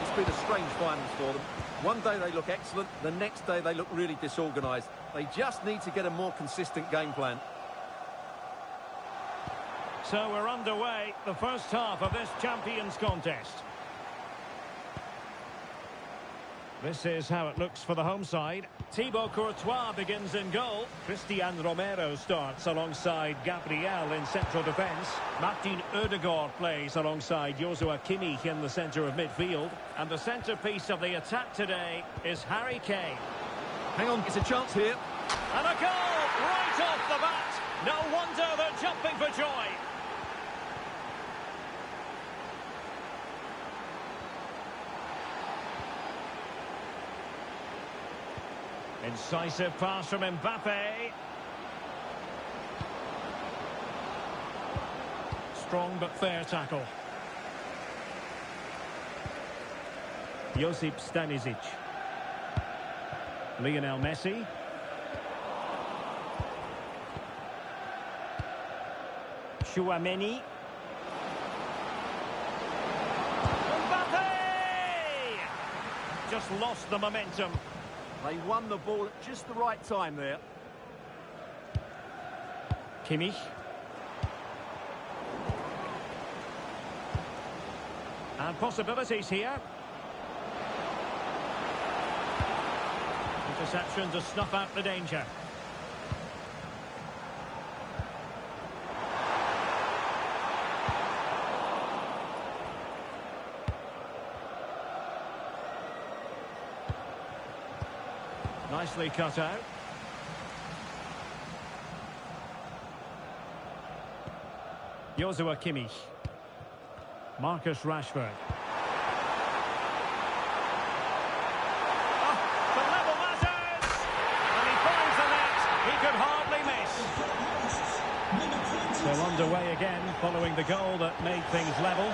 It's been a strange finals for them. One day they look excellent, the next day they look really disorganised. They just need to get a more consistent game plan. So we're underway, the first half of this Champions contest. This is how it looks for the home side. Thibaut Courtois begins in goal. Christian Romero starts alongside Gabriel in central defence. Martin Ødegaard plays alongside Joshua Kimmich in the centre of midfield. And the centrepiece of the attack today is Harry Kane. Hang on, it's a chance here. And a goal right off the bat. No wonder they're jumping for joy. Incisive pass from Mbappe. Strong but fair tackle. Josip Stanisic. Lionel Messi. Tchouaméni. Mbappe! Just lost the momentum. They won the ball at just the right time there. Kimmich. And possibilities here. Interception to snuff out the danger. Nicely cut out. Joshua Kimmich. Marcus Rashford. Oh, the level matters! And he finds the net. He could hardly miss. So underway again, following the goal that made things level.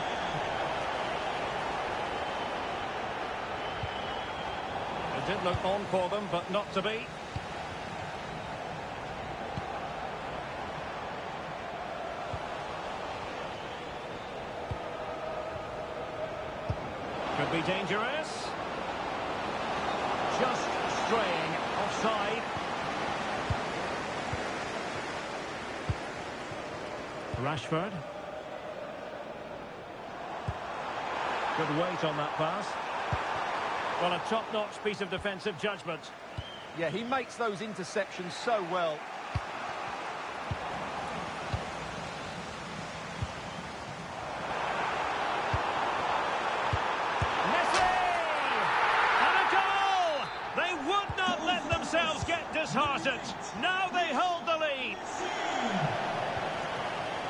It did look on for them, but not to be. Could be dangerous. Just straying offside. Rashford. Good weight on that pass. Well, a top-notch piece of defensive judgment. Yeah, he makes those interceptions so well. Messi! And a goal! They would not let themselves get disheartened. Now they hold the lead.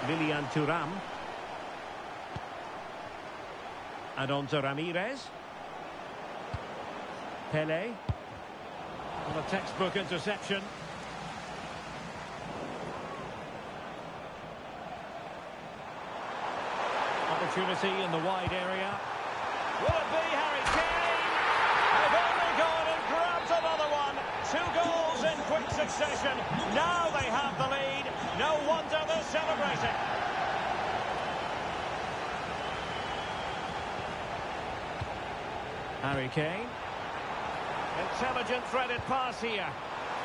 Lilian Thuram. And on to Ramirez. Pele. Well, a textbook interception. Opportunity in the wide area. Will it be Harry Kane? They've only gone and grabbed another one. 2 goals in quick succession. Now they have the lead. No wonder they're celebrating. Harry Kane. Intelligent threaded pass here.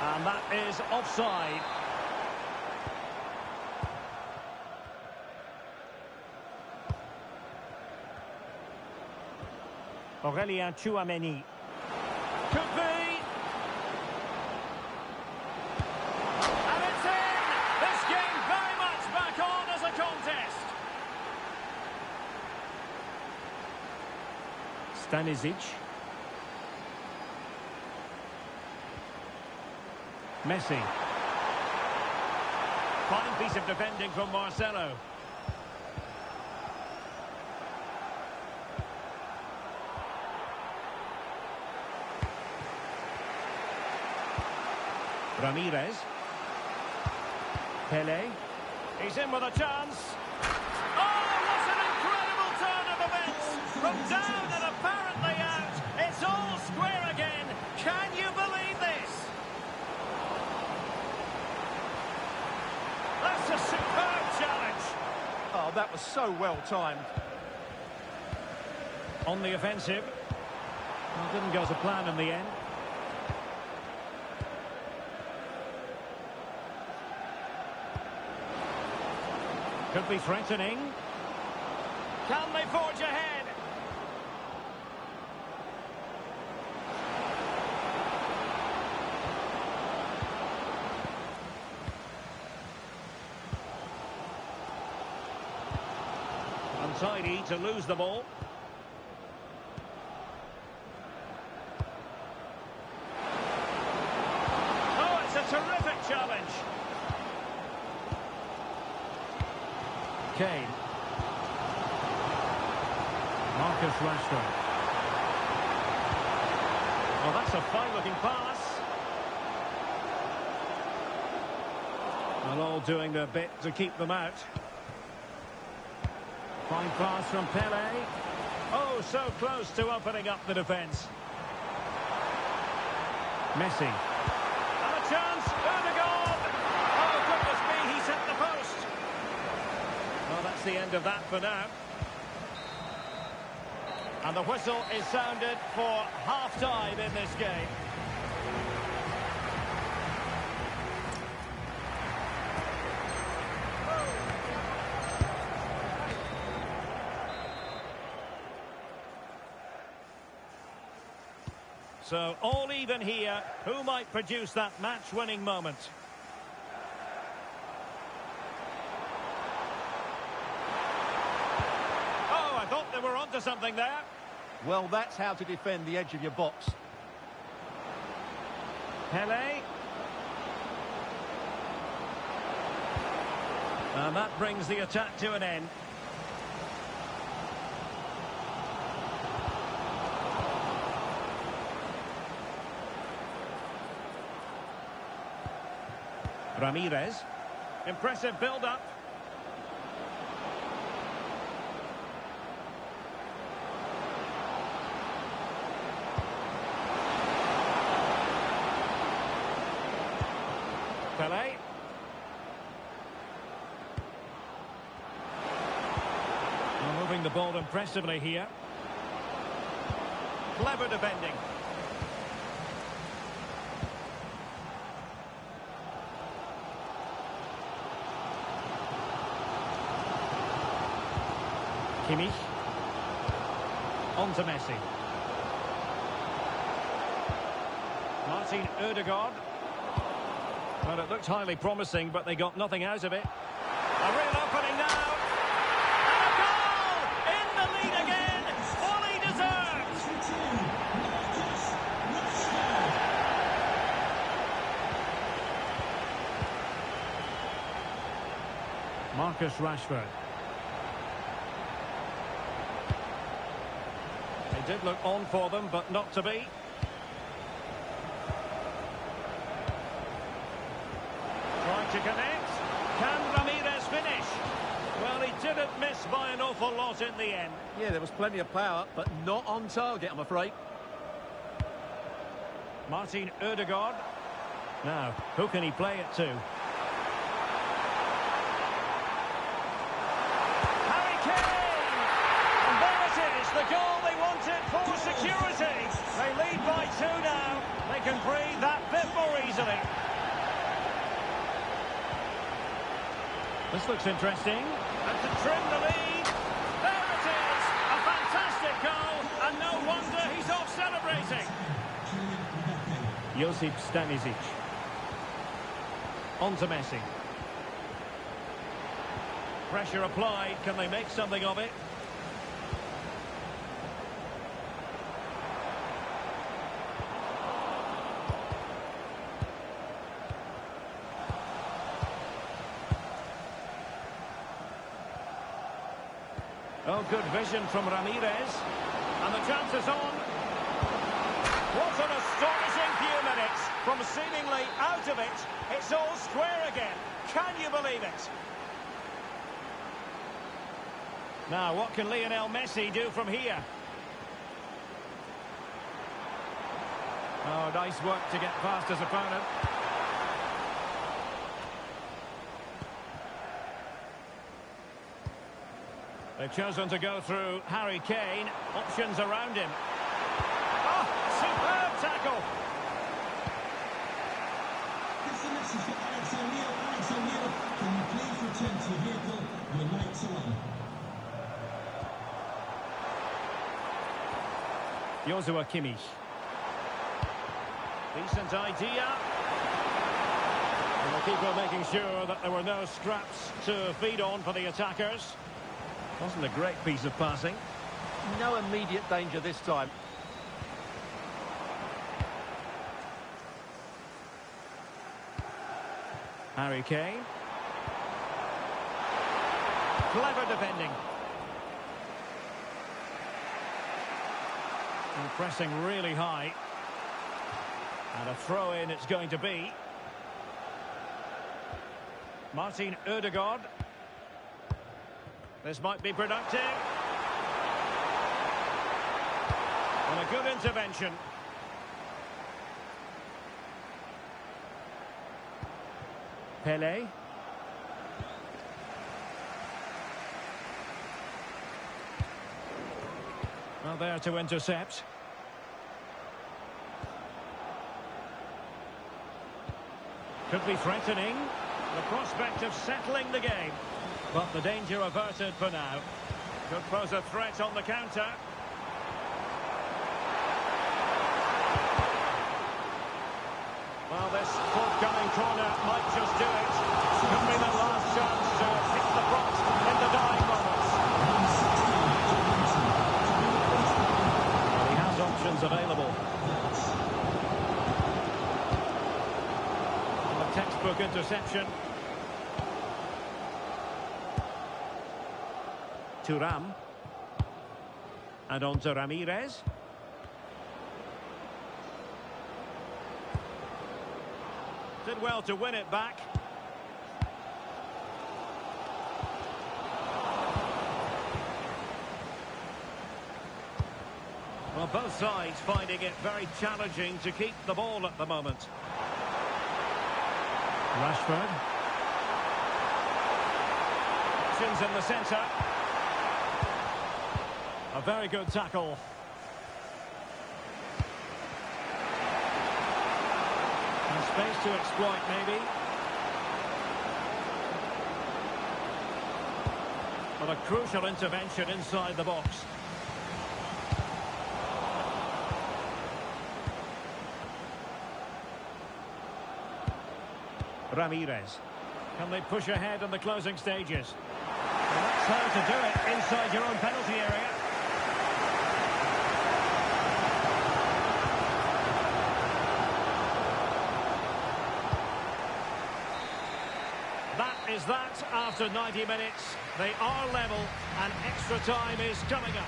And that is offside. Aurélien Tchouameni. Could be. And it's in! This game very much back on as a contest. Stanisic. Messi. Fine piece of defending from Marcelo. Ramirez. Pele. He's in with a chance. Oh, what an incredible turn of events! From down and apparently out, it's all square again. Can you believe this? That's a superb challenge. Oh, that was so well timed. On the offensive. Well, didn't go to plan in the end. Could be threatening. Can they forge ahead? Untidy to lose the ball. Oh, it's a terrific challenge. Kane. Marcus Rashford. Well, that's a fine-looking pass. Well, all doing their bit to keep them out. Fine pass from Pele. Oh, so close to opening up the defence. Messi. And a chance. Erdogan. Oh, goodness me, he's hit the post. Well, that's the end of that for now. And the whistle is sounded for half-time in this game. So, all even here. Who might produce that match-winning moment? Oh, I thought they were onto something there. Well, that's how to defend the edge of your box. Pele. And that brings the attack to an end. Ramirez. Impressive build-up. Pele. Well, moving the ball impressively here. Clever defending. Kimmich. On to Messi. Martin Ødegaard. Well, it looked highly promising, but they got nothing out of it. A real opening now. And a goal! In the lead again! Fully deserved! Marcus Rashford. They did look on for them, but not to be. Trying to connect. Can Ramirez finish? Well, he didn't miss by an awful lot in the end. Yeah, there was plenty of power, but not on target, I'm afraid. Martin Ødegaard. Now, who can he play it to? Harry Kane! And there it is, the goal they wanted for security. They lead by 2 now. They can breathe that bit more easily. This looks interesting. And to trim the lead, there it is! A fantastic goal, and no wonder he's off celebrating. Josip Stanisic. On to Messi. Pressure applied. Can they make something of it? Oh, good vision from Ramirez. And the chance is on. What an astonishing few minutes. From seemingly out of it, it's all square again. Can you believe it? Now, what can Lionel Messi do from here? Oh, nice work to get past his opponent. They've chosen to go through Harry Kane. Options around him. Oh, superb tackle. It's a message for Alex O'Neill. Alex O'Neill, can you please return to your vehicle? Your lights are on. Joshua Kimmich. Decent idea. And the keeper making sure that there were no scraps to feed on for the attackers. Wasn't a great piece of passing. No immediate danger this time. Harry Kane. Clever defending. And pressing really high. And a throw-in it's going to be. Martin Ødegaard. This might be productive. And a good intervention. Pele. Well, there to intercept. Could be threatening. The prospect of settling the game. But the danger averted for now. Could pose a threat on the counter. Well, this forthcoming corner might just do it. Could be the last chance to hit the front in the dying moments. Well, he has options available. And a textbook interception. Thuram. And on to Ramirez. Did well to win it back. Well, both sides finding it very challenging to keep the ball at the moment. Rashford. Options in the centre. A very good tackle. And space to exploit, maybe. But a crucial intervention inside the box. Ramirez. Can they push ahead in the closing stages? Well, that's how to do it inside your own penalty area. That is that after 90 minutes. They are level and extra time is coming up.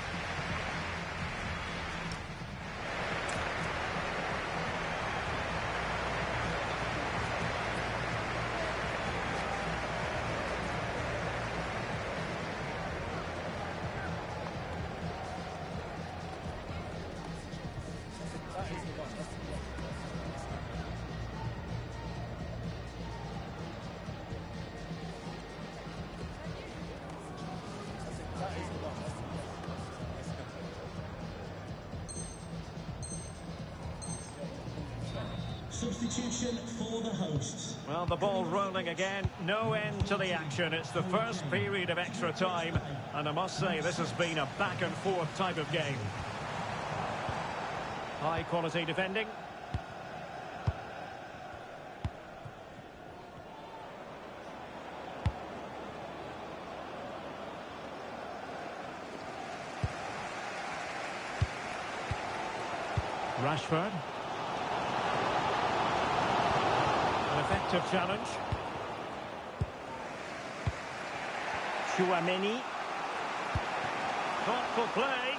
Substitution for the hosts. Well, the ball rolling again. No end to the action. It's the first period of extra time. And I must say, this has been a back-and-forth type of game. High-quality defending. Rashford. Effective challenge. Tchouaméni. Thoughtful play.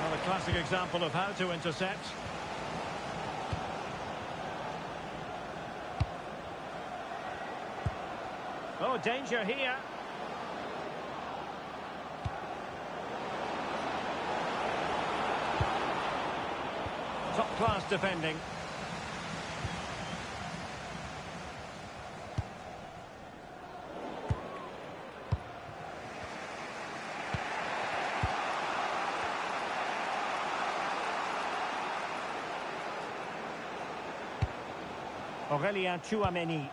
Well, a classic example of how to intercept. Oh, danger here. Top-class defending. Aurélien Tchouaméni.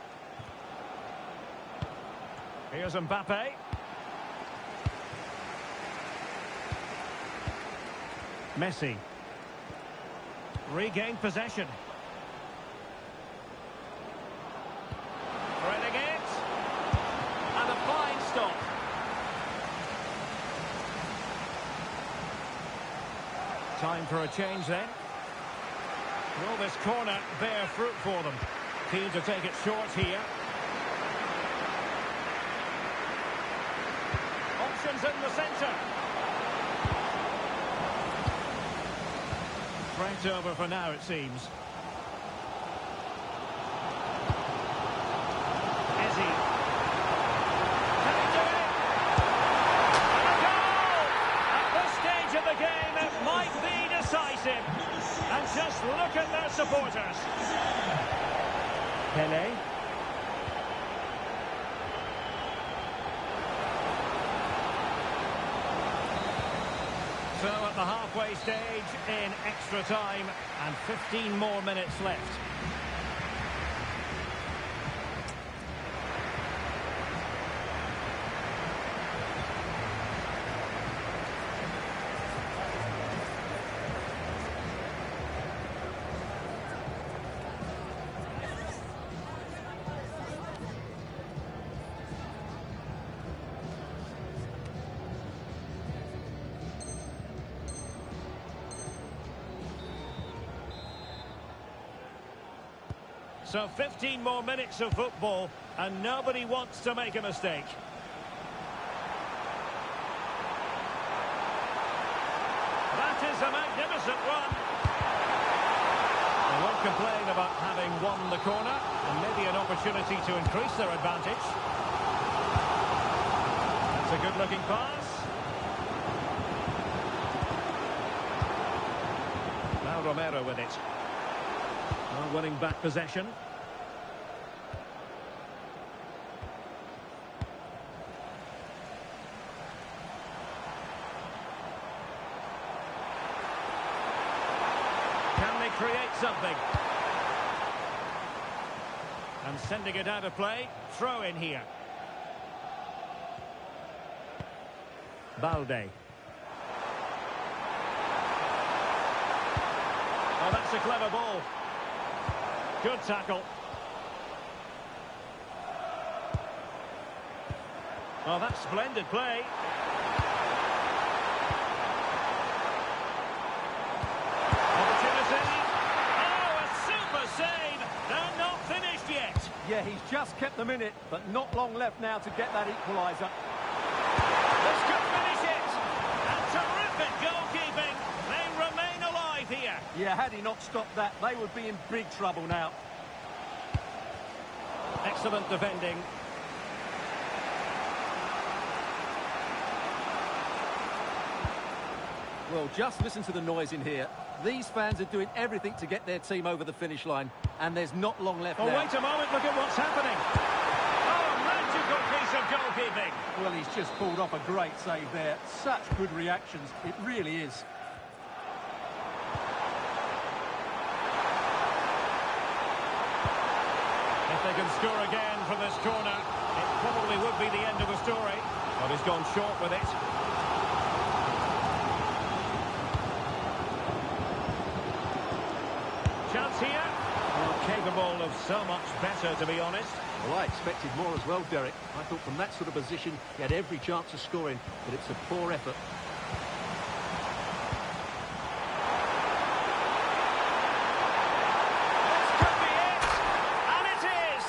Here's Mbappe. Messi. Regained possession. Threading it. And a fine stop. Time for a change then. Will this corner bear fruit for them? Keen to take it short here. Options in the centre. Threat over for now, it seems. Ezzy. Can he do it? And a goal! At this stage of the game, it might be decisive. And just look at their supporters. Pelé. So at the halfway stage in extra time and 15 more minutes left. So 15 more minutes of football, and nobody wants to make a mistake. That is a magnificent run. They won't complain about having won the corner, and maybe an opportunity to increase their advantage. That's a good-looking pass. Now Romero with it. Well, winning back possession. Can they create something? And sending it out of play. Throw in here. Balde. Oh, that's That's a clever ball. Good tackle. Well, that's splendid play. Opportunity. Oh, a super save. They're not finished yet. Yeah, he's just kept them in it, but not long left now to get that equaliser. This could finish it. And terrific goalkeeping. They remain alive here. Yeah, had he not stopped that, they would be in big trouble now. Excellent defending. Well, just listen to the noise in here. These fans are doing everything to get their team over the finish line, and there's not long left Oh, now. wait a moment, look at what's happening. Oh, a magical piece of goalkeeping. Well, he's just pulled off a great save there. Such good reactions, it really is. If they can score again from this corner, it probably would be the end of the story. But he's gone short with it. Chance here. Well, capable of so much better, to be honest. Well, I expected more as well, Derek. I thought from that sort of position, he had every chance of scoring, but it's a poor effort. This could be it. And it is.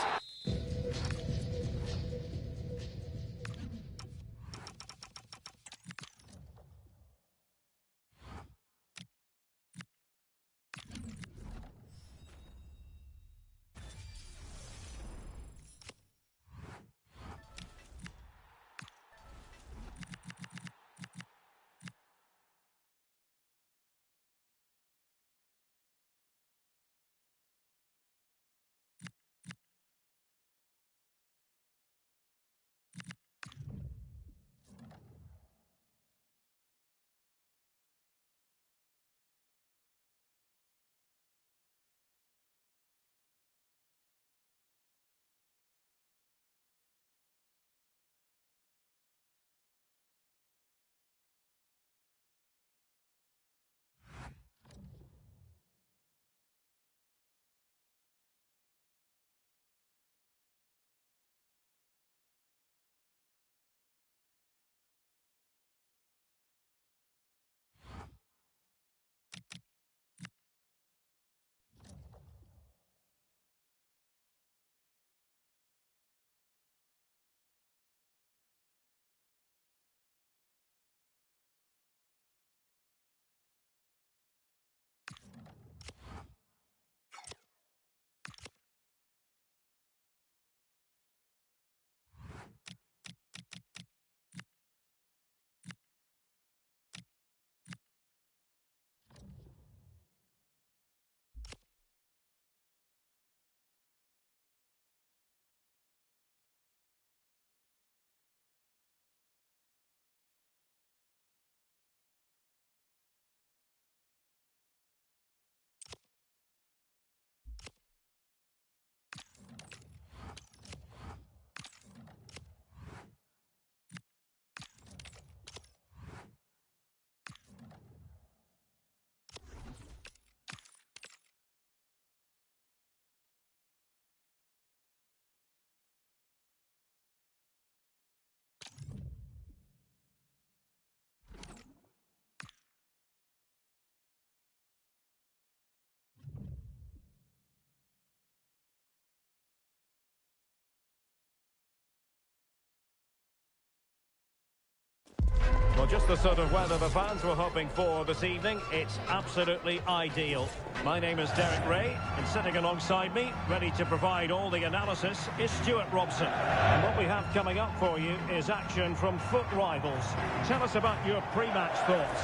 Well, just the sort of weather the fans were hoping for this evening. It's absolutely ideal. My name is Derek Ray, and sitting alongside me, ready to provide all the analysis, is Stuart Robson. And what we have coming up for you is action from FUT Rivals. Tell us about your pre-match thoughts.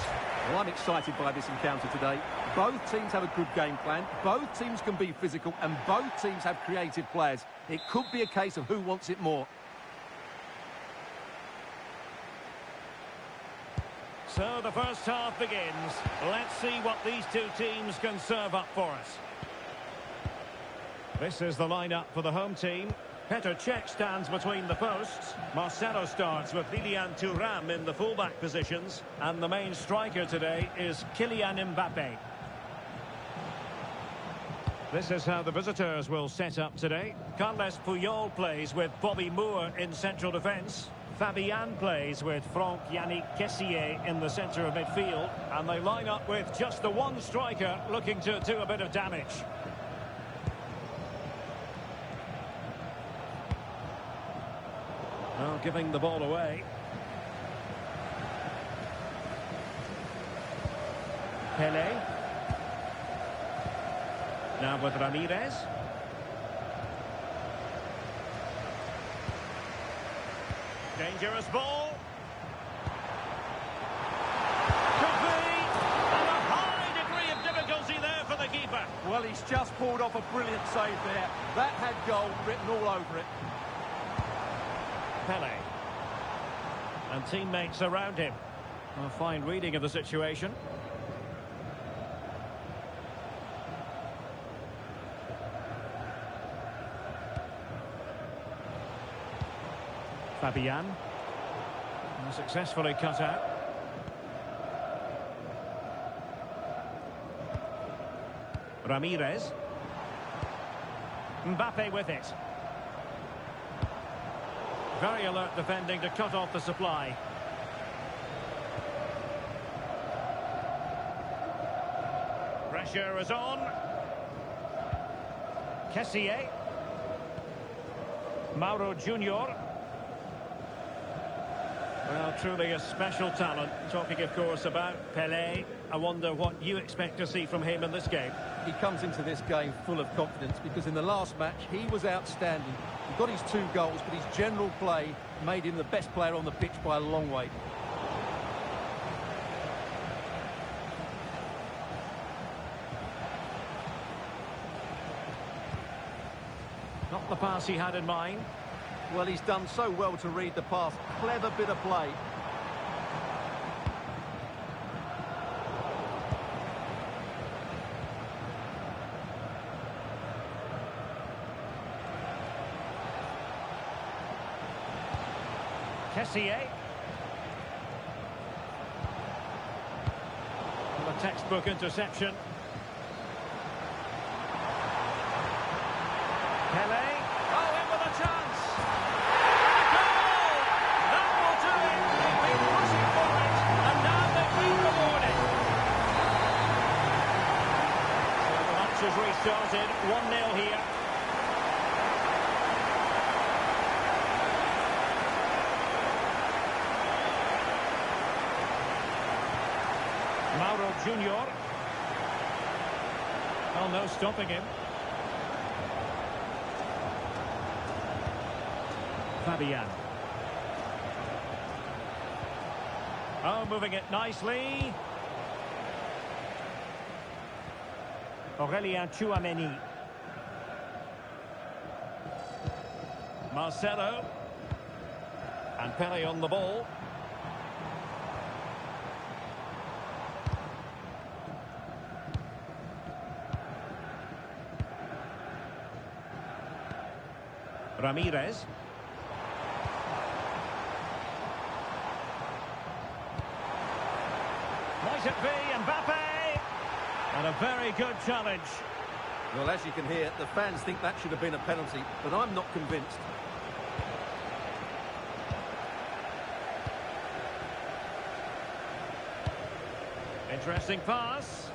Well, I'm excited by this encounter today. Both teams have a good game plan, both teams can be physical, and both teams have creative players. It could be a case of who wants it more. So the first half begins. Let's see what these two teams can serve up for us. This is the lineup for the home team. Petr Cech stands between the posts. Marcelo starts with Lilian Thuram in the fullback positions. And the main striker today is Kylian Mbappe. This is how the visitors will set up today. Carles Puyol plays with Bobby Moore in central defence. Fabian plays with Franck-Yannick Kessié in the centre of midfield. And they line up with just the one striker looking to do a bit of damage. Well, giving the ball away. Pele. Now with Ramirez. Dangerous ball. Could be. And a high degree of difficulty there for the keeper. Well, he's just pulled off a brilliant save there. That had goal written all over it. Pele. And teammates around him. A fine reading of the situation. Fabian. Successfully cut out. Ramirez. Mbappe with it. Very alert defending to cut off the supply. Pressure is on. Kessié. Mauro Junior. Well, truly a special talent. Talking, of course, about Pelé. I wonder what you expect to see from him in this game. He comes into this game full of confidence because in the last match he was outstanding. He got his 2 goals, but his general play made him the best player on the pitch by a long way. Not the pass he had in mind. Well, he's done so well to read the pass. Clever bit of play. Kessié. A textbook interception. Pele. Oh, in with a chance. And a goal! That will do it. They've been pushing for it, and now they've been rewarded. So the match has restarted. 1-0 here. Mauro Junior. Well, no stopping him. Fabian. Oh, moving it nicely. Aurélien Tchouaméni. Marcelo. And Pele on the ball. Ramirez. Might it be Mbappe? And a very good challenge. Well, as you can hear, the fans think that should have been a penalty, but I'm not convinced. Interesting pass.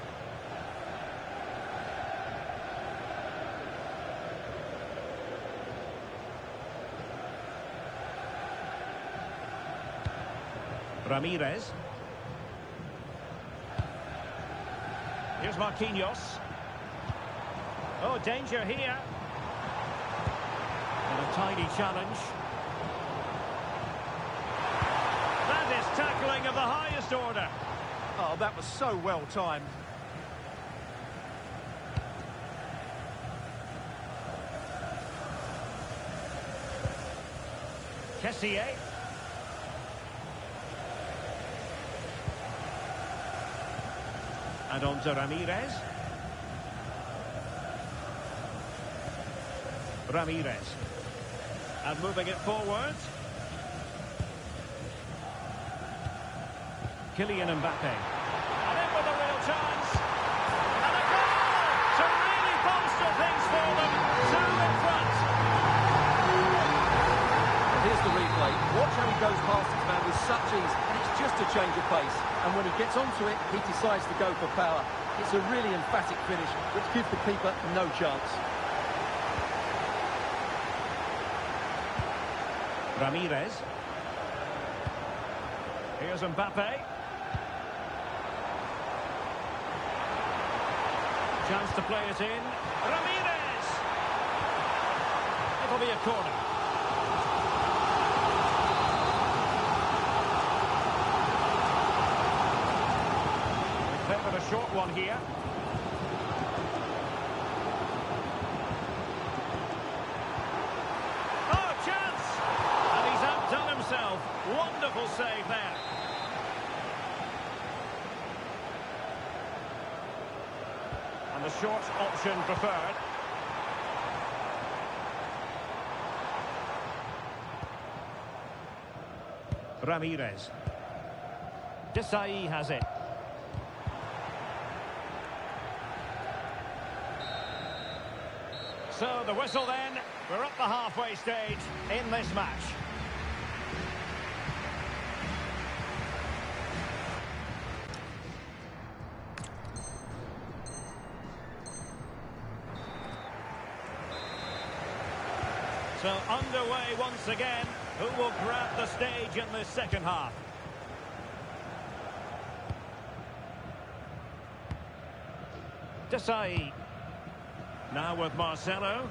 Ramirez. Here's Marquinhos. Oh, danger here. And a tidy challenge. That is tackling of the highest order. Oh, that was so well timed. Kessié. And on to Ramirez. Ramirez. And moving it forward. Kylian Mbappe. And in with a real chance. And a goal to really bolster pace, and when he gets onto it, he decides to go for power. It's a really emphatic finish, which gives the keeper no chance. Ramirez. Here's Mbappe. Chance to play it in. Ramirez! It'll be a corner. They favoured a short one here. Oh, chance! And he's outdone himself. Wonderful save there. And the short option preferred. Ramirez. Desai has it. So the whistle then. We're up the halfway stage in this match. So underway once again. Who will grab the stage in this second half? Desai. Now with Marcelo.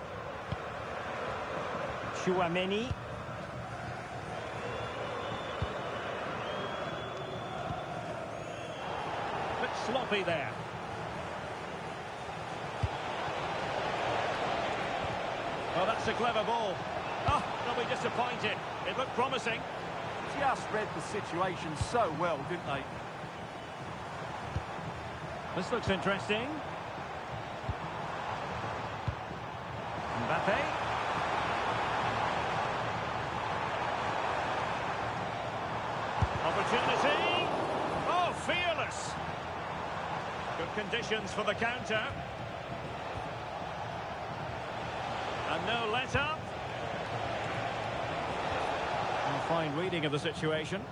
Chouameni. Bit sloppy there. Oh, that's a clever ball. Oh, they'll be disappointed. It looked promising. Just read the situation so well, didn't they? This looks interesting. Mbappe. Opportunity. Oh, fearless. Good conditions for the counter. And no let-up. A fine reading of the situation.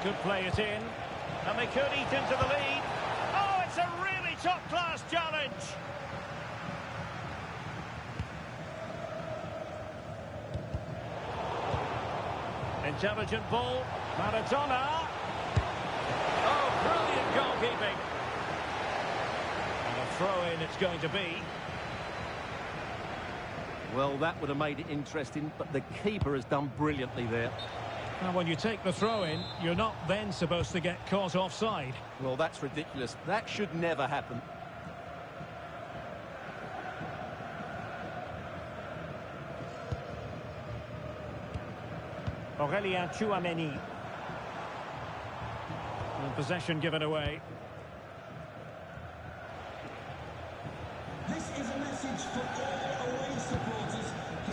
Could play it in. And they could eat into the lead. Oh, it's a really top-class challenge. Intelligent ball. Maradona. Oh, brilliant goalkeeping. And a throw-in it's going to be. Well, that would have made it interesting, but the keeper has done brilliantly there. Now, when you take the throw-in, you're not then supposed to get caught offside. Well, that's ridiculous. That should never happen. Aurélien Chouameni. And possession given away. This is a message for all away supporters.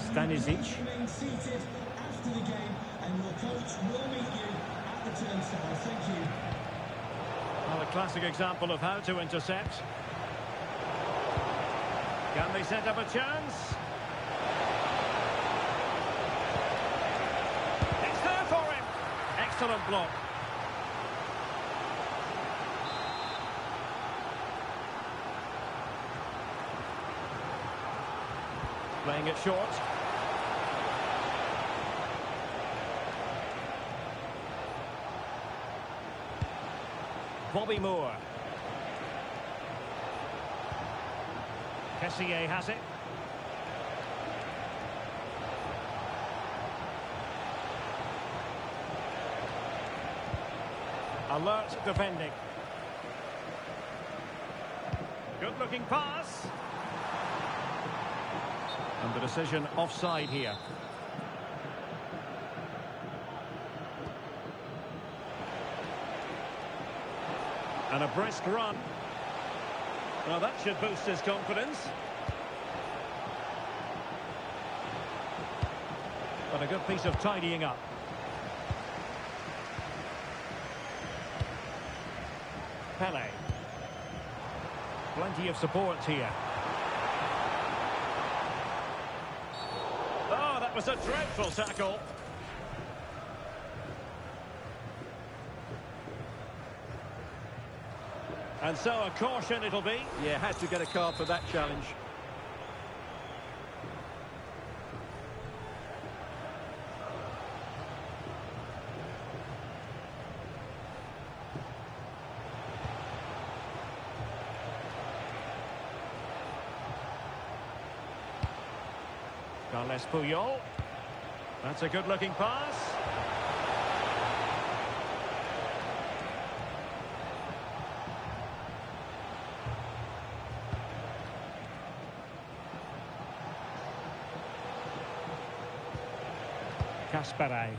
Stanisic. Remain seated after the game, and your coach will meet you at the turnstile. Thank you. Well, a classic example of how to intercept. Can they set up a chance? It's there for him. Excellent block. Playing it short. Bobby Moore. Kessié has it. Alert defending. Good looking pass. And the decision offside here. And a brisk run. Well, that should boost his confidence. But a good piece of tidying up. Pele. Plenty of support here. Oh, that was a dreadful tackle. And so a caution it'll be. Yeah, had to get a card for that challenge. Carles Puyol. That's a good-looking pass. Kasparay.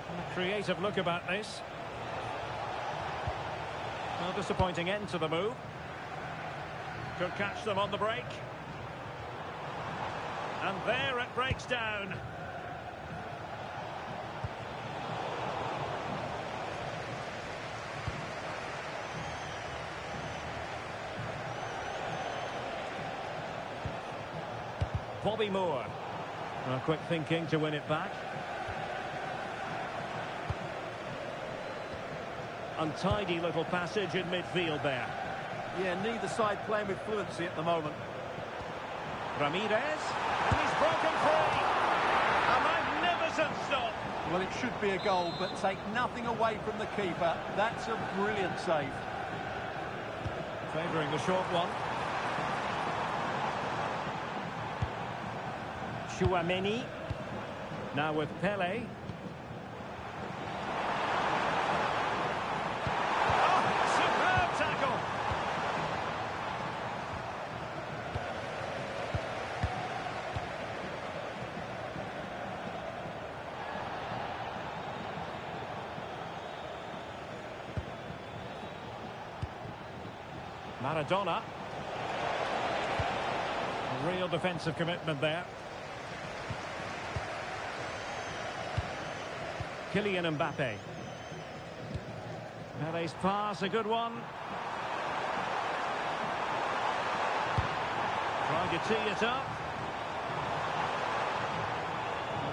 A creative look about this. No disappointing end to the move. Could catch them on the break. And there it breaks down. Bobby Moore. Well, quick thinking to win it back. Untidy little passage in midfield there. Yeah, neither side playing with fluency at the moment. Ramirez, and he's broken free. A magnificent stop. Well, it should be a goal, but take nothing away from the keeper. That's a brilliant save. Favouring the short one. Chouameni. Now with Pele. Oh, superb tackle. Maradona. A real defensive commitment there. Kylian Mbappe. Pele's pass, a good one. Trying to tee it up.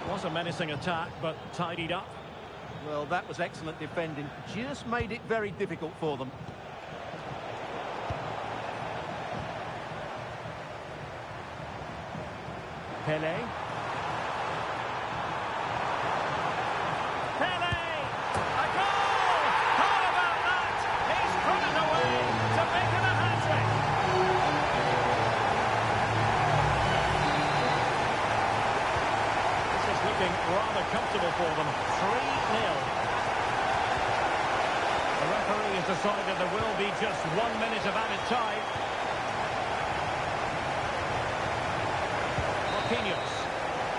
It was a menacing attack, but tidied up. Well, that was excellent defending. Just made it very difficult for them. Pele. Rather comfortable for them. 3-0. The referee has decided there will be just 1 minute of added time. Marquinhos.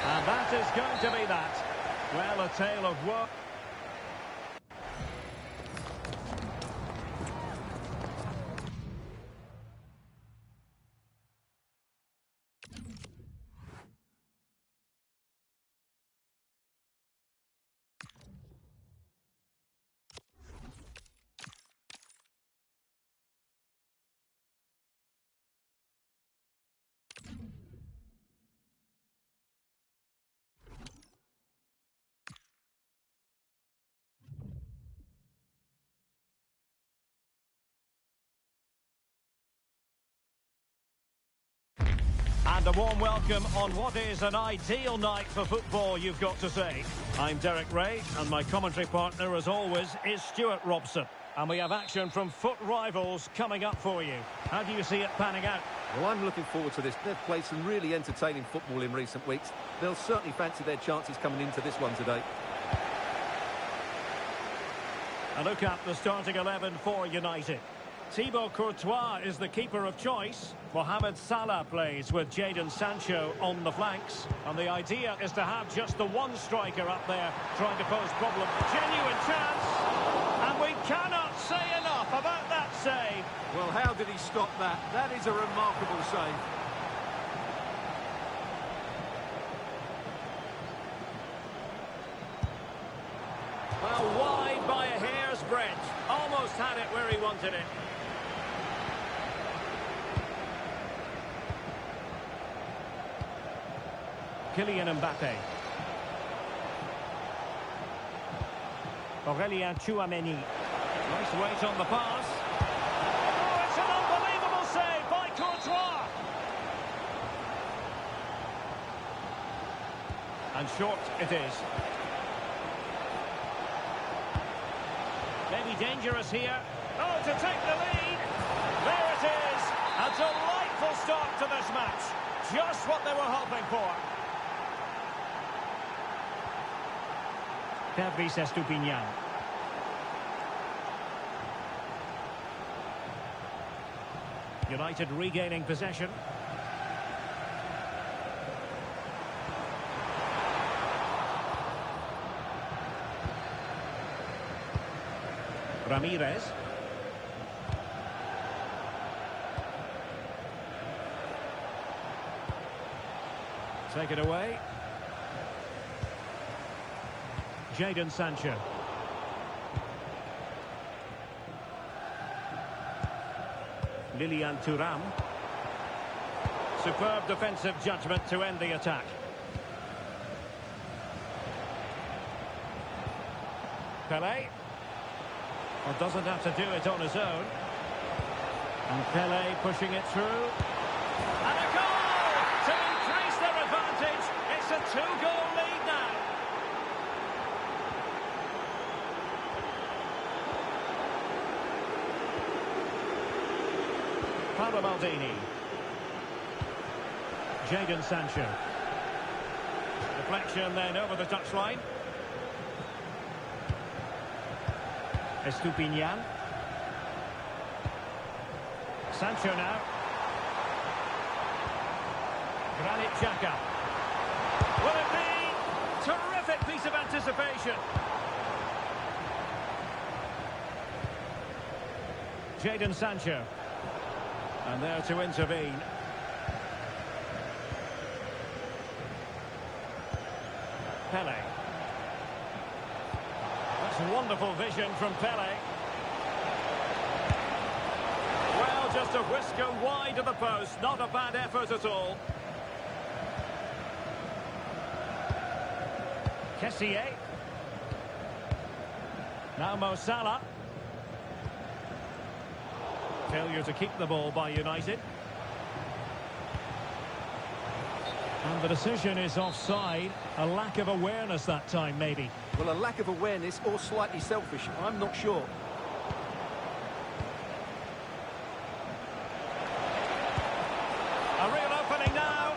And that is going to be that. Well, a tale of woe. And a warm welcome on what is an ideal night for football, you've got to say. I'm Derek Ray, and my commentary partner, as always, is Stuart Robson. And we have action from foot rivals coming up for you. How do you see it panning out? Well, I'm looking forward to this. They've played some really entertaining football in recent weeks. They'll certainly fancy their chances coming into this one today. A look at the starting 11 for United. Thibaut Courtois is the keeper of choice. Mohamed Salah plays with Jadon Sancho on the flanks. And the idea is to have just the one striker up there trying to pose problems. Genuine chance. And we cannot say enough about that save. Well, how did he stop that? That is a remarkable save. Well, wide by a hair's spread. Almost had it where he wanted it. Kylian Mbappe. Aurélien Tchouameni. Nice weight on the pass. Oh, it's an unbelievable save by Courtois. And short it is. Maybe dangerous here. Oh, to take the lead. There it is. A delightful start to this match. Just what they were hoping for. Pervis Estupiñán. United regaining possession. Ramirez. Take it away. Jadon Sancho. Lilian Thuram. Superb defensive judgment to end the attack. Pelé. Well, doesn't have to do it on his own. And Pelé pushing it through. And a goal to increase their advantage. It's a two-goal lead now. Paolo Maldini. Jadon Sancho. Deflection then over the touchline. Estupiñán. Sancho now. Granit Xhaka. Will it be? Terrific piece of anticipation. Jadon Sancho. And there to intervene. Pelé. That's wonderful vision from Pelé. Well, just a whisker wide of the post. Not a bad effort at all. Kessié. Now Mo Salah. Failure to keep the ball by United. And the decision is offside. A lack of awareness that time, maybe. Well, a lack of awareness or slightly selfish. I'm not sure. A real opening now.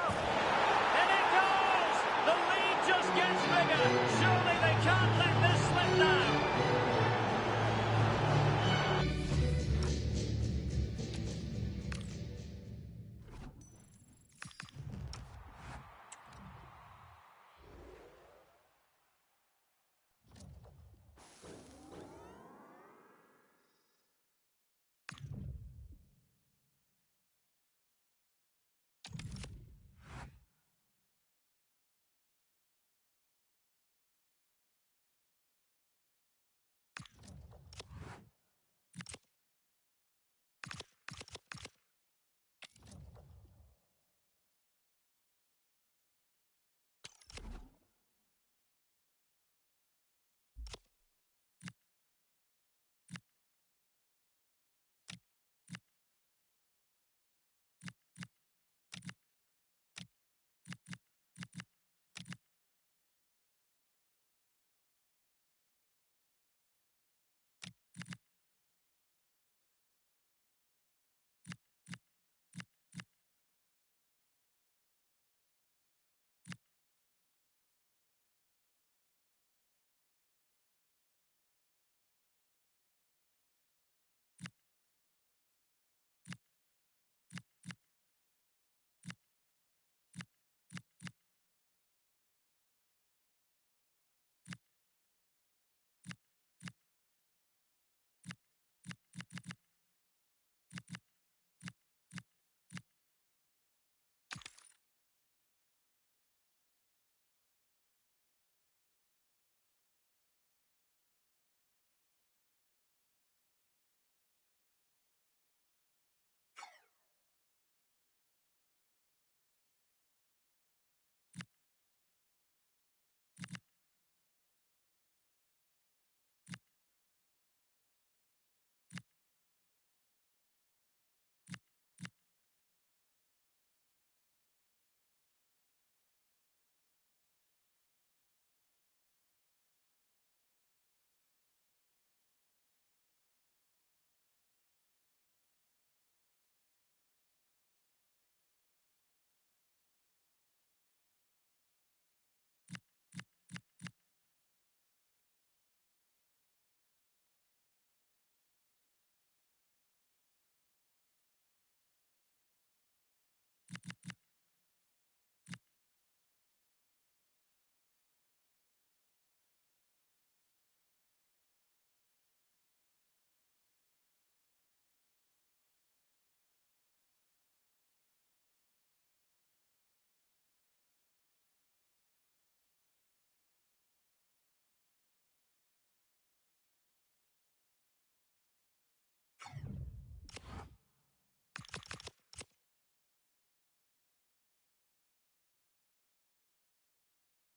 In it goes! The lead just gets bigger. Surely they can't let this slip now.